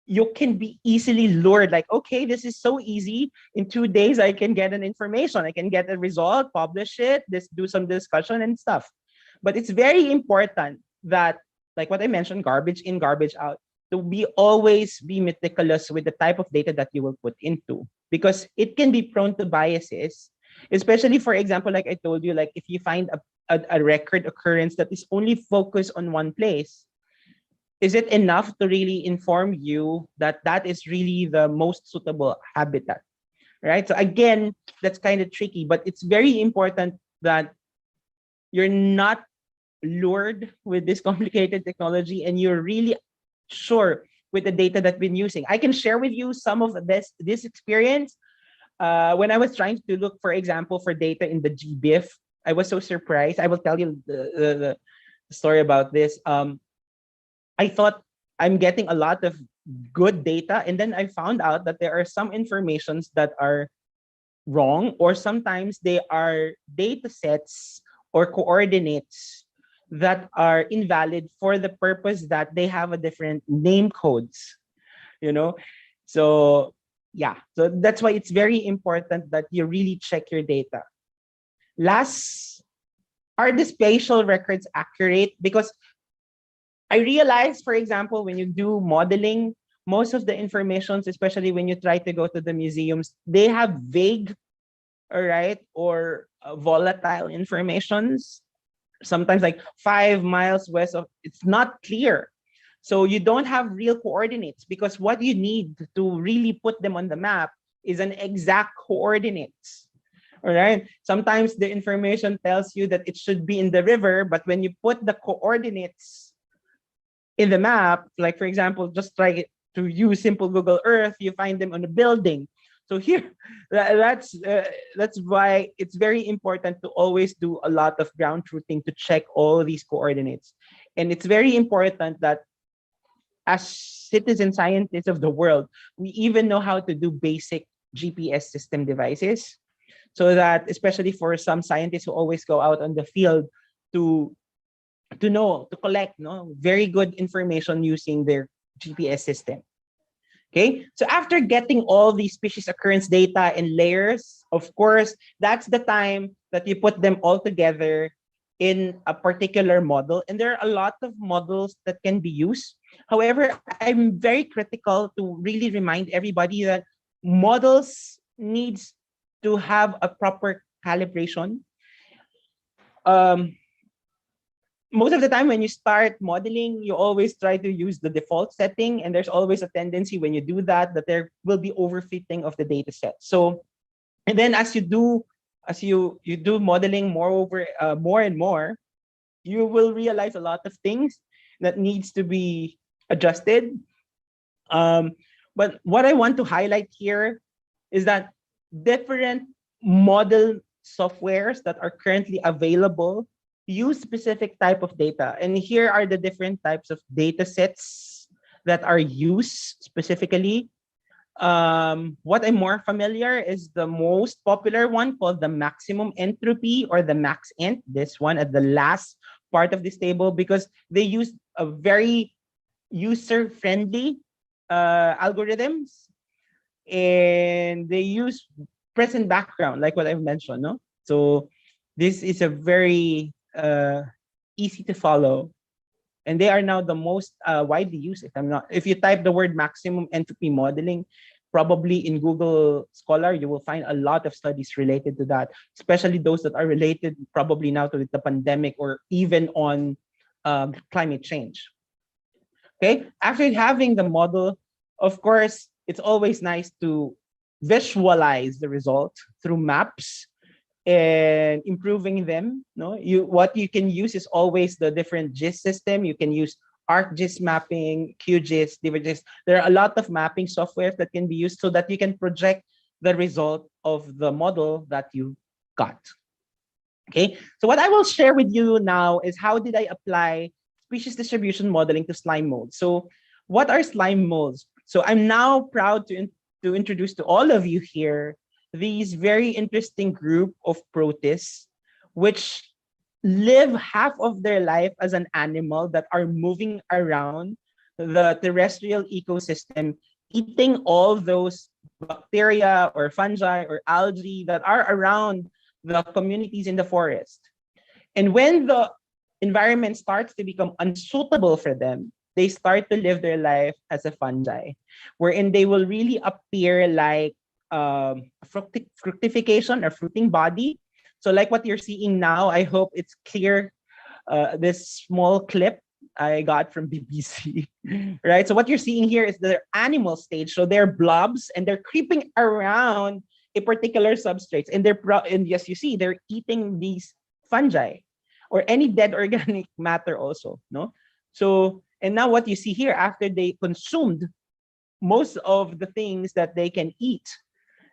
you can be easily lured, like, okay, this is so easy. In 2 days, I can get an information. I can get a result, publish it, do some discussion and stuff. But it's very important that, like what I mentioned, garbage in, garbage out, to always be meticulous with the type of data that you will put into, because it can be prone to biases, especially, for example, like I told you, like if you find a record occurrence that is only focused on one place, is it enough to really inform you that that is really the most suitable habitat, right? So again, that's kind of tricky, but it's very important that you're not lured with this complicated technology and you're really sure with the data that we've been using. I can share with you some of this experience. When I was trying to look, for example, for data in the GBIF, I was so surprised. I will tell you the story about this. I thought I'm getting a lot of good data, and then I found out that there are some informations that are wrong, or sometimes they are data sets or coordinates that are invalid for the purpose that they have a different name codes, So yeah, so that's why it's very important that you really check your data. Last, are the spatial records accurate? Because I realized, for example, when you do modeling, most of the informations, especially when you try to go to the museums, they have vague, all right, or volatile informations. Sometimes like 5 miles west of, it's not clear. So you don't have real coordinates, because what you need to really put them on the map is an exact coordinates. All right. Sometimes the information tells you that it should be in the river, but when you put the coordinates in the map, like for example, just try to use simple Google Earth, you find them on a building. So here, that's why it's very important to always do a lot of ground truthing to check all these coordinates. And it's very important that as citizen scientists of the world, we even know how to do basic GPS system devices, so that, especially for some scientists who always go out on the field to collect very good information using their GPS system. Okay, so after getting all these species occurrence data in layers, of course, that's the time that you put them all together in a particular model. And there are a lot of models that can be used. However, I'm very critical to really remind everybody that models needs to have a proper calibration. Most of the time when you start modeling, you always try to use the default setting, and there's always a tendency when you do that there will be overfitting of the data set. So, and then as you do modeling more and more, you will realize a lot of things that needs to be adjusted. But what I want to highlight here is that different model softwares that are currently available use specific type of data. And here are the different types of data sets that are used specifically. What I'm more familiar is the most popular one called the maximum entropy, or the MaxEnt, this one at the last part of this table, because they use a very user-friendly algorithms, and they use present background, like what I've mentioned, no? So this is a very easy to follow, and they are now the most widely used. If you type the word maximum entropy modeling, probably in Google Scholar, you will find a lot of studies related to that, especially those that are related probably now to the pandemic or even on climate change. Okay, after having the model, of course, it's always nice to visualize the result through maps and improving them. No, what you can use is always the different GIS system. You can use ArcGIS mapping, QGIS, DiverGIS. There are a lot of mapping softwares that can be used so that you can project the result of the model that you got. Okay, so what I will share with you now is how did I apply species distribution modeling to slime molds. So what are slime molds? So I'm now proud to introduce to all of you here these very interesting group of protists, which live half of their life as an animal that are moving around the terrestrial ecosystem, eating all those bacteria or fungi or algae that are around the communities in the forest. And when the environment starts to become unsuitable for them, they start to live their life as a fungi, wherein they will really appear like fructification or fruiting body. So like what you're seeing now, I hope it's clear, this small clip I got from BBC, right? So what you're seeing here is the animal stage. So they're blobs and they're creeping around a particular substrates, and and yes, you see, they're eating these fungi or any dead organic matter also, no? So, and now what you see here, after they consumed most of the things that they can eat,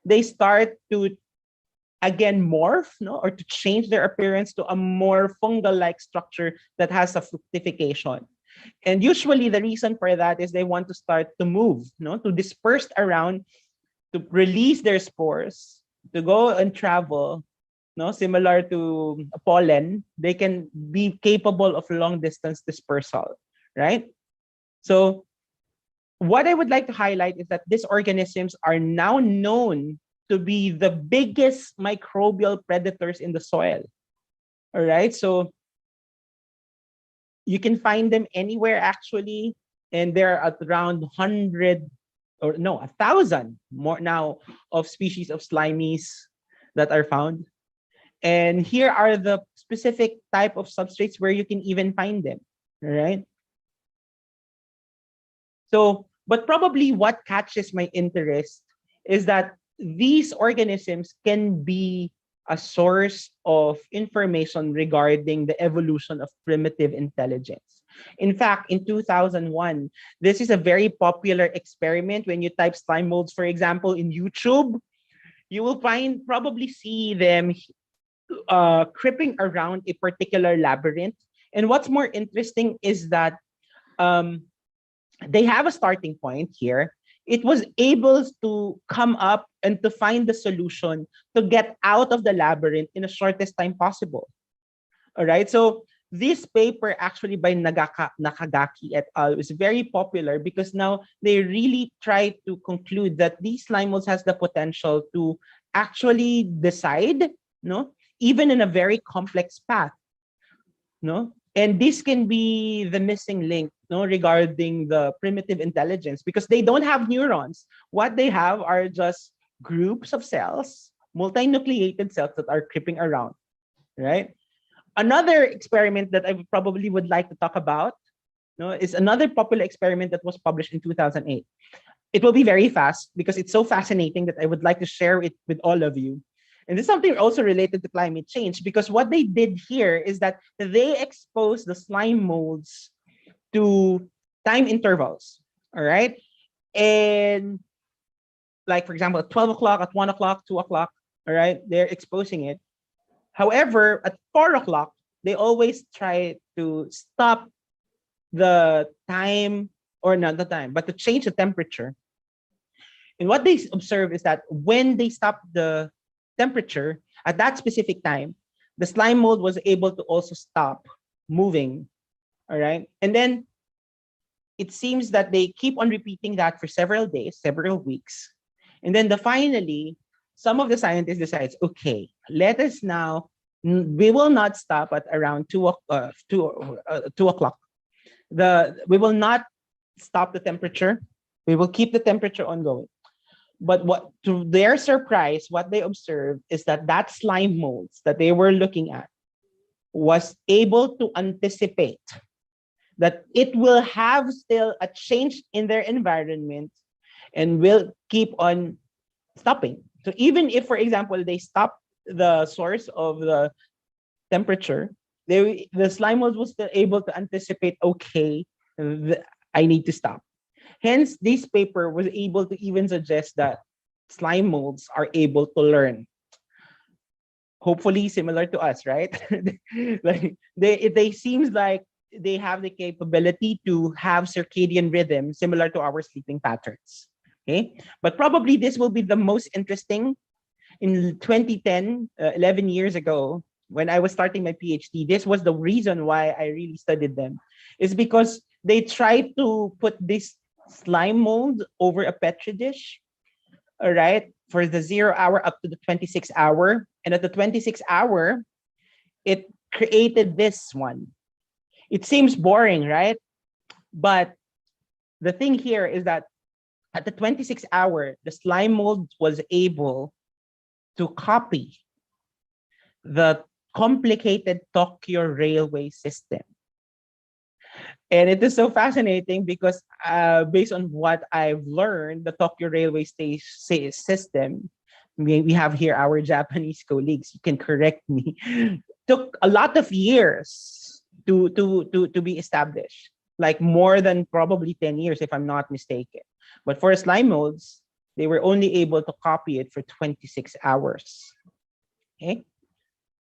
they start to again morph, no, or to change their appearance to a more fungal-like structure that has a fructification. And usually the reason for that is they want to start to move, no, to disperse around, to release their spores, to go and travel, no, similar to pollen. They can be capable of long distance dispersal, right? So what I would like to highlight is that these organisms are now known to be the biggest microbial predators in the soil. All right, so you can find them anywhere actually, and there are around 100 or no, 1,000 more now of species of slimies that are found. And here are the specific type of substrates where you can even find them, all right? So, but probably what catches my interest is that these organisms can be a source of information regarding the evolution of primitive intelligence. In fact, in 2001, this is a very popular experiment. When you type slime molds, for example, in YouTube, you will probably see them creeping around a particular labyrinth. And what's more interesting is that they have a starting point here. It was able to come up and to find the solution to get out of the labyrinth in the shortest time possible. All right, so this paper actually by Nakagaki et al. Is very popular because now they really try to conclude that these slime molds has the potential to actually decide, no, even in a very complex path, no? And this can be the missing link, no, regarding the primitive intelligence, because they don't have neurons. What they have are just groups of cells, multinucleated cells that are creeping around, right? Another experiment that I probably would like to talk about, no, is another popular experiment that was published in 2008. It will be very fast because it's so fascinating that I would like to share it with all of you. And this is something also related to climate change, because what they did here is that they exposed the slime molds to time intervals, all right? And like, for example, at 12 o'clock, at 1 o'clock, 2 o'clock, all right? They're exposing it. However, at 4 o'clock, they always try to stop the time, or not the time, but to change the temperature. And what they observe is that when they stop the temperature at that specific time, the slime mold was able to also stop moving. All right. And then it seems that they keep on repeating that for several days, several weeks. And then finally, some of the scientists decides, okay, let us now, we will not stop at around 2 o'clock. We will not stop the temperature. We will keep the temperature ongoing. But what, to their surprise, what they observed is that that slime molds that they were looking at was able to anticipate that it will have still a change in their environment and will keep on stopping. So even if, for example, they stop the source of the temperature, the slime molds was still able to anticipate, okay, I need to stop. Hence, this paper was able to even suggest that slime molds are able to learn. Hopefully similar to us, right? Like they seems like they have the capability to have circadian rhythm similar to our sleeping patterns. Okay, but probably this will be the most interesting. In 2010, 11 years ago, when I was starting my PhD, this was the reason why I really studied them. Is because they tried to put this slime mold over a petri dish, all right, for the 0 hour up to the 26 hour. And at the 26 hour, it created this one. It seems boring, right? But the thing here is that at the 26 hour, the slime mold was able to copy the complicated Tokyo railway system. And it is so fascinating because based on what I've learned, the Tokyo railway system, we have here our Japanese colleagues, you can correct me, took a lot of years to be established, like more than probably 10 years, if I'm not mistaken. But for slime molds, they were only able to copy it for 26 hours. Okay.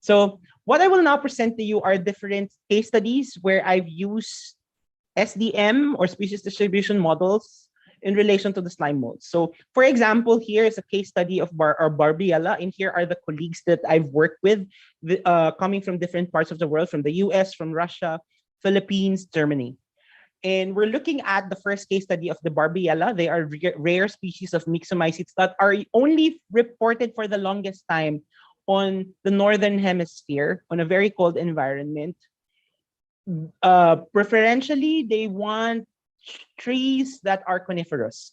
So what I will now present to you are different case studies where I've used SDM or species distribution models in relation to the slime molds. So for example, here is a case study of Barbiella, and here are the colleagues that I've worked with coming from different parts of the world, from the US, from Russia, Philippines, Germany. And we're looking at the first case study of the Barbiella. They are rare species of myxomycetes that are only reported for the longest time on the northern hemisphere on a very cold environment. Preferentially, they want trees that are coniferous,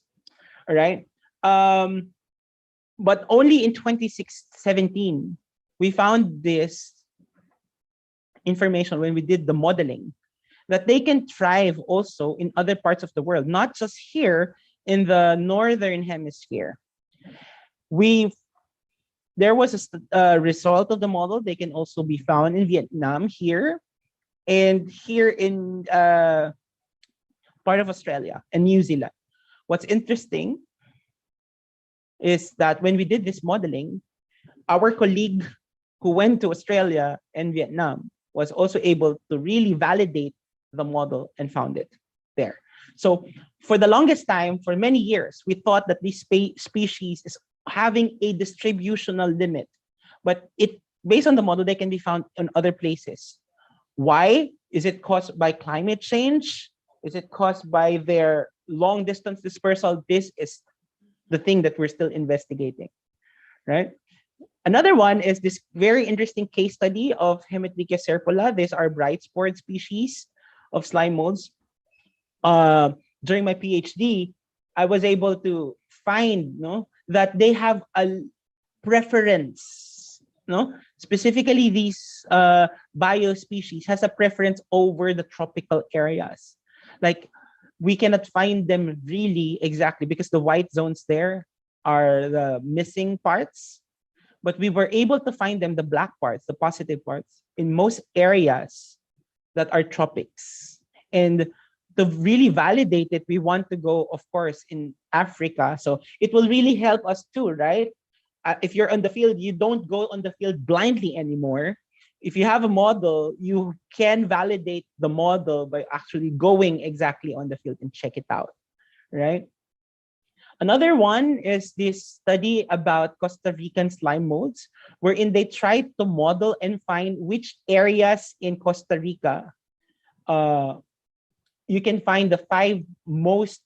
all right? But only in 2017, we found this information when we did the modeling, that they can thrive also in other parts of the world, not just here in the northern hemisphere. There was a result of the model. They can also be found in Vietnam here, and here in part of Australia and New Zealand. What's interesting is that when we did this modeling, our colleague who went to Australia and Vietnam was also able to really validate the model and found it there. So for the longest time, for many years, we thought that this species is having a distributional limit, but based on the model, they can be found in other places. Why? Is it caused by climate change? Is it caused by their long distance dispersal? This is the thing that we're still investigating, right? Another one is this very interesting case study of Hemetrichia serpula. These are bright spored species of slime molds. During my PhD, I was able to find that they have a preference. Specifically, these biospecies has a preference over the tropical areas. Like, we cannot find them really exactly because the white zones there are the missing parts, but we were able to find them, the black parts, the positive parts, in most areas that are tropics. And to really validate it, we want to go, of course, in Africa. So it will really help us too, right? if you're on the field, you don't go on the field blindly anymore. If you have a model, you can validate the model by actually going exactly on the field and check it out, right? Another one is this study about Costa Rican slime molds, wherein they tried to model and find which areas in Costa Rica you can find the 5 most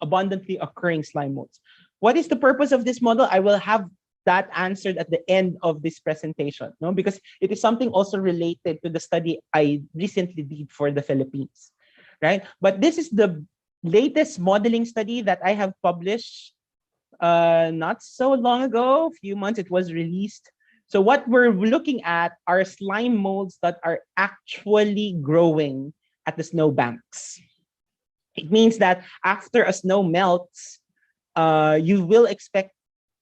abundantly occurring slime molds. What is the purpose of this model? I will have that answered at the end of this presentation, no? Because it is something also related to the study I recently did for the Philippines, right? But this is the latest modeling study that I have published not so long ago, a few months it was released. So what we're looking at are slime molds that are actually growing at the snowbanks. It means that after a snow melts, you will expect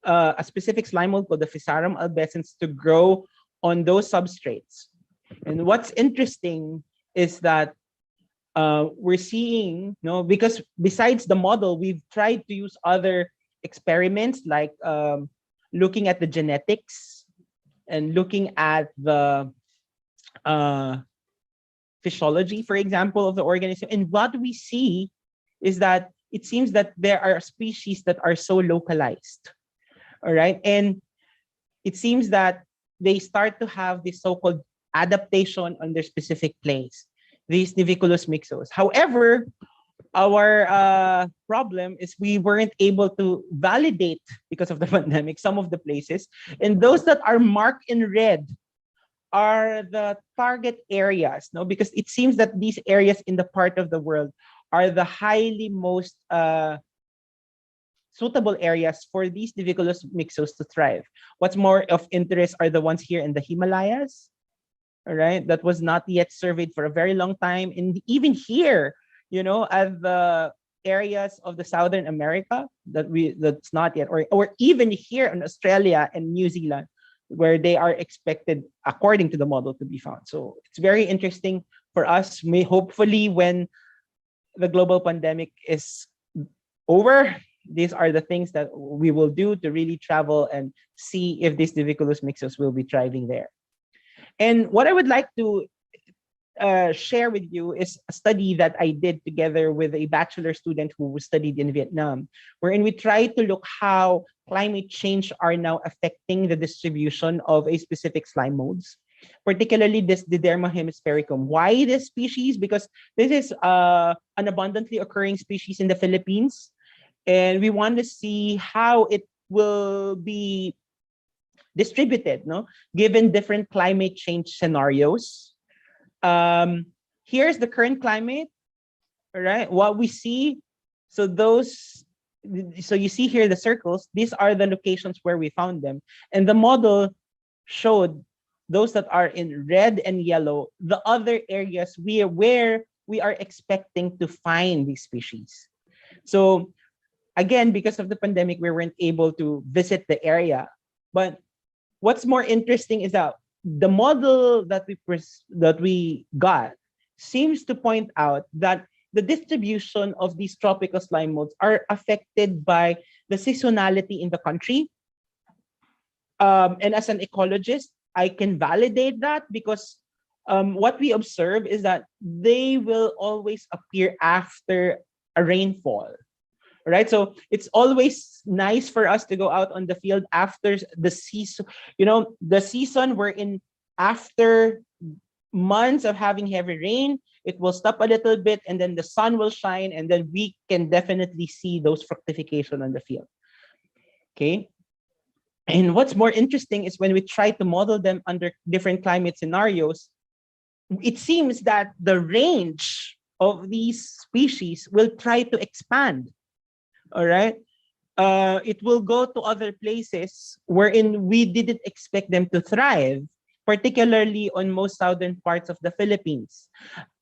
a specific slime mold called the Physarum albescens to grow on those substrates. And what's interesting is that we're seeing, because besides the model, we've tried to use other experiments like looking at the genetics and looking at the physiology, for example, of the organism. And what we see is that it seems that there are species that are so localized. All right. And it seems that they start to have this so-called adaptation on their specific place, these Niviculus mixos. However, our problem is we weren't able to validate, because of the pandemic, some of the places. And those that are marked in red are the target areas, because it seems that these areas in the part of the world are the highly most suitable areas for these Niviculus mixos to thrive. What's more of interest are the ones here in the Himalayas, all right, that was not yet surveyed for a very long time. And even here, at the areas of the Southern America that's not yet, or even here in Australia and New Zealand, where they are expected, according to the model, to be found. So it's very interesting for us. Hopefully, when the global pandemic is over, these are the things that we will do to really travel and see if these Niviculus mixos will be thriving there. And what I would like to share with you is a study that I did together with a bachelor student who studied in Vietnam, wherein we tried to look how climate change are now affecting the distribution of a specific slime molds, particularly this Diderma hemispericum. Why this species? Because this is an abundantly occurring species in the Philippines, and we want to see how it will be distributed, given different climate change scenarios. Here's the current climate, all right? What we see, so you see here the circles, these are the locations where we found them. And the model showed those that are in red and yellow, the other areas where we are expecting to find these species. So again, because of the pandemic, we weren't able to visit the area. But what's more interesting is that the model that we got seems to point out that the distribution of these tropical slime molds are affected by the seasonality in the country. And as an ecologist, I can validate that because what we observe is that they will always appear after a rainfall. Right, so it's always nice for us to go out on the field after the season. The season we're in, after months of having heavy rain, it will stop a little bit, and then the sun will shine, and then we can definitely see those fructification on the field. Okay, and what's more interesting is when we try to model them under different climate scenarios, it seems that the range of these species will try to expand. All right, it will go to other places wherein we didn't expect them to thrive, particularly on most southern parts of the Philippines.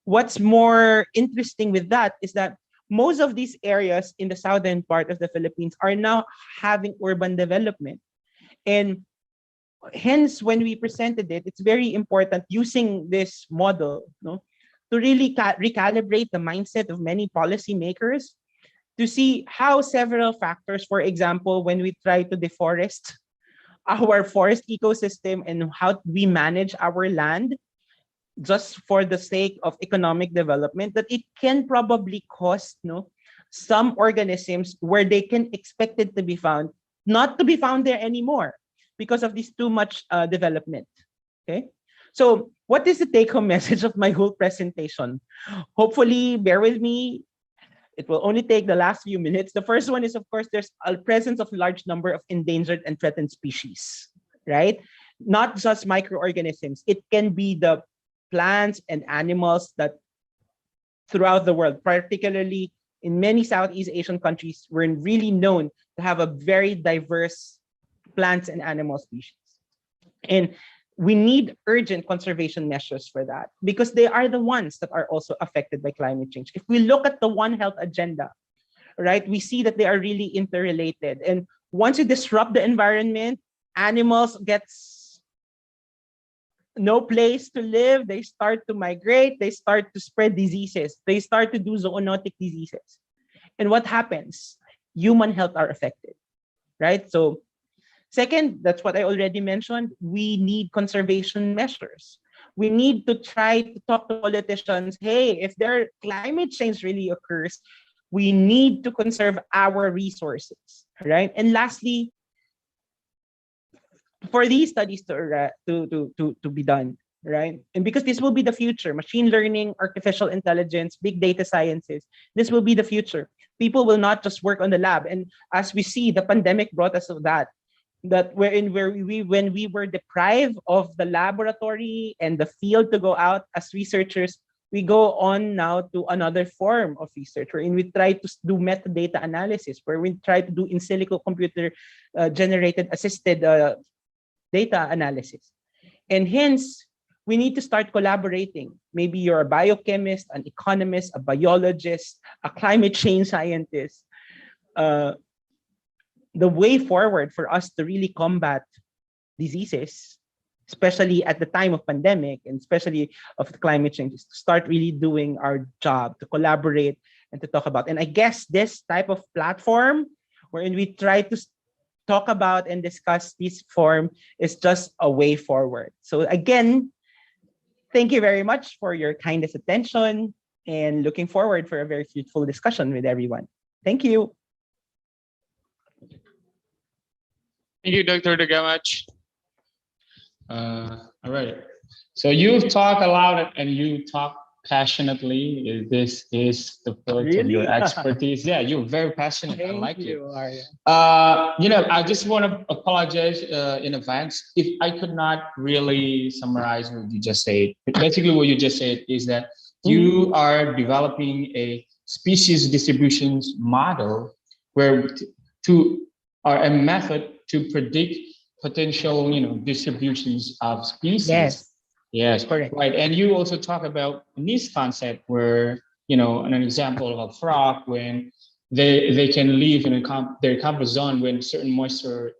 What's more interesting with that is that most of these areas in the southern part of the Philippines are now having urban development. And hence, when we presented it, it's very important using this model to really recalibrate the mindset of many policymakers to see how several factors, for example, when we try to deforest our forest ecosystem and how we manage our land just for the sake of economic development, that it can probably cost some organisms where they can expect it to be found, not to be found there anymore because of this too much development. Okay. So what is the take-home message of my whole presentation? Hopefully, bear with me. It will only take the last few minutes. The first one is, of course, there's a presence of large number of endangered and threatened species, right? Not just microorganisms. It can be the plants and animals that throughout the world, particularly in many Southeast Asian countries, we're really known to have a very diverse plants and animal species. And we need urgent conservation measures for that because they are the ones that are also affected by climate change. If we look at the One Health agenda, right, we see that they are really interrelated. And once you disrupt the environment, animals gets no place to live. They start to migrate. They start to spread diseases. They start to do zoonotic diseases. And what happens? Human health are affected, right? So second, that's what I already mentioned. We need conservation measures. We need to try to talk to politicians. Hey, if there climate change really occurs, we need to conserve our resources, right? And lastly, for these studies to be done, right? And because this will be the future, machine learning, artificial intelligence, big data sciences, this will be the future. People will not just work on the lab. And as we see, the pandemic brought us to that when we were deprived of the laboratory and the field to go out as researchers, we go on now to another form of research wherein we try to do metadata analysis, where we try to do in silico computer generated assisted data analysis. And hence, we need to start collaborating. Maybe you're a biochemist, an economist, a biologist, a climate change scientist. The way forward for us to really combat diseases, especially at the time of pandemic and especially of the climate change, is to start really doing our job, to collaborate and to talk about. And I guess this type of platform wherein we try to talk about and discuss this form is just a way forward. So again, thank you very much for your kindest attention and looking forward for a very fruitful discussion with everyone. Thank you. Thank you, Dr. Dagamach. All right. So you've talked a lot and you talk passionately. This is the field of your expertise. Yeah, you're very passionate. I like it. I just want to apologize in advance if I could not really summarize what you just said. Basically, what you just said is that you are developing a species distributions model where a method to predict potential, distributions of species. Yes, correct. Right. And you also talk about niche concept where, an example of a frog when they can live in their comfort zone when certain moisture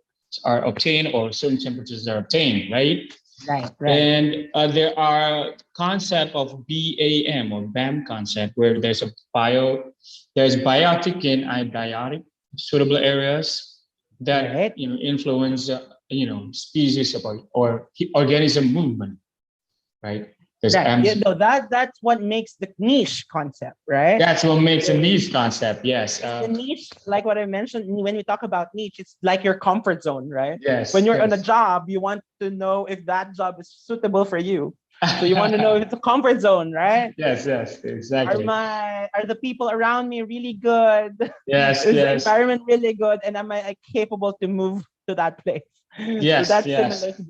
are obtained or certain temperatures are obtained, right? Right. And there are concept of BAM or BAM concept where there's biotic and abiotic suitable areas that influence species or organism movement, right? That's what makes the niche concept, right? That's what makes a niche concept. Yes. The niche, like what I mentioned, when we talk about niche, it's like your comfort zone, right? Yes. When you're on a job, you want to know if that job is suitable for you. So you want to know if it's a comfort zone, right? Yes, exactly. Are the people around me really good? Yes, Is the environment really good? And am I capable to move to that place? Yes, so that's yes. similar.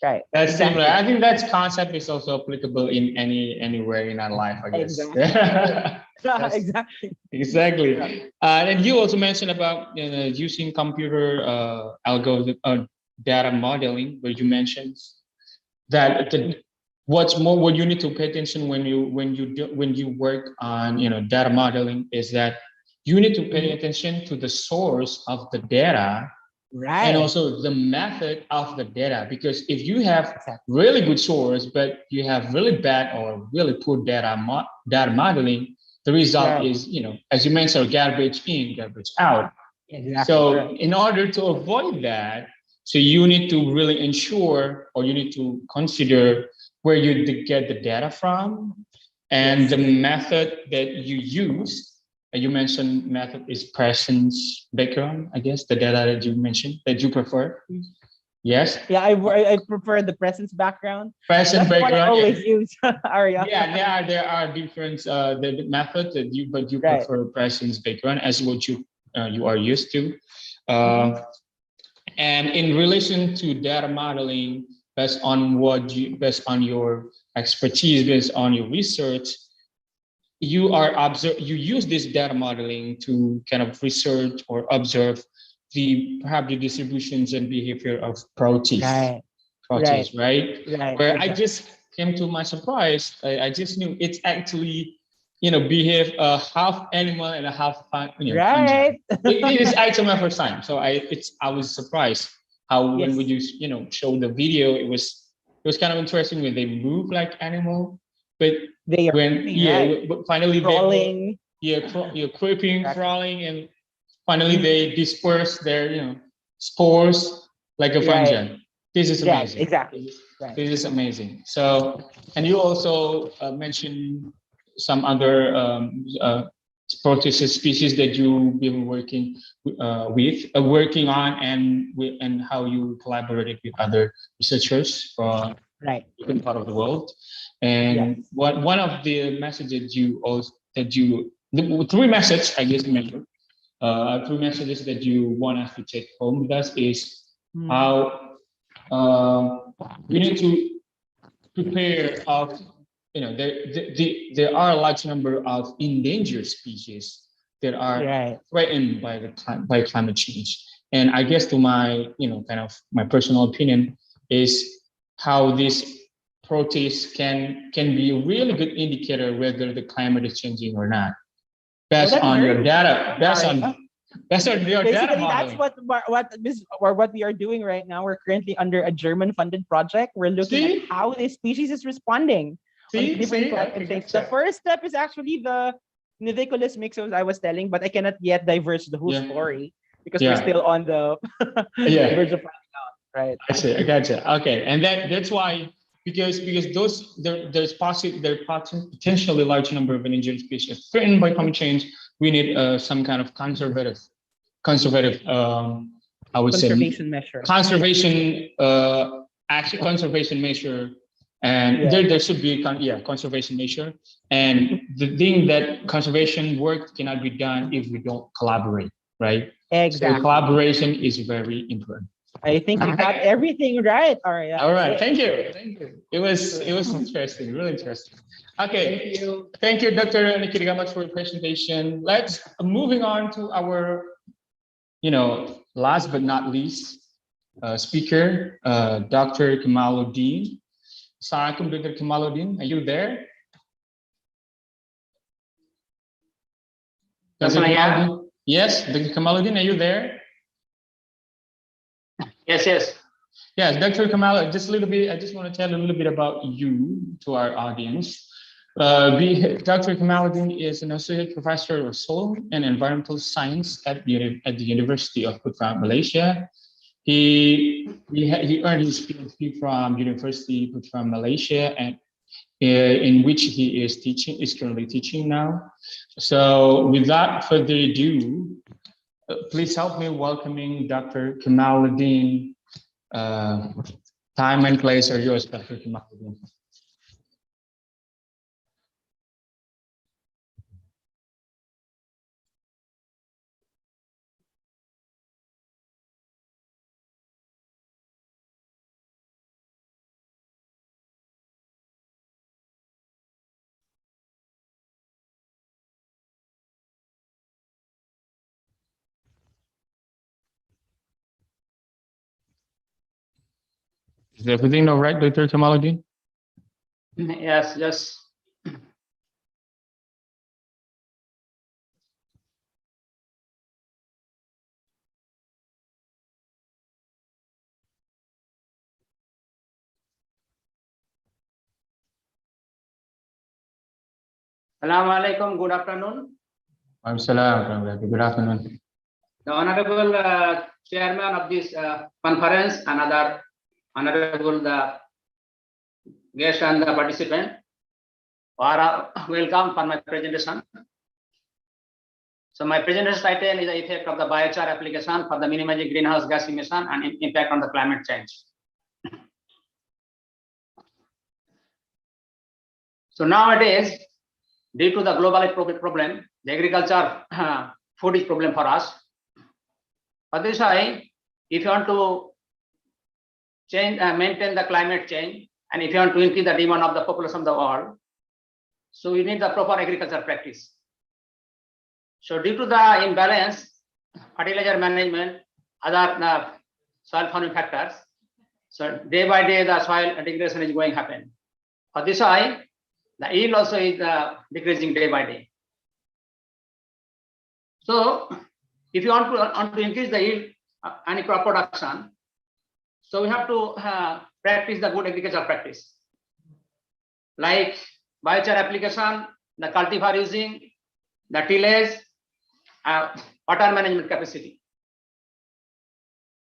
Right. That's exactly. Similar. I think that concept is also applicable in anywhere in our life, I guess. Exactly. Exactly. Yeah. And you also mentioned about using computer algorithm data modeling, where you mentioned that what you need to pay attention when you work on data modeling is that you need to pay attention to the source of the data. Right. And also the method of the data, because if you have really good source, but you have really bad or really poor data modeling, the result is, as you mentioned, garbage in, garbage out. Exactly. So in order to avoid that, So you need to really ensure, or you need to consider where you get the data from, and the method that you use. You mentioned method is presence background, I guess, the data that you mentioned that you prefer. Yes. Yeah, I prefer the presence background. Present That's what I background. always use. Arya. Yeah, there are different the method that you prefer presence background as what you are used to. And in relation to data modeling, based on your expertise, based on your research, you use this data modeling to kind of research or observe perhaps the distributions and behavior of proteins. Right? Where I just came to my surprise, I just knew it's actually, behave half animal and a half fungi. It is actually my first time, so I was surprised how when you show the video, it was kind of interesting when they move like animal, but they are but finally crawling, creeping, crawling, and finally they disperse their spores like a fungi. This is amazing. Exactly. This is amazing. So, and you also mentioned some other protist species that you've been working on, and how you collaborated with other researchers from different part of the world. And one of the messages the three messages, I guess, remember, three messages that you want us to take home with us is how we need to prepare of, there are a large number of endangered species that are threatened by climate change. And I guess to my, kind of my personal opinion is how this protests can be a really good indicator whether the climate is changing or not. Based on your data, based on your data modeling. That's what we are doing right now. We're currently under a German-funded project. We're looking at how this species is responding. The first step is actually the Nidicolous mixos I was telling, but I cannot yet diverge the whole story because we're still on the verge of finding out. Right. I see. I gotcha. Okay, and that's why because there's potentially large number of endangered species threatened by climate change. We need some kind of conservative, I would say, conservation measure, and there should be conservation measure. And the thing that conservation work cannot be done if we don't collaborate, right? Exactly. So collaboration is very important. I think you got everything right, Arya. All right, thank you. It was interesting, really interesting. Okay, thank you, Dr. Nikita, much for your presentation. Let's moving on to our, last but not least speaker, Dr. Kamaluddin. Assalamualaikum, Dr. Kamaluddin, are you there? Yes, Dr. Kamaluddin, are you there? Yes. Yes, Dr. Kamal, just a little bit, I just want to tell a little bit about you to our audience. Dr. Kamaluddin is an associate professor of soil and environmental science at the University of Putra, Malaysia. He earned his PhD from University Putra, Malaysia, and in which he is currently teaching now. So without further ado, please help me welcoming Dr. Kamaluddin. Time and place are yours, Dr. Kamaluddin. Is everything all right, Dr. Kamaluddin? Yes. Assalamualaikum, good afternoon. Good afternoon. the Honorable Chairman of this conference and other Honorable guest and the participant are welcome for my presentation. So my presentation title is the effect of the biochar application for the minimizing greenhouse gas emission and impact on the climate change. So nowadays, due to the global problem, the agriculture food is problem for us. For this why, if you want to change, maintain the climate change, and if you want to increase the demand of the population of the world, so we need the proper agriculture practice. So due to the imbalance, fertilizer management, other soil forming factors, so day by day the soil degradation is going to happen. For this why, the yield also is decreasing day by day. So if you want to increase the yield and crop production, so we have to practice the good agriculture practice, like biochar application, the cultivar using, the tillage, water management capacity.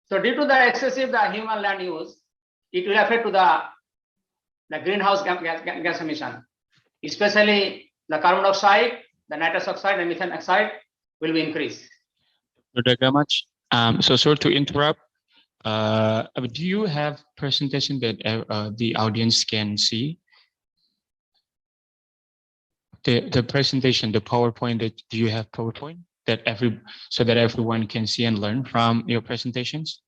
So due to the excessive human land use, it will affect to the greenhouse gas emission, especially the carbon dioxide, the nitrous oxide, and methane oxide will be increased. Thank you very much. So sorry to interrupt. Do you have presentation that the audience can see? The presentation, the PowerPoint, do you have PowerPoint so that everyone can see and learn from your presentations?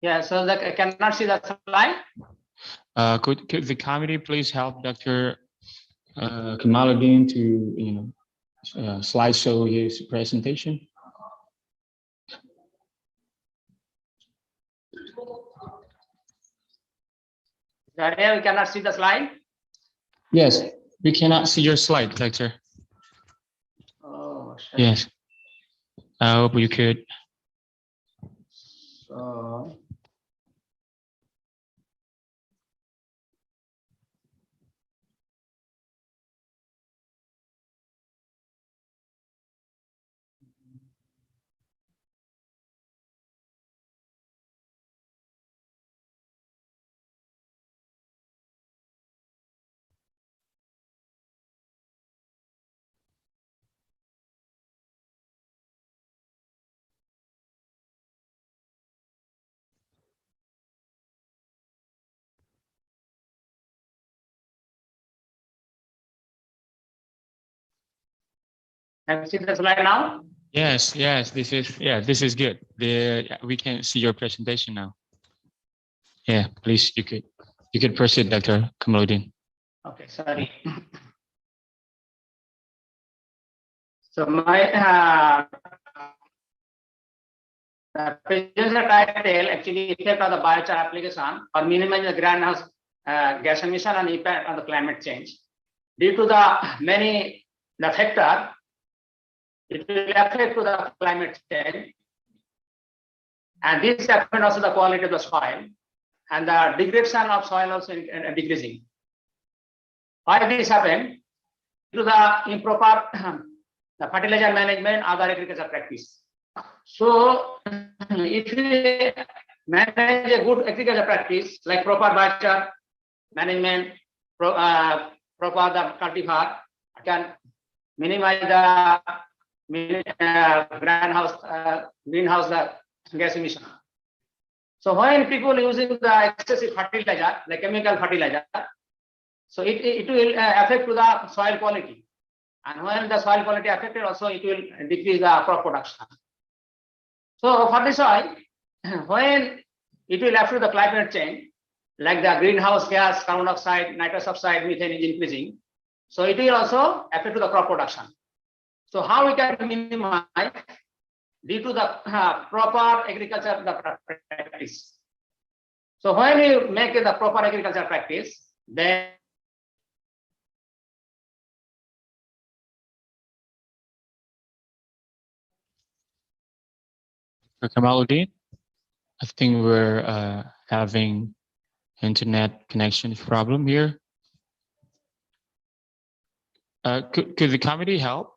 Yeah, so I cannot see the slide. Could the committee please help Dr. Kamaluddin to slideshow his presentation? Here we cannot see the slide. Yes, we cannot see your slide, Doctor. Oh, shit. Yes, I hope you could. So have you seen the slide now? Yes, this is good. We can see your presentation now. Yeah, please, you could proceed, Dr. Kamaluddin. Okay, sorry. So my presentation title actually effect of the biochar application or minimize the greenhouse gas emission and impact on the climate change. Due to the factor, it will affect to the climate change, and this affect also the quality of the soil, and the degradation of soil also decreasing. Why this happen? Due to the improper the fertilizer management, other agriculture practice. So if we manage a good agriculture practice like proper biochar management, proper the cultivar, can minimize the greenhouse gas emission. So when people using the excessive fertilizer, like chemical fertilizer, so it will affect to the soil quality, and when the soil quality affected, also it will decrease the crop production. So for this why, when it will affect the climate change, like the greenhouse gas, carbon dioxide, nitrous oxide, methane is increasing, so it will also affect to the crop production. So how we can minimize due to the proper agriculture practice. So when we make the proper agriculture practice, then Kamaluddin, I think we're having internet connection problem here. Could the committee help?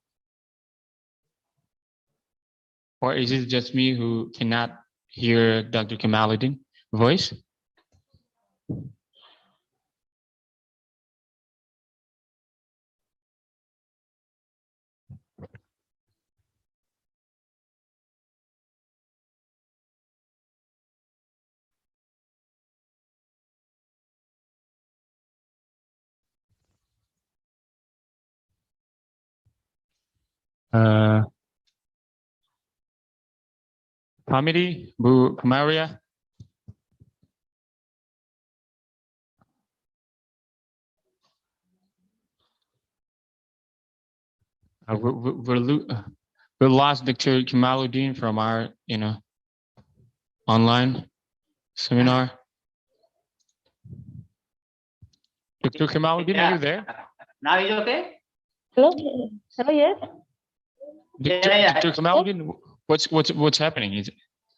Or is it just me who cannot hear Dr. Kamaluddin voice? Hamidi, Bu Kamaria. We lost Dr. Kamaluddin from our, online seminar. Dr. Kamaluddin, are you there? Now is okay? Hello? Hello, yes? Dr. Kamaluddin, what's happening? Is it?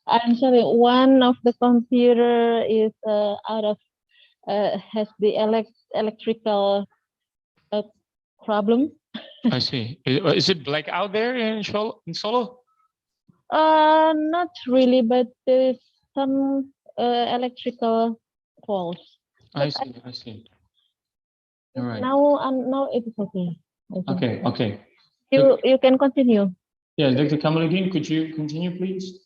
I'm sorry, one of the computer is out of, has the electrical problem. I see. Is it black out there in Solo? Not really, but there is some electrical faults. I see. All right. Now it is okay. Okay. You can continue. Yeah, Dr. Kamaluddin, could you continue, please?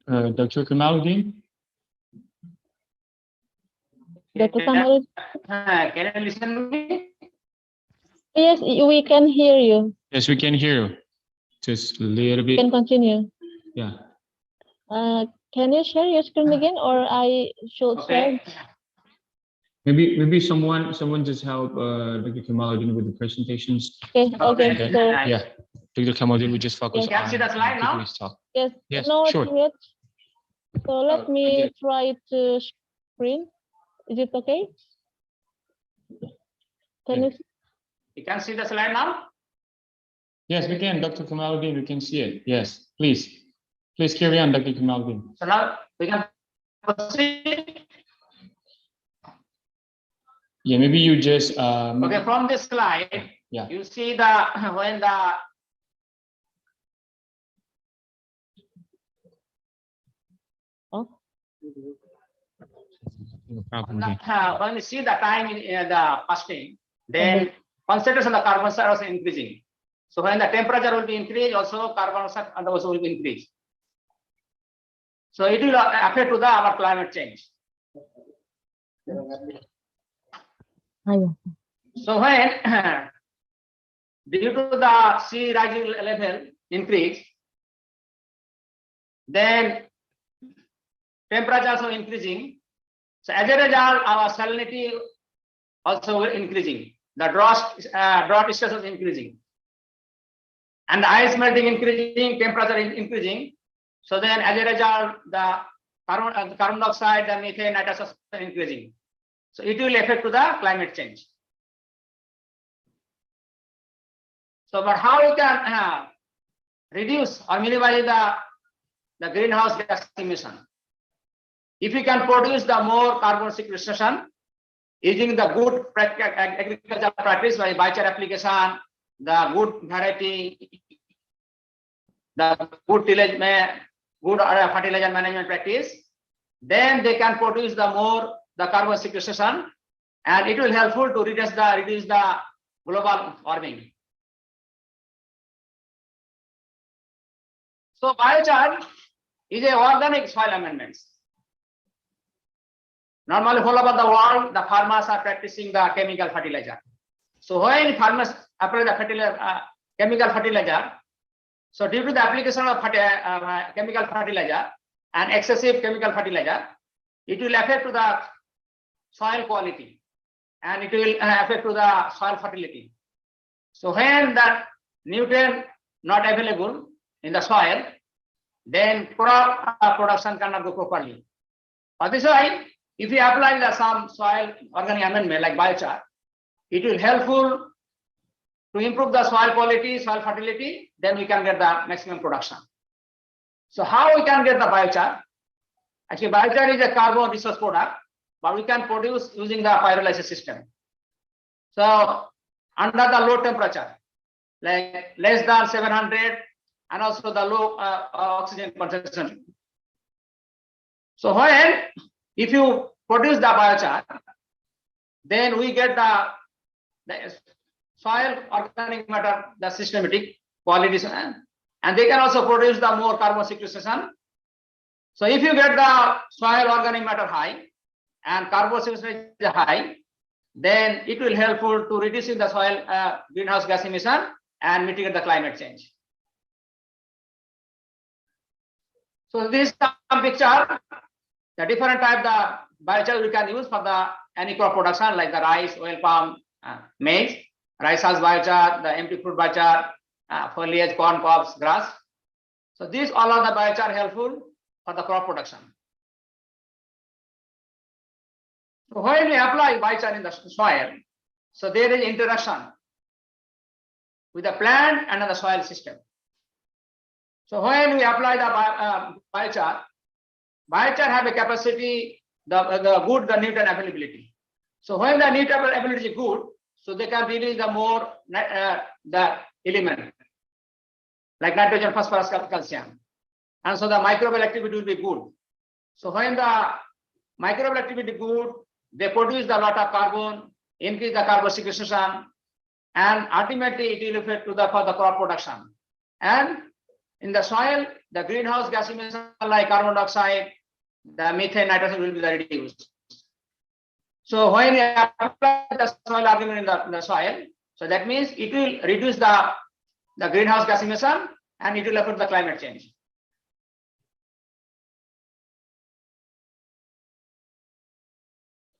Dr. Kamaluddin? Dr. Kamaluddin? Can you listen to me? Yes, we can hear you. Yes, we can hear you. Just a little bit. You can continue. Yeah. Can you share your screen again, or I should share? Maybe someone just help Dr. Kamaluddin with the presentations. Okay. So yeah, Dr. Kamaluddin will just focus Can you see the slide now? talk. yes, No, sure. Yet. So let me try to screen. Is it okay? Can you? You can see the slide now? Yes, we can, Dr. Kamaluddin, we can see it. Yes, please carry on, Dr. Kamaluddin. So now we can proceed. Yeah, maybe you just Okay, from this slide, yeah, you see the when the when you see the time in the fasting, then concentration of carbon dioxide also increasing. So when the temperature will be increased, also carbon dioxide also will be increased. So it will affect to our climate change. So when due to the sea rising level increase, then temperature also increasing. So as a result, our salinity also increasing. The drought stress is increasing. And the ice melting increasing, temperature is increasing. So then as a result, the carbon dioxide, the methane, nitrous oxide increasing. So it will affect to the climate change. So but how we can reduce or minimize the greenhouse gas emission? If we can produce the more carbon sequestration using the good agricultural practice by biochar application, the good variety, the good tillage, good fertilizer management practice, then they can produce the more the carbon sequestration, and it will helpful to reduce the global warming. So biochar is a organic soil amendments. Normally all over the world, the farmers are practicing the chemical fertilizer. So when farmers apply the chemical fertilizer, so due to the application of chemical fertilizer and excessive chemical fertilizer, it will affect to the soil quality and it will affect to the soil fertility. So when the nutrient not available in the soil, then crop production cannot go properly. For this why, if we apply some soil organic amendment like biochar, it will helpful to improve the soil quality, soil fertility, then we can get the maximum production. So how we can get the biochar? Actually, biochar is a carbon resource product but we can produce using the pyrolysis system. So under the low temperature, like less than 700, and also the low oxygen concentration. So when, if you produce the biochar, then we get the soil organic matter, the systematic qualities, and they can also produce the more carbon sequestration. So if you get the soil organic matter high and carbon sequestration is high, then it will helpful to reducing the soil greenhouse gas emission and mitigate the climate change. So this is some picture, the different type the biochar we can use for the any crop production like the rice, oil palm, maize, rice husk biochar, the empty fruit biochar, foliage, corn, cobs, grass. So these all are the biochar helpful for the crop production. So when we apply biochar in the soil, so there is interaction with the plant and the soil system. So when we apply the biochar have a capacity, the nutrient availability. So when the nutrient availability is good, so they can release the more the element like nitrogen, phosphorus, calcium, and so the microbial activity will be good. So when the microbial activity good, they produce a lot of carbon, increase the carbon sequestration, and ultimately it will affect to the for the crop production. And in the soil, the greenhouse gas emission like carbon dioxide, the methane, nitrogen will be reduced. So when you apply the soil argument in the soil, so that means it will reduce the greenhouse gas emission and it will affect the climate change.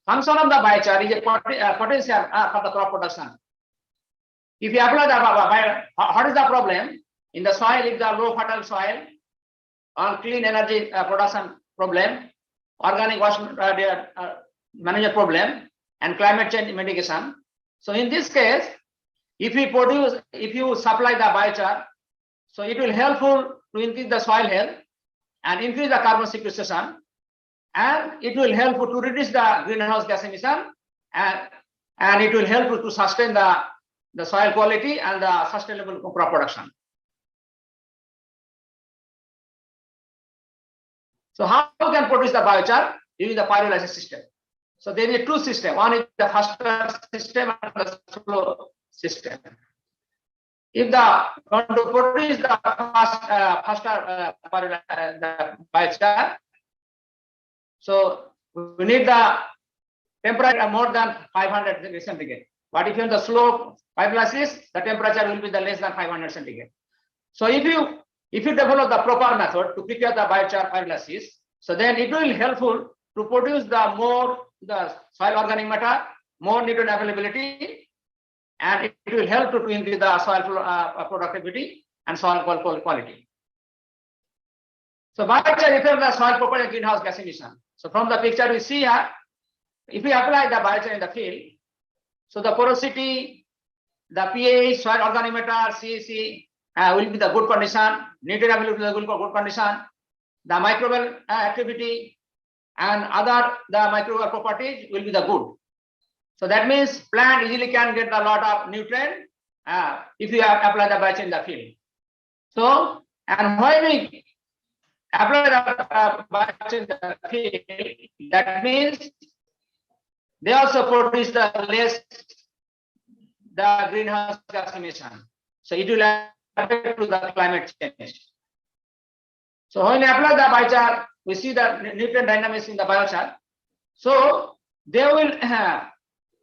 Function of the biochar is a potential for the crop production. If you apply the what is the problem in the soil? If the low fertile soil or clean energy production problem, organic waste management problem, and climate change mitigation. So in this case, if you supply the biochar, so it will helpful to increase the soil health and increase the carbon sequestration, and it will help to reduce the greenhouse gas emission, and it will help to sustain the soil quality and the sustainable crop production. So how we can produce the biochar? Using the pyrolysis system. So there is two systems. One is the faster system and the slow system. If the want to produce the faster the biochar, so we need the temperature more than 500 degrees centigrade. But if you have the slow pyrolysis, the temperature will be the less than 500 centigrade. So if you develop the proper method to prepare the biochar pyrolysis, so then it will helpful to produce the soil organic matter, more nutrient availability, and it will help to increase the soil productivity and soil quality. So biochar affects the soil property and greenhouse gas emission. So from the picture we see here, if we apply the biochar in the field, so the porosity, the pH, soil organic matter, CAC will be the good condition, nutrient availability will be good condition, the microbial activity and the microbial properties will be the good. So that means plant easily can get a lot of nutrient if you apply the biochar in the field. So, and when we apply the biochar in the field, that means they also produce the less the greenhouse gas emission. So it will affect to the climate change. So when we apply the biochar, we see the nutrient dynamics in the biochar. So they will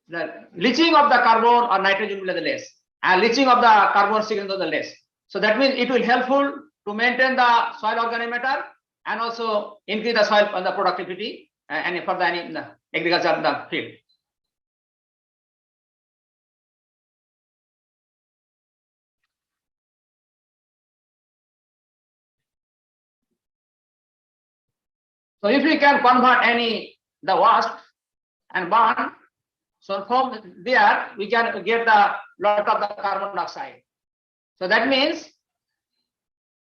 the leaching of the carbon or nitrogen will be less, and leaching of the carbon signal will be less. So that means it will helpful to maintain the soil organic matter and also increase the soil and the productivity and for the agriculture in the field. So if we can convert the waste and burn, so from there we can get the lot of the carbon dioxide. So that means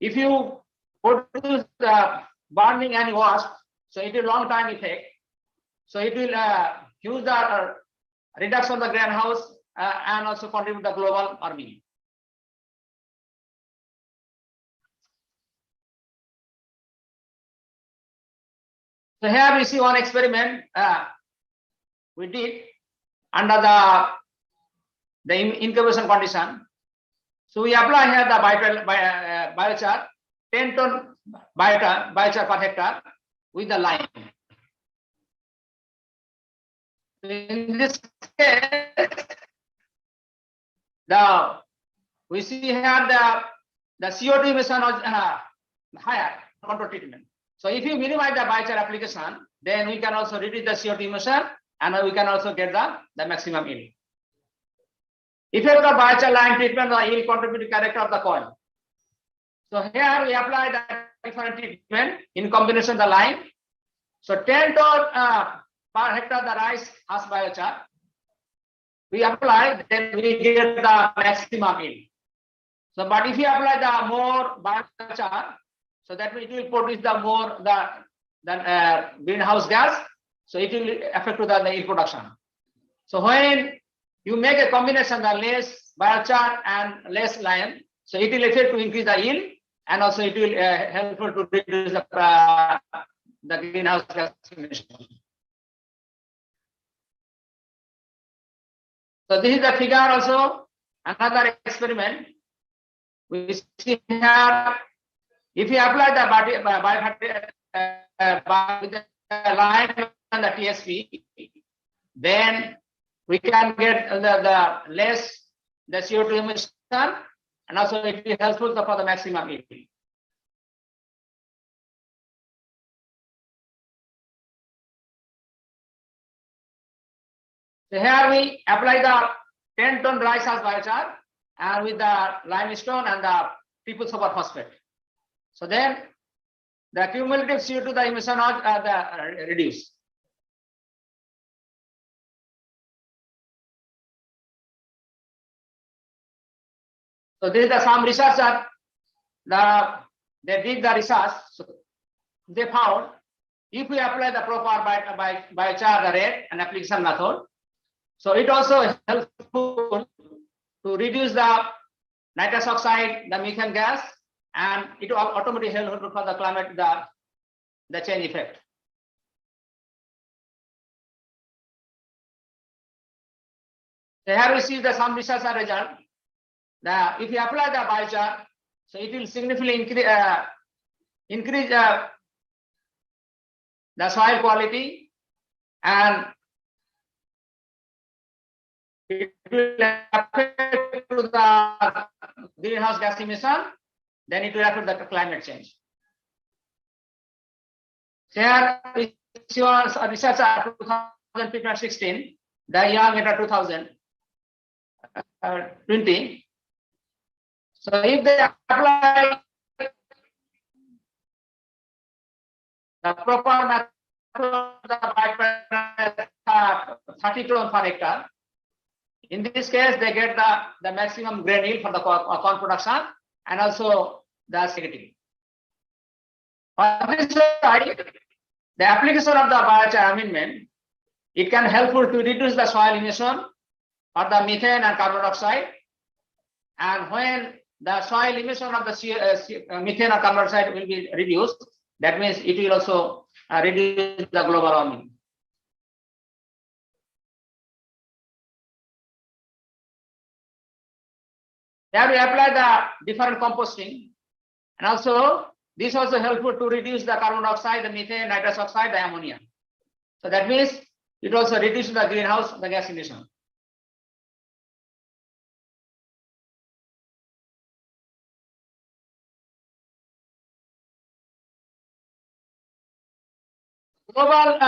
if you produce the burning any waste, so it is long time effect. So it will use the reduction of the greenhouse and also contribute to global warming. So here we see one experiment we did under the incubation condition. So we apply here the biochar, 10 ton biochar per hectare with the lime. In this case, we see here the CO2 emission was higher control treatment. So if you minimize the biochar application, then we can also reduce the CO2 emission and we can also get the maximum yield. Effect of biochar lime treatment on yield contributing character of the coil. So here we apply the different treatment in combination with the lime. So 10 ton per hectare the rice has biochar. We apply, then we get the maximum yield. So, but if you apply the more biochar, so that it will produce the more the greenhouse gas. So it will affect to the yield production. So when you make a combination the less biochar and less lime, so it will affect to increase the yield and also it will helpful to reduce the greenhouse gas emission. So this is the figure also, another experiment. We see here, if you apply the lime and the TSP, then we can get the less the CO2 emission and also it will helpful for the maximum yield. So here we apply the 10 ton rice as biochar and with the limestone and the triple superphosphate. So then the cumulative CO2 the emission are reduced. So this is the some researcher they did the research. So they found if we apply the proper biochar the rate and application method, so it also helpful to reduce the nitrous oxide, the methane gas, and it will automatically help for the climate, the change effect. So here we see the some research result. If you apply the biochar, so it will significantly increase the soil quality and it will affect to the greenhouse gas emission, then it will affect the climate change. Here we see a research of 2015-16, the young at 2020. So if they apply the proper method, the 30 ton per hectare, in this case, they get the maximum grain yield for the corn production and also the security. On this side, the application of the biochar amendment, it can help to reduce the soil emission or the methane and carbon dioxide. And when the soil emission of the methane or carbon dioxide will be reduced, that means it will also reduce the global warming. There we apply the different composting, and also this also helpful to reduce the carbon dioxide, the methane, nitrous oxide, the ammonia. So that means it also reduces the greenhouse the gas emission. Global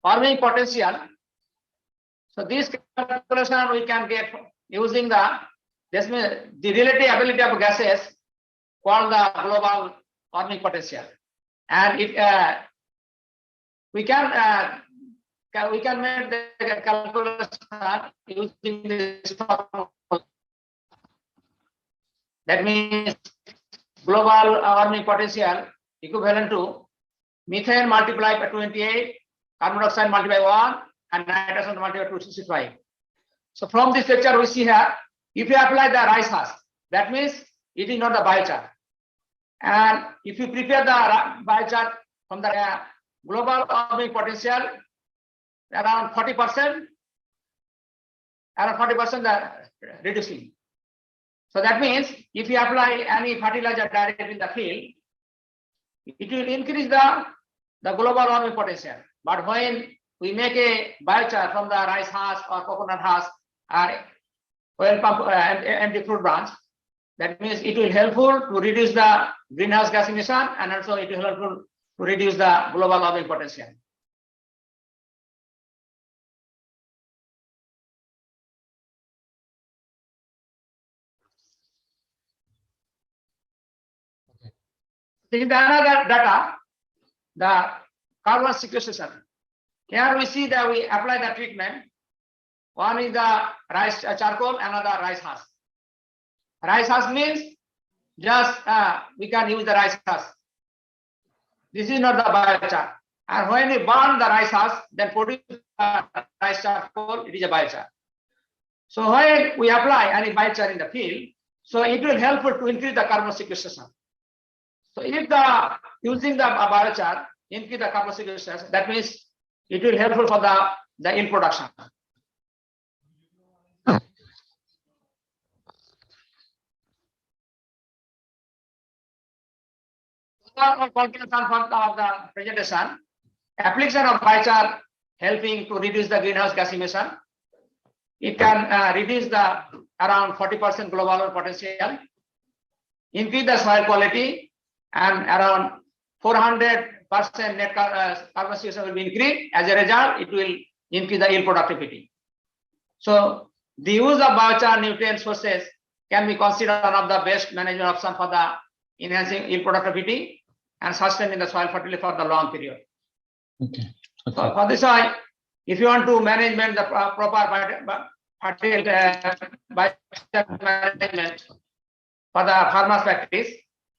warming potential. So this calculation we can get using the relative ability of gases called the global warming potential, and it we can make the calculation using this formula. That means global warming potential equivalent to methane multiplied by 28, carbon dioxide multiplied by 1, and nitrogen multiplied by 265. So from this picture, we see here, if you apply the rice husk, that means it is not the biochar. And if you prepare the biochar from the global warming potential, around 40%, the reducing. So that means if you apply any fertilizer directly in the field, it will increase the global warming potential. But when we make a biochar from the rice husk or coconut husk or oil pump empty fruit branch, that means it will helpful to reduce the greenhouse gas emission, and also it will helpful to reduce the global warming potential. This is another data, the carbon sequestration. Here we see that we apply the treatment. One is the rice charcoal, another rice husk. Rice husk means just we can use the rice husk. This is not the biochar. And when we burn the rice husk, then produce rice charcoal, it is a biochar. So when we apply any biochar in the field, so it will help to increase the carbon sequestration. So if using the biochar increase the carbon sequestration, that means it will helpful for the yield production. Conclusion of the presentation: application of biochar helping to reduce the greenhouse gas emission. It can reduce the around 40% global potential, increase the soil quality, and around 400% net carbon sequestration will be increased. As a result, it will increase the yield productivity. So the use of biochar nutrient sources can be considered one of the best management option for the enhancing yield productivity and sustaining the soil fertility for the long period. Okay. So for this side, if you want to manage the proper management for the farmers' practice,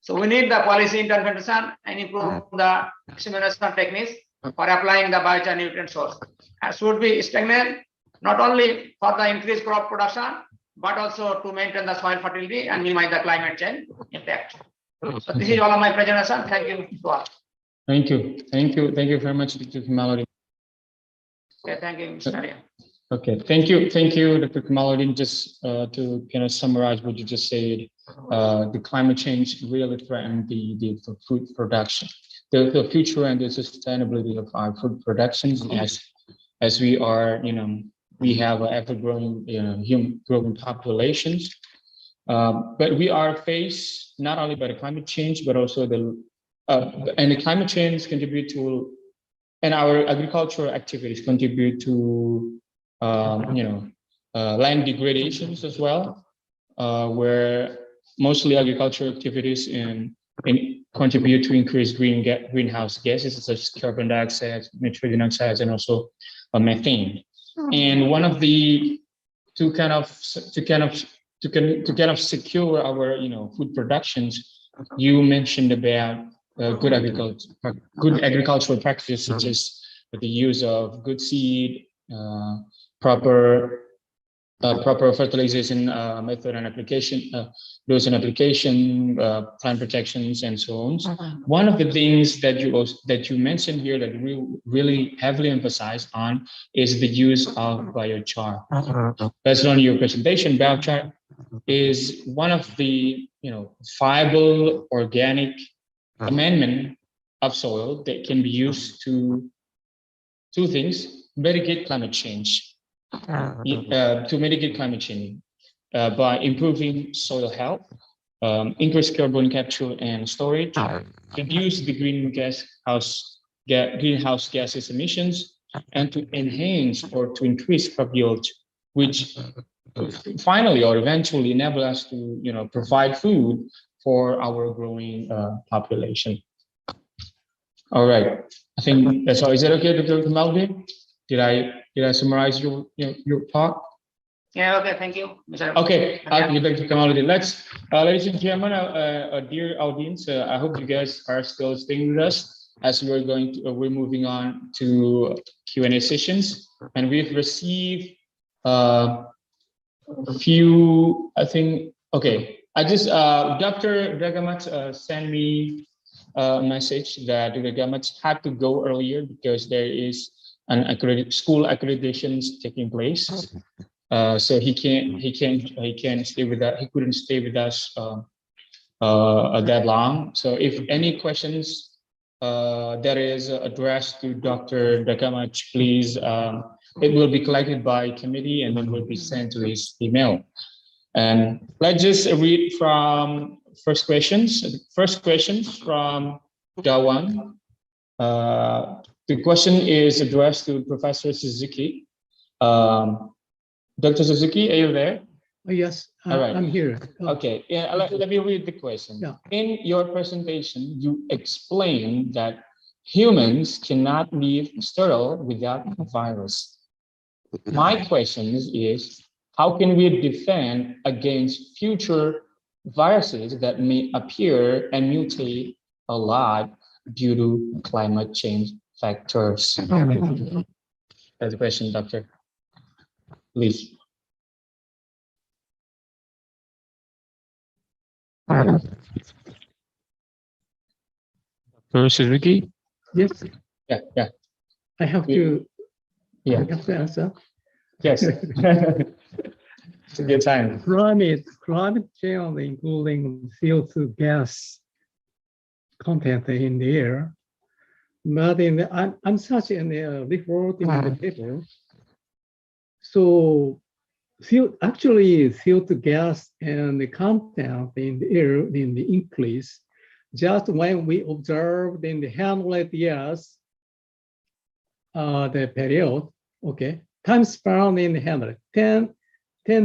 so we need the policy intervention and improve the dissemination techniques for applying the biochar nutrient source. And should be stagnant, not only for the increased crop production, but also to maintain the soil fertility and minimize the climate change impact. So this is all of my presentation. Thank you to all. Thank you. Thank you. Thank you very much, Dr. Kamaludin. Okay, thank you, Mr. Arya. Okay, thank you. Thank you, Dr. Kamaludin. Just to kind of summarize what you just said, the climate change really threatened the food production, the future and the sustainability of our food productions as we are, we have ever-growing, growing populations. But we are faced not only by the climate change, but also and the climate change contribute to, and our agricultural activities contribute to, land degradations as well, where mostly agricultural activities contribute to increased greenhouse gases such as carbon dioxide, nitrogen oxides, and also methane. And one of the to kind of secure our food productions, you mentioned about good agricultural practices such as the use of good seed, proper fertilization method and application, dose and application, plant protections, and so on. One of the things that you mentioned here that we really heavily emphasize on is the use of biochar. Based on your presentation, biochar is one of the viable organic amendment of soil that can be used to two things: mitigate climate change. To mitigate climate change by improving soil health, increase carbon capture and storage, reduce the greenhouse gases emissions, and to enhance or to increase crop yield, which finally or eventually enable us to provide food for our growing population. All right, I think that's all. Is that okay, Dr. Kamaludin? Did I summarize your talk? Yeah, okay, thank you, Mr. Okay, I'll give back to Kamaludin. Let's, ladies and gentlemen, dear audience, I hope you guys are still staying with us. as we're moving on to Q&A sessions, and we've received a few, I think, okay. I just, Dr. Dragamat sent me a message that Dr. Dragamat had to go earlier because there is an school accreditations taking place. So he can't stay with that. He couldn't stay with us that long. So if any questions that is addressed to Dr. Dragamat, please, it will be collected by committee and then will be sent to his email. And let's just read from first questions. First questions from Dawan. The question is addressed to Professor Suzuki. Dr. Suzuki, are you there? Yes, All right. I'm here. Okay, yeah, let me read the question. Yeah. In your presentation, you explained that humans cannot live sterile without a virus. My question is, how can we defend against future viruses that may appear and mutate a lot due to climate change factors? That's the question, Doctor. Please. Dr. Suzuki? Yes, Yeah. I have to. Yeah. I have to answer. Yes. It's a good time. Climate change, including CO2 gas content in the air. But I'm such an report in the paper. So actually CO2 gas and the content in the air in the increase just when we observed in the 100 years the period, okay, time span in the 100, 10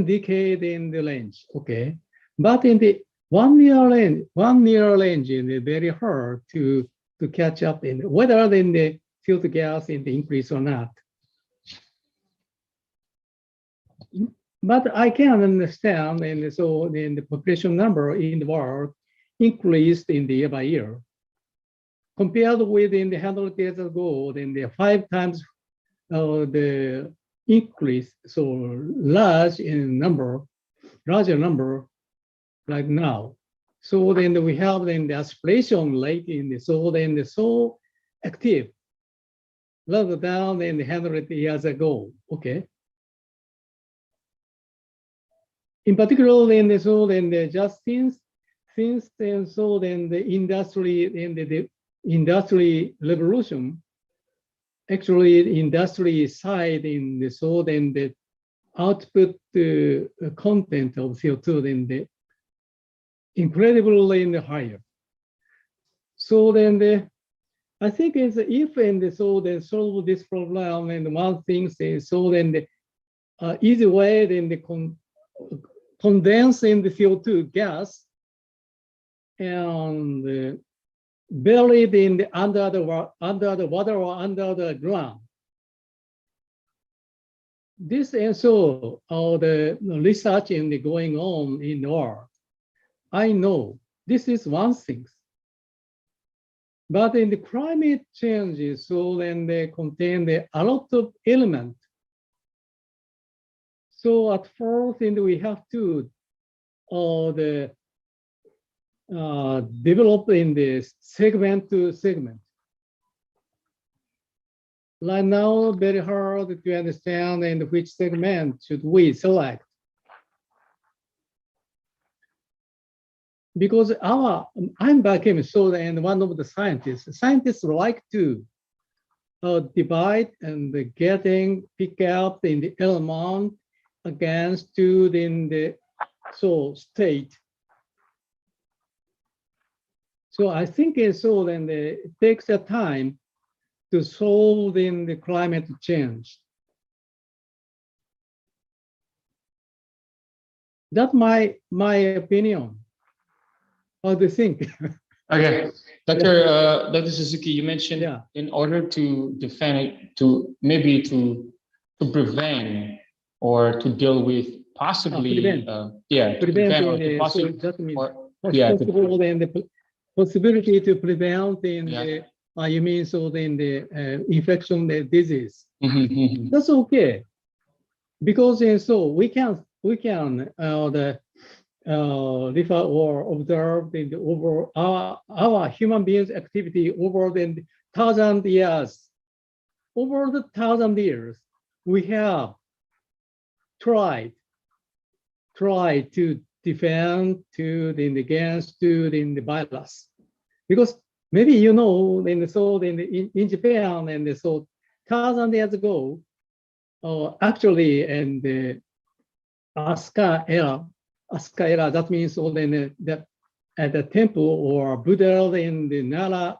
decade in the range, okay, but in the 1 year range is very hard to catch up in whether in the CO2 gas in the increase or not. But I can understand, and so in the population number in the world increased in the year by year. Compared with in the 100 years ago, then the 5 times the increase, so larger number like now. So then we have then the aspiration rate in the so active rather than in the 100 years ago. Okay. In particular, in the just since then, so then the industry revolution, actually the industry side in the so then the output content of CO2 then the incredibly in the higher. So then I think it's if and so then solve this problem, and one thing is so then the easy way then the condensing the CO2 gas and buried in the under the water or under the ground. This and so all the research in the going on in the world. I know this is one thing, but in the climate changes, so then they contain a lot of elements. So at first, and we have to develop in this segment to segment. Right now, very hard to understand and which segment should we select. Because I'm biochemist, so and one of the scientists like to divide and pick up in the element against to in the state. So I think it's so then it takes a time to solve in the climate change. That's my opinion. What do you think? Okay, Dr. Suzuki, you mentioned in order to defend it, to maybe to prevent or to deal with possibly, possibility to prevent in the you mean so then the infection, the disease. Mhm. That's okay, because so we can refer or observe the over our human beings activity over the 1,000 years. Over the 1,000 years, we have tried to defend against the virus, because maybe you know, in Japan, and so 1,000 years ago, actually, in the Asuka era, that means so then that at the temple or Buddha in the Nara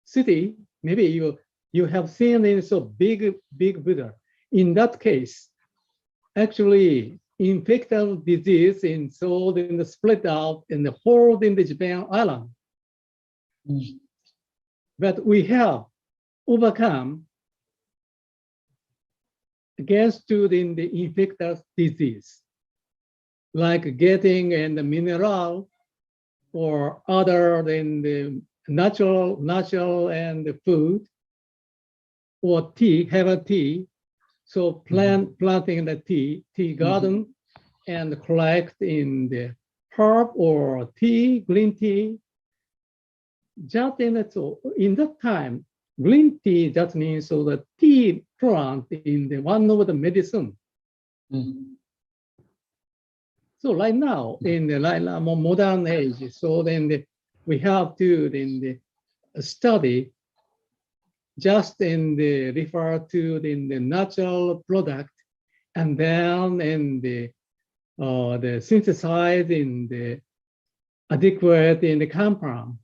city, maybe you have seen in so big Buddha. In that case, actually infectious disease in so in the split out in the whole in the Japan island. But we have overcome against the infectious disease, like getting in the mineral or other than the natural and the food, or tea, have a tea. So planting the tea garden and collect in the herb or tea, green tea. Just in that time, green tea, that means so the tea plant in the one of the medicine. So right now, in the more modern age, so then we have to study just refer to the natural product, and then the synthesize in the adequate in the compound.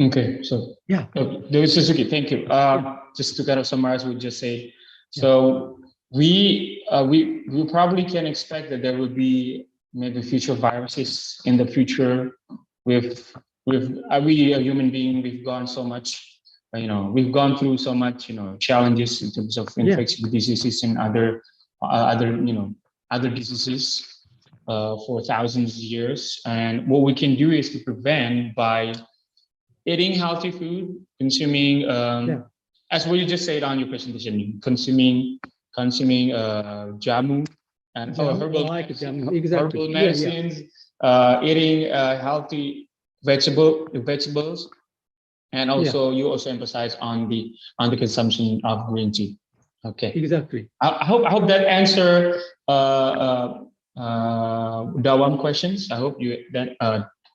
Okay, so yeah, David Suzuki, thank you. Just to kind of summarize, we just say, so we probably can expect that there will be maybe future viruses in the future. We, a human being, we've gone so much. We've gone through so much, challenges in terms of infectious diseases and other diseases for thousands of years. And what we can do is to prevent by eating healthy food, consuming, as what you just said on your presentation, consuming jamu and herbal medicines, eating healthy vegetables. And also, you also emphasize on the consumption of green tea. Okay, exactly. I hope that answer the one questions. I hope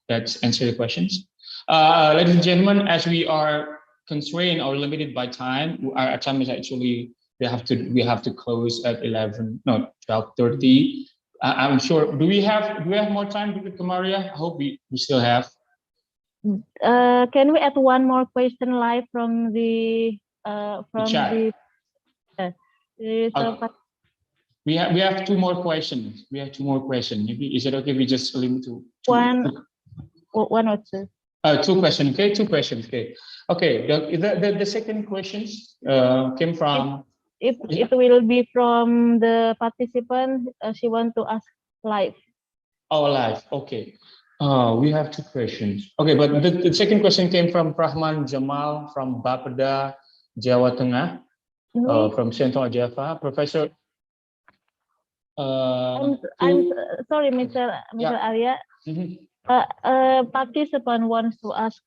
that's answer the questions. Ladies and gentlemen, as we are constrained or limited by time, our time is actually we have to close at 12:30. I'm sure. Do we have more time, Dr. Kamaria? I hope we still have. Can we add one more question live from the chat? We have two more questions. Maybe is it okay if we just limit to one or two? Two questions. Okay, two questions. Okay. The second questions came from. It will be from the participant. She want to ask live. Oh, live. Okay. We have two questions. Okay, but the second question came from Rahman Jamal from Bapeda, Jawa Tengah, from Central Java. Professor. I'm sorry, Mr. Arya. Participant wants to ask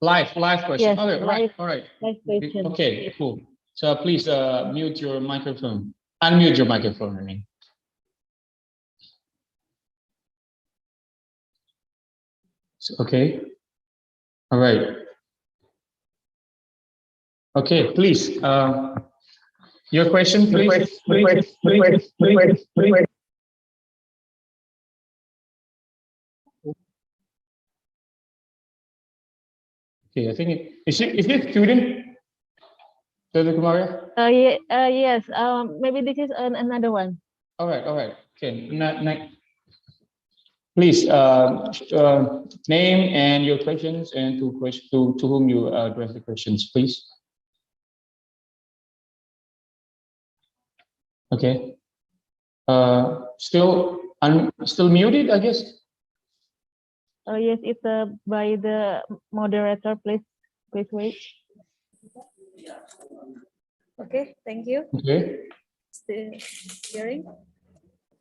live question. Yes, okay, right. All right. Live question. Okay, cool. So please mute your microphone. Unmute your microphone, I mean. Okay. All right. Okay, please. Your question, please. Okay, I think is it student? Dr. Kumaria? Yes. Maybe this is another one. All right. Okay. Please name and your questions and to whom you address the questions, please. Okay. Still muted, I guess. Yes, it's by the moderator. Please wait. Okay, thank you. Okay. Still hearing.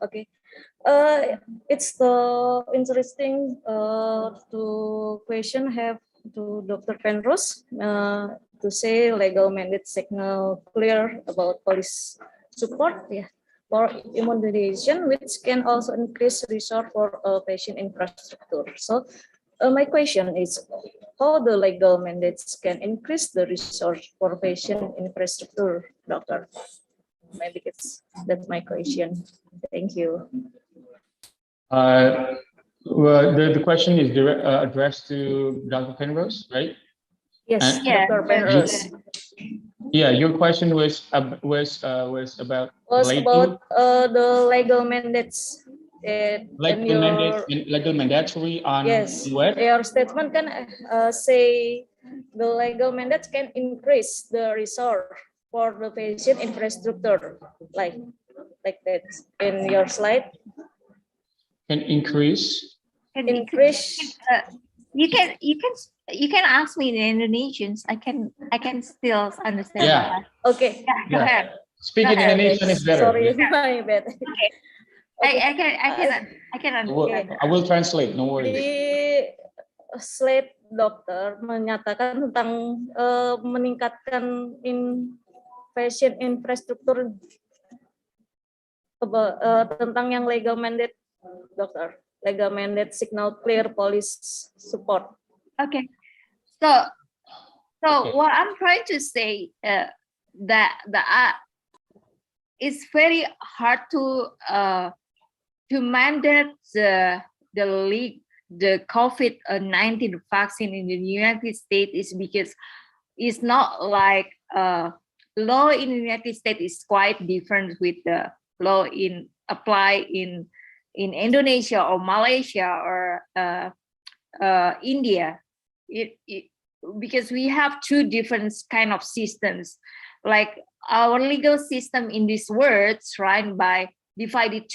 Okay. It's the interesting to question have to Dr. Penrose to say legal mandate signal clear about police support, yeah, for immunization, which can also increase resource for patient infrastructure. So my question is, how the legal mandates can increase the resource for patient infrastructure, doctor? Maybe that's my question. Thank you. Well, the question is addressed to Dr. Penrose, right? Yes, Dr. Penrose. Yeah, your question was about The legal mandates. Legal mandatory on Yes, what? your statement can say the legal mandates can increase the resource for the patient infrastructure, like that in your slide. Can increase. Increase. You can ask me in Indonesians. I can still understand. Yeah. Okay. Yeah, go ahead. Speaking Indonesian is better. Sorry, Yeah. my bad. Okay. I can understand. I will translate. No worries. Di slide dokter menyatakan tentang meningkatkan patient infrastruktur tentang yang legal mandate, dokter. Legal mandate signal clear police support. Okay. So what I'm trying to say that it's very hard to mandate the COVID-19 vaccine in the United States is because it's not like law in the United States is quite different with the law apply in Indonesia or Malaysia or India. Because we have two different kind of systems. Like our legal system in this world divided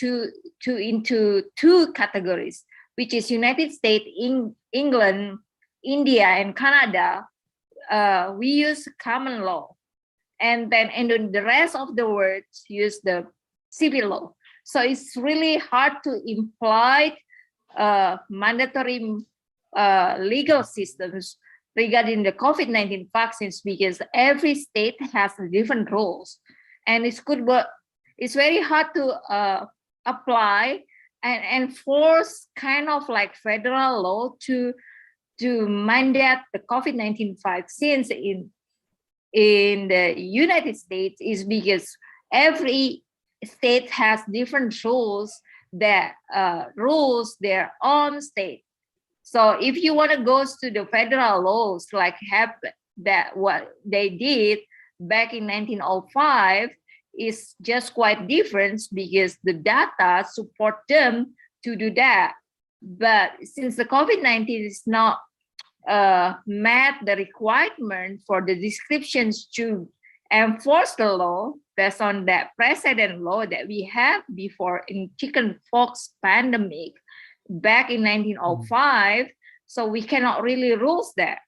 into two categories, which is United States, England, India, and Canada. We use common law, and then the rest of the world use the civil law. So it's really hard to imply mandatory legal systems regarding the COVID-19 vaccines because every state has different rules, and it's very hard to apply and enforce kind of like federal law to mandate the COVID-19 vaccines in the United States is because every state has different rules that rules their own state. So if you want to go to the federal laws, like what they did back in 1905, is just quite different because the data support them to do that. But since the COVID-19 is not met the requirement for the descriptions to enforce the law based on that precedent law that we have before in chickenpox pandemic back in 1905, so we cannot really rules that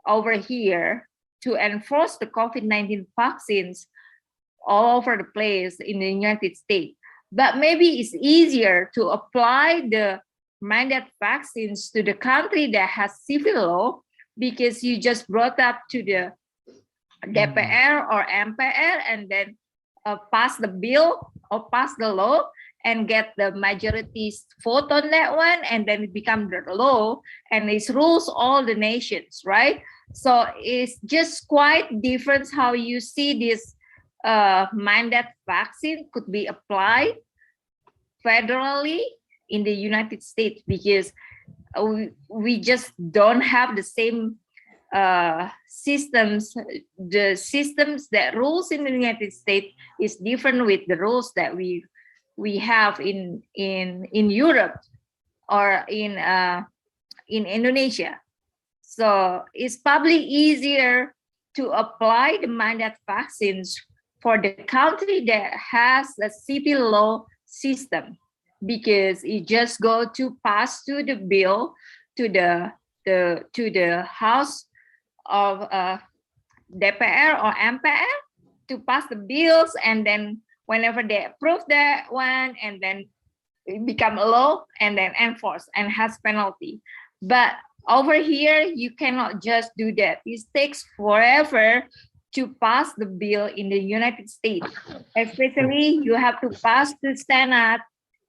over here to enforce the COVID-19 vaccines all over the place in the United States. But maybe it's easier to apply the mandate vaccines to the country that has civil law because you just brought up to the DPR or MPR and then pass the bill or pass the law and get the majority's vote on that one, and then it becomes the law and it rules all the nations, right? So it's just quite different how you see this mandate vaccine could be applied federally in the United States because we just don't have the same systems. The systems that rules in the United States is different with the rules that we have in Europe or in Indonesia. So it's probably easier to apply the mandate vaccines for the country that has a civil law system because it just go to pass to the bill to the house of DPR or MPR to pass the bills, and then whenever they approve that one, and then it become a law and then enforce and has penalty. But over here, you cannot just do that. It takes forever to pass the bill in the United States. Especially you have to pass the Senate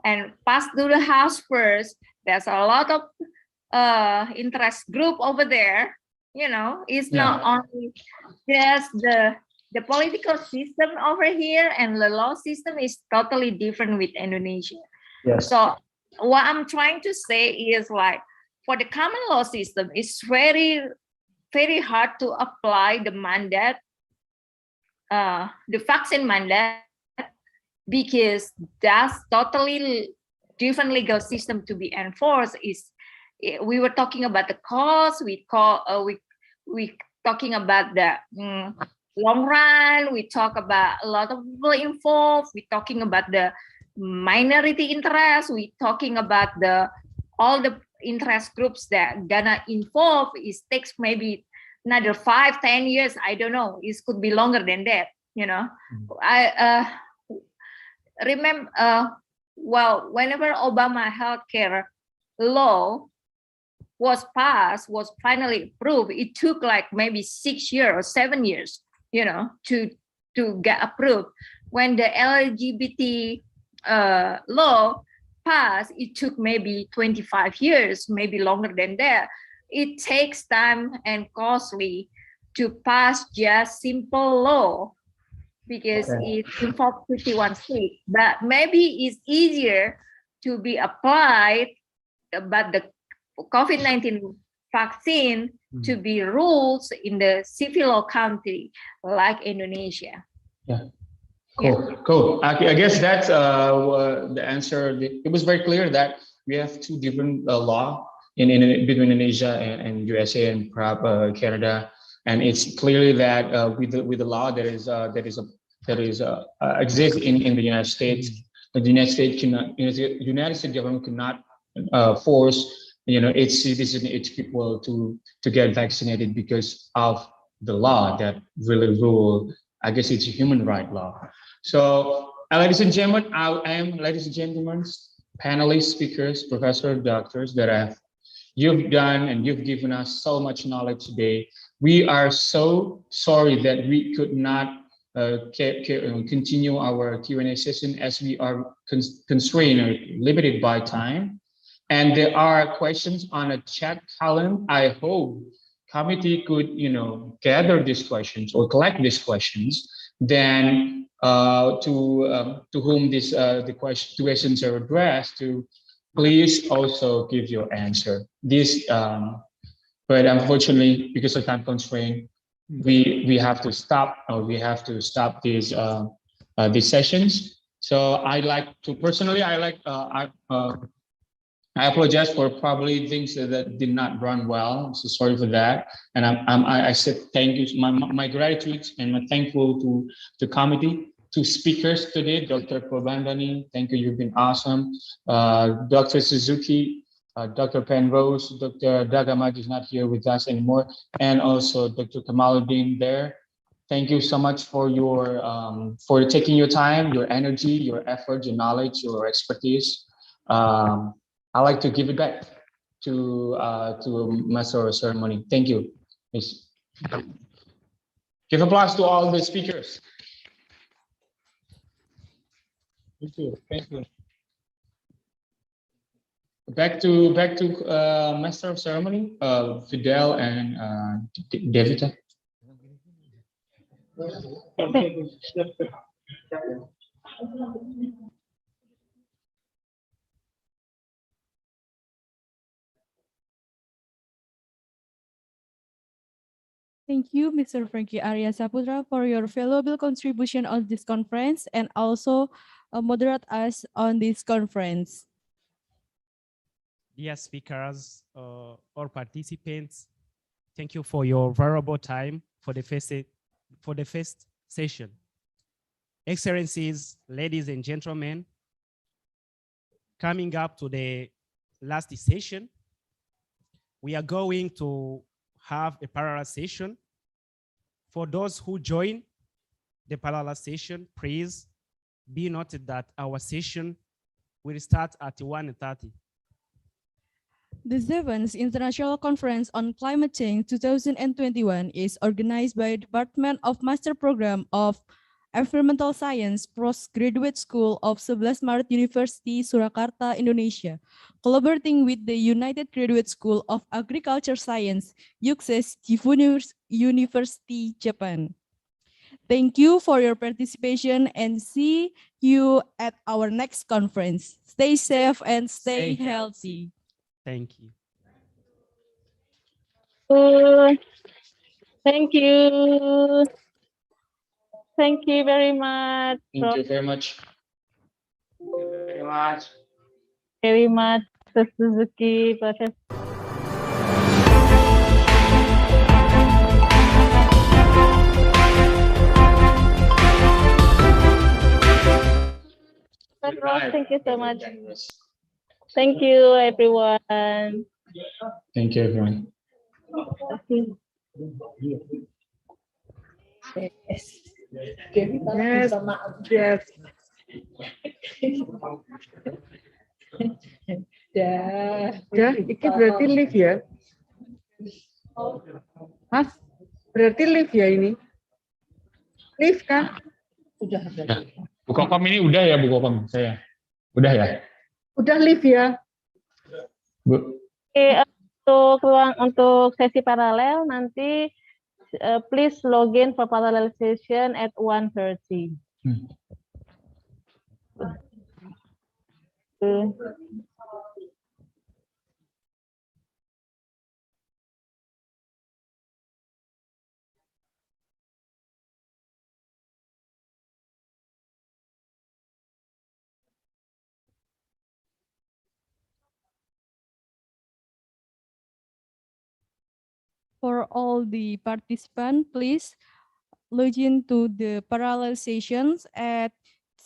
and pass through the House first. There's a lot of interest group over there. You know, it's not only just the political system over here, and the law system is totally different with Indonesia. Yes. So what I'm trying to say is, like, for the common law system, it's very, very hard to apply the mandate, the vaccine mandate, because that's totally different legal system to be enforced. We were talking about the cost, we talking about the long run, we talk about a lot of people involved, we talking about the minority interest, we talking about all the interest groups that gonna involve. It takes maybe another 5-10 years, I don't know, it could be longer than that, you know. I remember, well, whenever Obama healthcare law was passed, was finally approved, it took like maybe 6 years or 7 years, you know, to get approved. When the LGBT law passed, it took maybe 25 years, maybe longer than that. It takes time and costly to pass just simple law because it involves 51 states. But maybe it's easier to be applied, but the COVID-19 vaccine to be rules in the civil law country like Indonesia. Cool. I guess that's the answer. It was very clear that we have two different law between Indonesia and USA and perhaps Canada, and it's clearly that with the law that exists in the United States, the United States government cannot force its citizens, its people to get vaccinated because of the law that really rule. I guess it's a human right law. So, ladies and gentlemen, panelists, speakers, professors, doctors you've done and you've given us so much knowledge today. We are so sorry that we could not continue our Q&A session as we are constrained or limited by time. And there are questions on a chat column. I hope committee could, gather these questions or collect these questions. Then to whom the questions are addressed to, please also give your answer. But unfortunately, because of time constraint, we have to stop, or we have to stop these sessions. So I apologize for probably things that did not run well. I'm so sorry for that. And I said thank you, my gratitude and my thankful to the committee, to speakers today, Dr. Purbandani, thank you, you've been awesome. Dr. Suzuki, Dr. Penrose, Dr. Dagamaj is not here with us anymore, and also Dr. Kamaluddin there. Thank you so much for for taking your time, your energy, your effort, your knowledge, your expertise. I'd like to give it back to Master of Ceremony. Thank you. Please. Give applause to all the speakers. Thank you. Thank you. Back to Master of Ceremony, Fidel and Devita. Thank you, Mr. Frankie Arya Saputra, for your valuable contribution on this conference and also moderate us on this conference. Dear speakers, all participants, thank you for your valuable time for the first session. Excellencies, ladies and gentlemen, coming up to the last session, we are going to have a parallel session. For those who join the parallel session, please be noted that our session will start at 1:30. The 7th International Conference on Climate Change 2021 is organized by the Department of Master Program of Environmental Science Postgraduate School of 11 Maret University, Surakarta, Indonesia, collaborating with the United Graduate School of Agriculture Science, UCSS, University, Japan. Thank you for your participation and see you at our next conference. Stay safe and stay healthy. Thank you. Thank you. Thank you very much. Thank you very much. Thank you very much. Very much, Suzuki, Professor. Thank you so much. Thank you, everyone. Thank you, everyone. Yes. Ya, iki berarti live ya? Mas, berarti live ya ini? Live kan? Udah. Bu Kokom ini udah ya, Bu Kokom saya? Udah ya? Udah live ya? Bu. Oke, untuk sesi paralel nanti please login for parallel session at 1:30. For all the participants, please log in to the parallel sessions at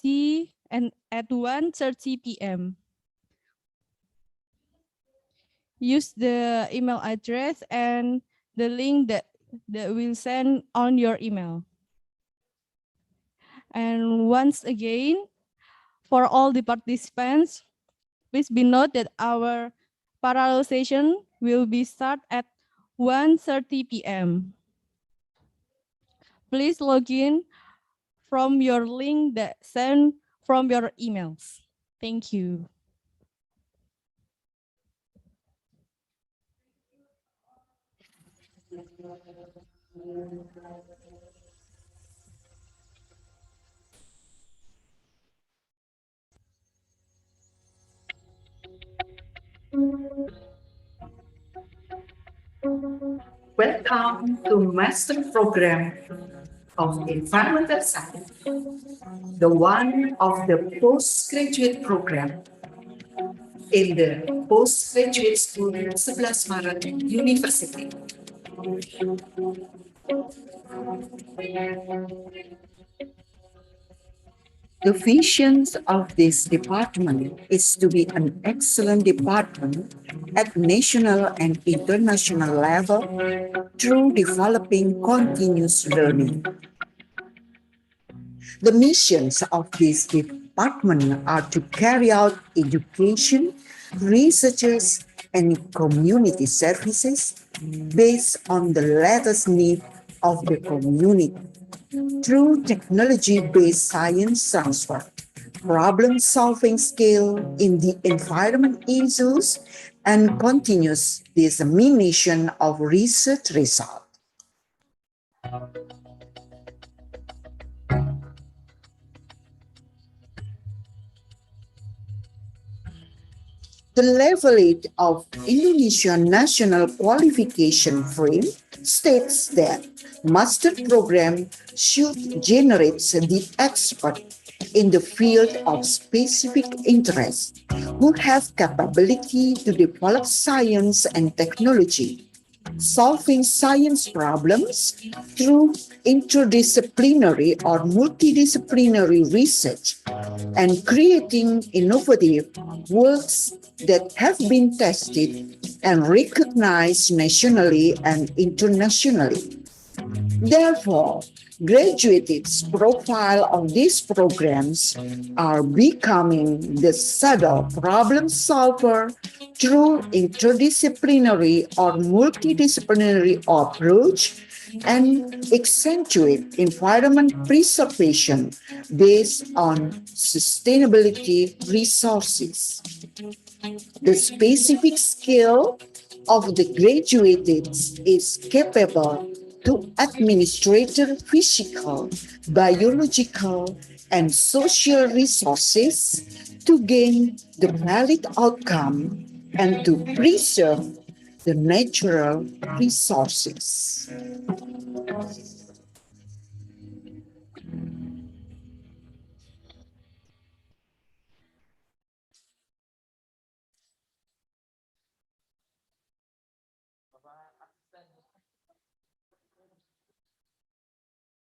1:30 p.m. Use the email address and the link that will send on your email. And once again, for all the participants, please be noted that our parallel session will be start at 1:30 p.m. Please log in from your link that sent from your emails. Thank you. Welcome to Master Program of Environmental Science, the one of the postgraduate program in the Postgraduate School 11 Maret University. The vision of this department is to be an excellent department at national and international level through developing continuous learning. The missions of this department are to carry out education, researches, and community services based on the latest needs of the community through technology-based science transfer, problem-solving skill in the environment issues, and continuous dissemination of research results. The level 8 of Indonesian National Qualification Frame states that master program should generate the expert in the field of specific interest who have capability to develop science and technology, solving science problems through interdisciplinary or multidisciplinary research, and creating innovative works that have been tested and recognized nationally and internationally. Therefore, graduates' profile of these programs are becoming the subtle problem solver through interdisciplinary or multidisciplinary approach and accentuate environment preservation based on sustainability resources. The specific skill of the graduates is capable to administer physical, biological, and social resources to gain the valid outcome and to preserve the natural resources.